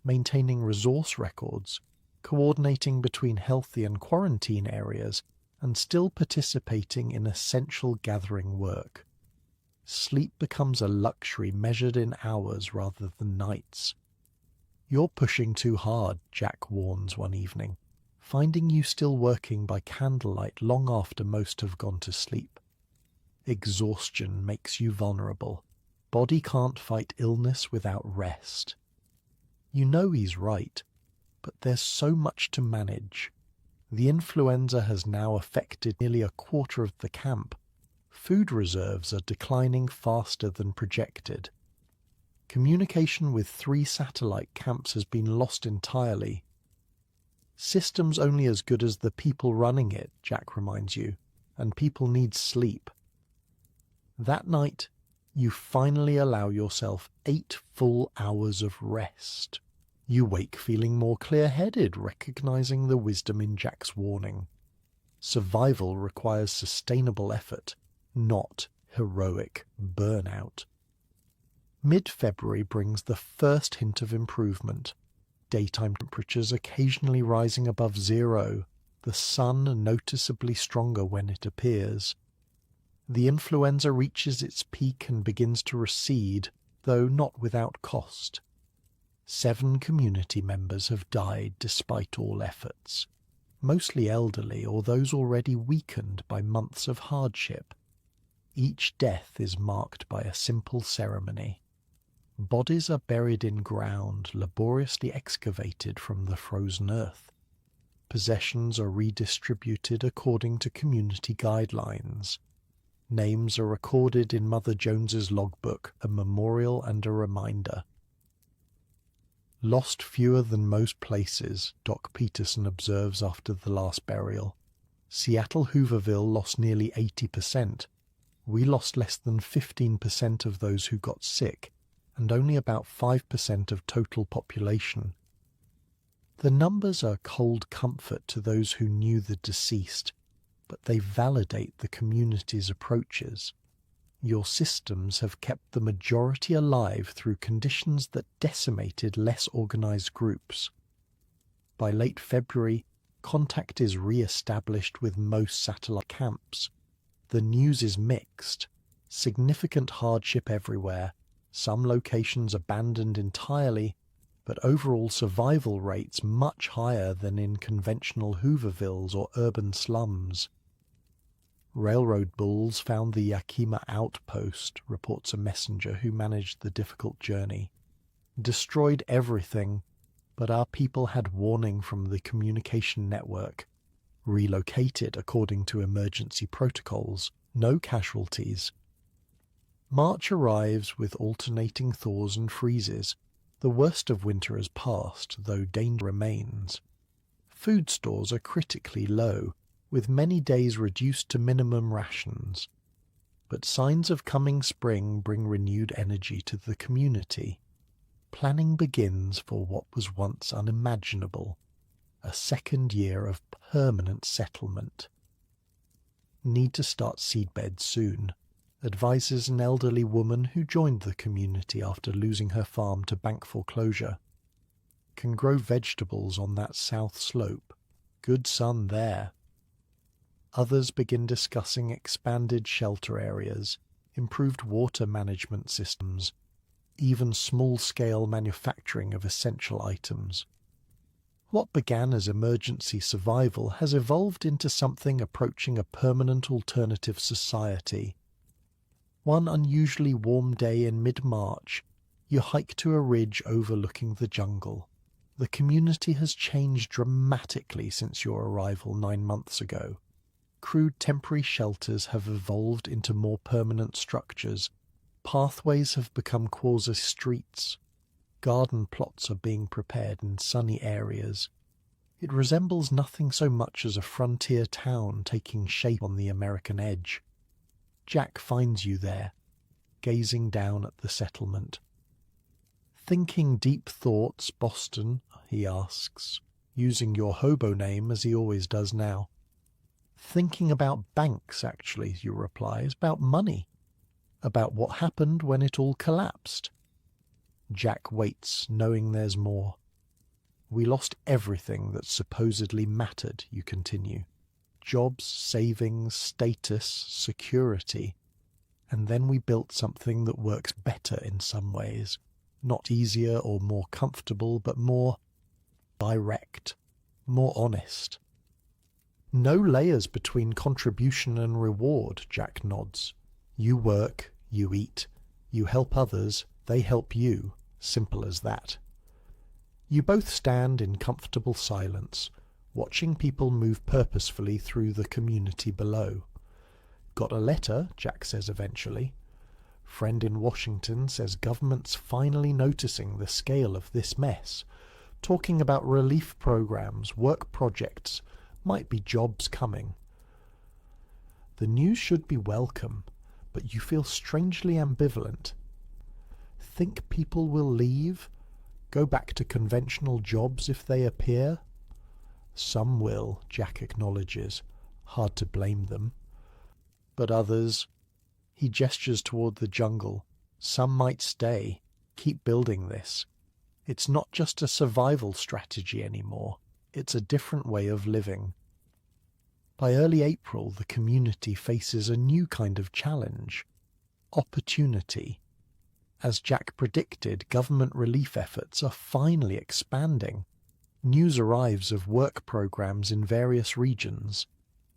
maintaining resource records, coordinating between healthy and quarantine areas, and still participating in essential gathering work. Sleep becomes a luxury measured in hours rather than nights. "You're pushing too hard," Jack warns one evening, finding you still working by candlelight long after most have gone to sleep. Exhaustion makes you vulnerable. Body can't fight illness without rest. You know he's right, but there's so much to manage. The influenza has now affected nearly a quarter of the camp. Food reserves are declining faster than projected. Communication with 3 satellite camps has been lost entirely. "System's only as good as the people running it," Jack reminds you, "and people need sleep." That night, you finally allow yourself 8 full hours of rest. You wake feeling more clear-headed, recognizing the wisdom in Jack's warning. Survival requires sustainable effort, not heroic burnout. Mid-February brings the first hint of improvement. Daytime temperatures occasionally rising above zero, the sun noticeably stronger when it appears. The influenza reaches its peak and begins to recede, though not without cost. 7 community members have died despite all efforts, mostly elderly or those already weakened by months of hardship. Each death is marked by a simple ceremony. Bodies are buried in ground laboriously excavated from the frozen earth. Possessions are redistributed according to community guidelines. Names are recorded in Mother Jones's logbook, a memorial and a reminder. "Lost fewer than most places," Doc Peterson observes after the last burial. "Seattle Hooverville lost nearly 80%. We lost less than 15% of those who got sick, and only about 5% of total population." The numbers are cold comfort to those who knew the deceased, but they validate the community's approaches. Your systems have kept the majority alive through conditions that decimated less organized groups. By late February, contact is re-established with most satellite camps. The news is mixed. Significant hardship everywhere, some locations abandoned entirely, but overall survival rates much higher than in conventional Hoovervilles or urban slums. Railroad bulls found the Yakima outpost, reports a messenger who managed the difficult journey. Destroyed everything, but our people had warning from the communication network. Relocated according to emergency protocols. No casualties. March arrives with alternating thaws and freezes. The worst of winter has passed, though danger remains. Food stores are critically low, with many days reduced to minimum rations. But signs of coming spring bring renewed energy to the community. Planning begins for what was once unimaginable, a second year of permanent settlement. Need to start seedbeds soon, advises an elderly woman who joined the community after losing her farm to bank foreclosure. Can grow vegetables on that south slope. Good sun there. Others begin discussing expanded shelter areas, improved water management systems, even small-scale manufacturing of essential items. What began as emergency survival has evolved into something approaching a permanent alternative society. One unusually warm day in mid-March, you hike to a ridge overlooking the jungle. The community has changed dramatically since your arrival 9 months ago. Crude temporary shelters have evolved into more permanent structures. Pathways have become quasi-streets. Garden plots are being prepared in sunny areas. It resembles nothing so much as a frontier town taking shape on the American edge. Jack finds you there, gazing down at the settlement. "Thinking deep thoughts, Boston?" he asks, using your hobo name as he always does now. "Thinking about banks, actually," you reply, "about money, about what happened when it all collapsed." Jack waits, knowing there's more. "We lost everything that supposedly mattered," you continue. "Jobs, savings, status, security. And then we built something that works better in some ways. Not easier or more comfortable, but more direct, more honest." "No layers between contribution and reward," Jack nods. "You work, you eat, you help others, they help you. Simple as that." You both stand in comfortable silence, watching people move purposefully through the community below. "Got a letter," Jack says eventually. "Friend in Washington says government's finally noticing the scale of this mess. Talking about relief programs, work projects, might be jobs coming." The news should be welcome, but you feel strangely ambivalent. Think people will leave? Go back to conventional jobs if they appear? Some will, Jack acknowledges. Hard to blame them. But others... He gestures toward the jungle. Some might stay. Keep building this. It's not just a survival strategy anymore. It's a different way of living. By early April, the community faces a new kind of challenge. Opportunity. As Jack predicted, government relief efforts are finally expanding. News arrives of work programs in various regions.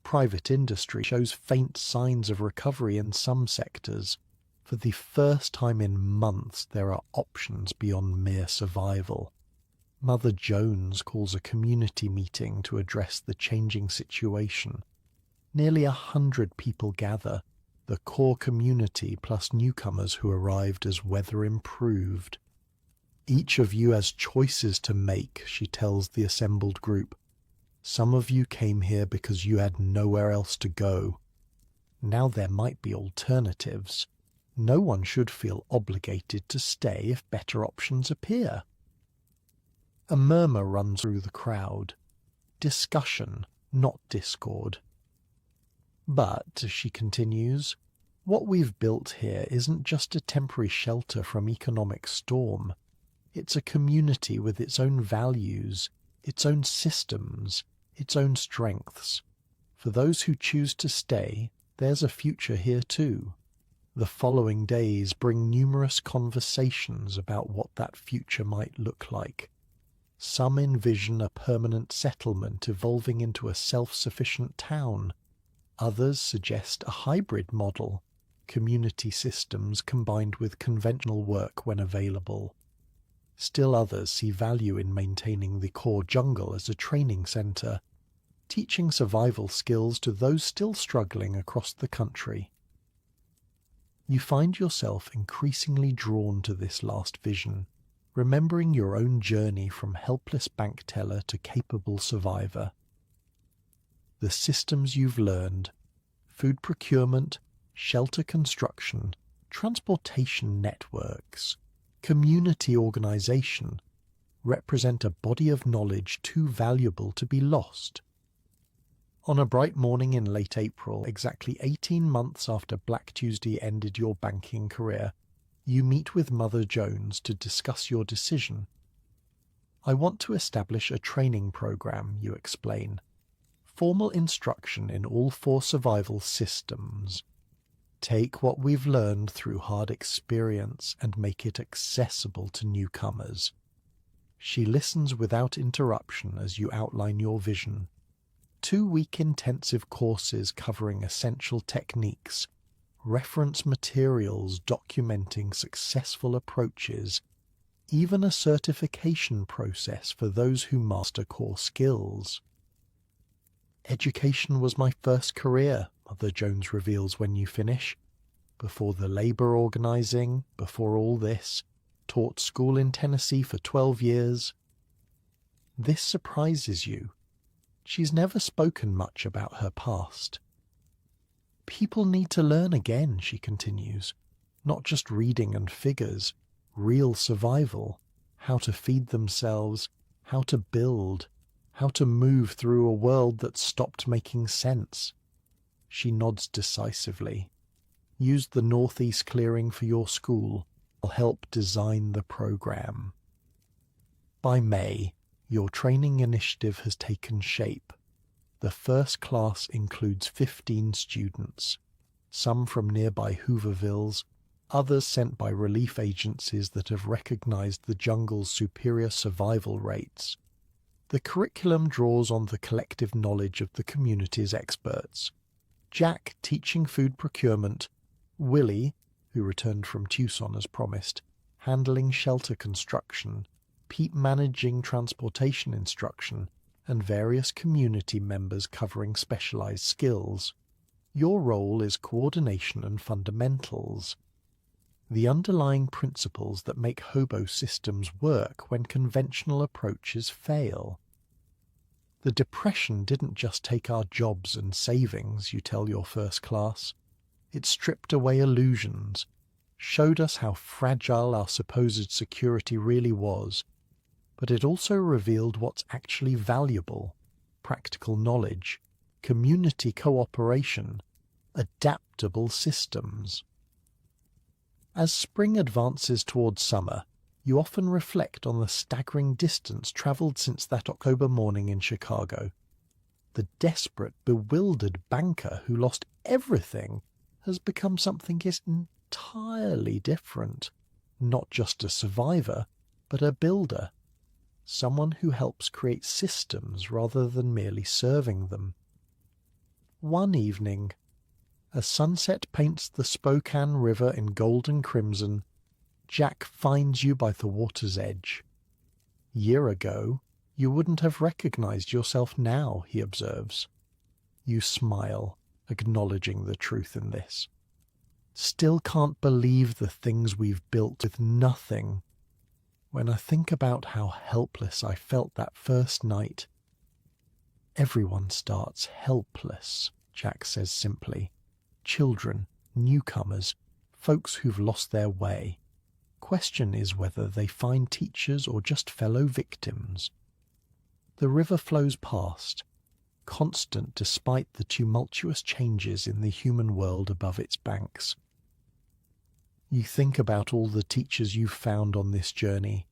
Private industry shows faint signs of recovery in some sectors. For the first time in months, there are options beyond mere survival. Mother Jones calls a community meeting to address the changing situation. Nearly 100 people gather, the core community plus newcomers who arrived as weather improved. "Each of you has choices to make," she tells the assembled group. "Some of you came here because you had nowhere else to go. Now there might be alternatives. No one should feel obligated to stay if better options appear." A murmur runs through the crowd. Discussion, not discord. "But," she continues, "what we've built here isn't just a temporary shelter from economic storm. It's a community with its own values, its own systems, its own strengths. For those who choose to stay, there's a future here too." The following days bring numerous conversations about what that future might look like. Some envision a permanent settlement evolving into a self-sufficient town. Others suggest a hybrid model, community systems combined with conventional work when available. Still others see value in maintaining the core jungle as a training centre, teaching survival skills to those still struggling across the country. You find yourself increasingly drawn to this last vision, remembering your own journey from helpless bank teller to capable survivor. The systems you've learned, food procurement, shelter construction, transportation networks, community organisation, represent a body of knowledge too valuable to be lost. On a bright morning in late April, exactly 18 months after Black Tuesday ended your banking career, you meet with Mother Jones to discuss your decision. I want to establish a training program, you explain. Formal instruction in all 4 survival systems. Take what we've learned through hard experience and make it accessible to newcomers. She listens without interruption as you outline your vision. 2-week intensive courses covering essential techniques, reference materials documenting successful approaches, even a certification process for those who master core skills. Education was my first career, Mother Jones reveals when you finish. Before the labour organising, before all this, taught school in Tennessee for 12 years. This surprises you. She's never spoken much about her past. People need to learn again, she continues. Not just reading and figures, real survival, how to feed themselves, how to build, how to move through a world that stopped making sense. She nods decisively. Use the northeast clearing for your school. I'll help design the program. By May, your training initiative has taken shape. The first class includes 15 students, some from nearby Hoovervilles, others sent by relief agencies that have recognized the jungle's superior survival rates. The curriculum draws on the collective knowledge of the community's experts. Jack teaching food procurement, Willie, who returned from Tucson as promised, handling shelter construction, Pete managing transportation instruction, and various community members covering specialized skills. Your role is coordination and fundamentals, the underlying principles that make Hobos systems work when conventional approaches fail. The Depression didn't just take our jobs and savings, you tell your first class. It stripped away illusions, showed us how fragile our supposed security really was, but it also revealed what's actually valuable: practical knowledge, community cooperation, adaptable systems. As spring advances towards summer, you often reflect on the staggering distance travelled since that October morning in Chicago. The desperate, bewildered banker who lost everything has become something entirely different. Not just a survivor, but a builder. Someone who helps create systems rather than merely serving them. One evening, as sunset paints the Spokane River in gold and crimson, Jack finds you by the water's edge. Year ago, you wouldn't have recognized yourself now, he observes. You smile, acknowledging the truth in this. Still can't believe the things we've built with nothing. When I think about how helpless I felt that first night. Everyone starts helpless, Jack says simply. Children, newcomers, folks who've lost their way. Question is whether they find teachers or just fellow victims. The river flows past, constant despite the tumultuous changes in the human world above its banks. You think about all the teachers you've found on this journey.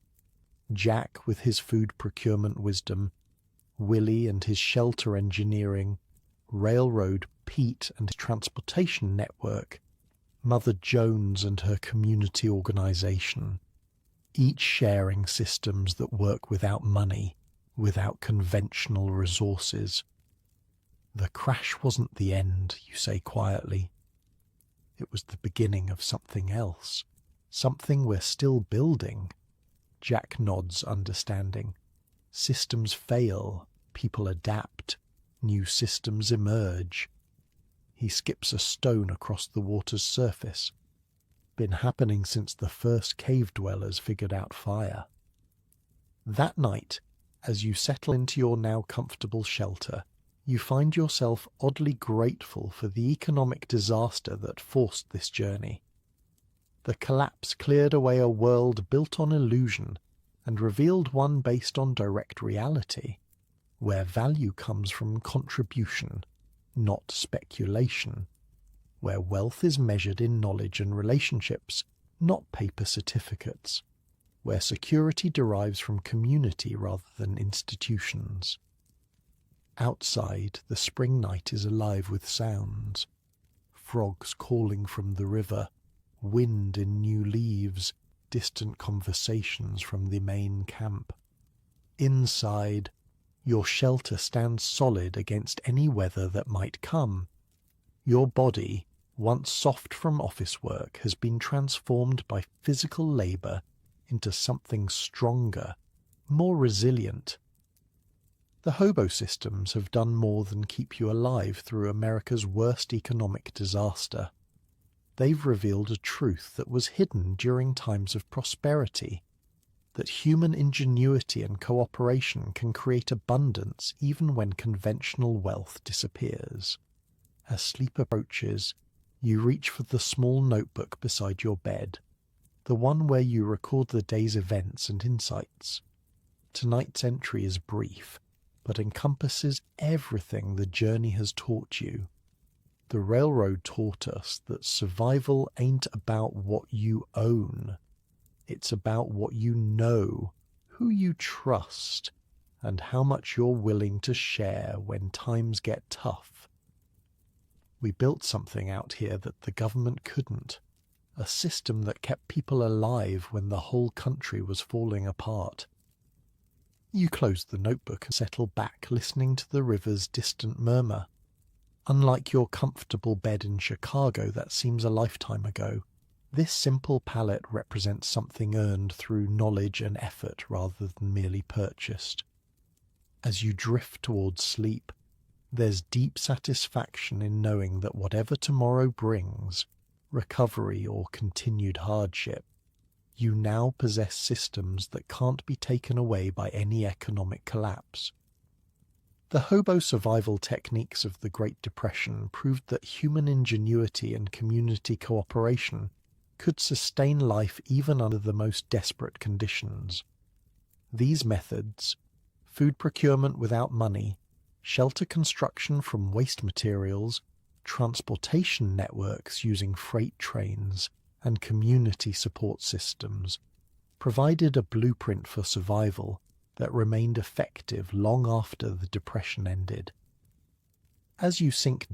Jack with his food procurement wisdom, Willie and his shelter engineering, Railroad Pete and his transportation network, Mother Jones and her community organisation, each sharing systems that work without money, without conventional resources. The crash wasn't the end, you say quietly. It was the beginning of something else, something we're still building. Jack nods, understanding. Systems fail, people adapt, new systems emerge. He skips a stone across the water's surface. Been happening since the first cave dwellers figured out fire. That night, as you settle into your now comfortable shelter, you find yourself oddly grateful for the economic disaster that forced this journey. The collapse cleared away a world built on illusion and revealed one based on direct reality, where value comes from contribution, not speculation, where wealth is measured in knowledge and relationships, not paper certificates, where security derives from community rather than institutions. Outside, the spring night is alive with sounds. Frogs calling from the river, wind in new leaves, distant conversations from the main camp. Inside, your shelter stands solid against any weather that might come. Your body, once soft from office work, has been transformed by physical labour into something stronger, more resilient. The hobo systems have done more than keep you alive through America's worst economic disaster. They've revealed a truth that was hidden during times of prosperity, that human ingenuity and cooperation can create abundance even when conventional wealth disappears. As sleep approaches, you reach for the small notebook beside your bed, the one where you record the day's events and insights. Tonight's entry is brief, but encompasses everything the journey has taught you. The railroad taught us that survival ain't about what you own. It's about what you know, who you trust, and how much you're willing to share when times get tough. We built something out here that the government couldn't, a system that kept people alive when the whole country was falling apart. You close the notebook and settle back, listening to the river's distant murmur. Unlike your comfortable bed in Chicago that seems a lifetime ago, this simple pallet represents something earned through knowledge and effort rather than merely purchased. As you drift towards sleep, there's deep satisfaction in knowing that whatever tomorrow brings, recovery or continued hardship, you now possess systems that can't be taken away by any economic collapse. The hobo survival techniques of the Great Depression proved that human ingenuity and community cooperation could sustain life even under the most desperate conditions. These methods, food procurement without money, shelter construction from waste materials, transportation networks using freight trains, and community support systems, provided a blueprint for survival that remained effective long after the Depression ended. As you sink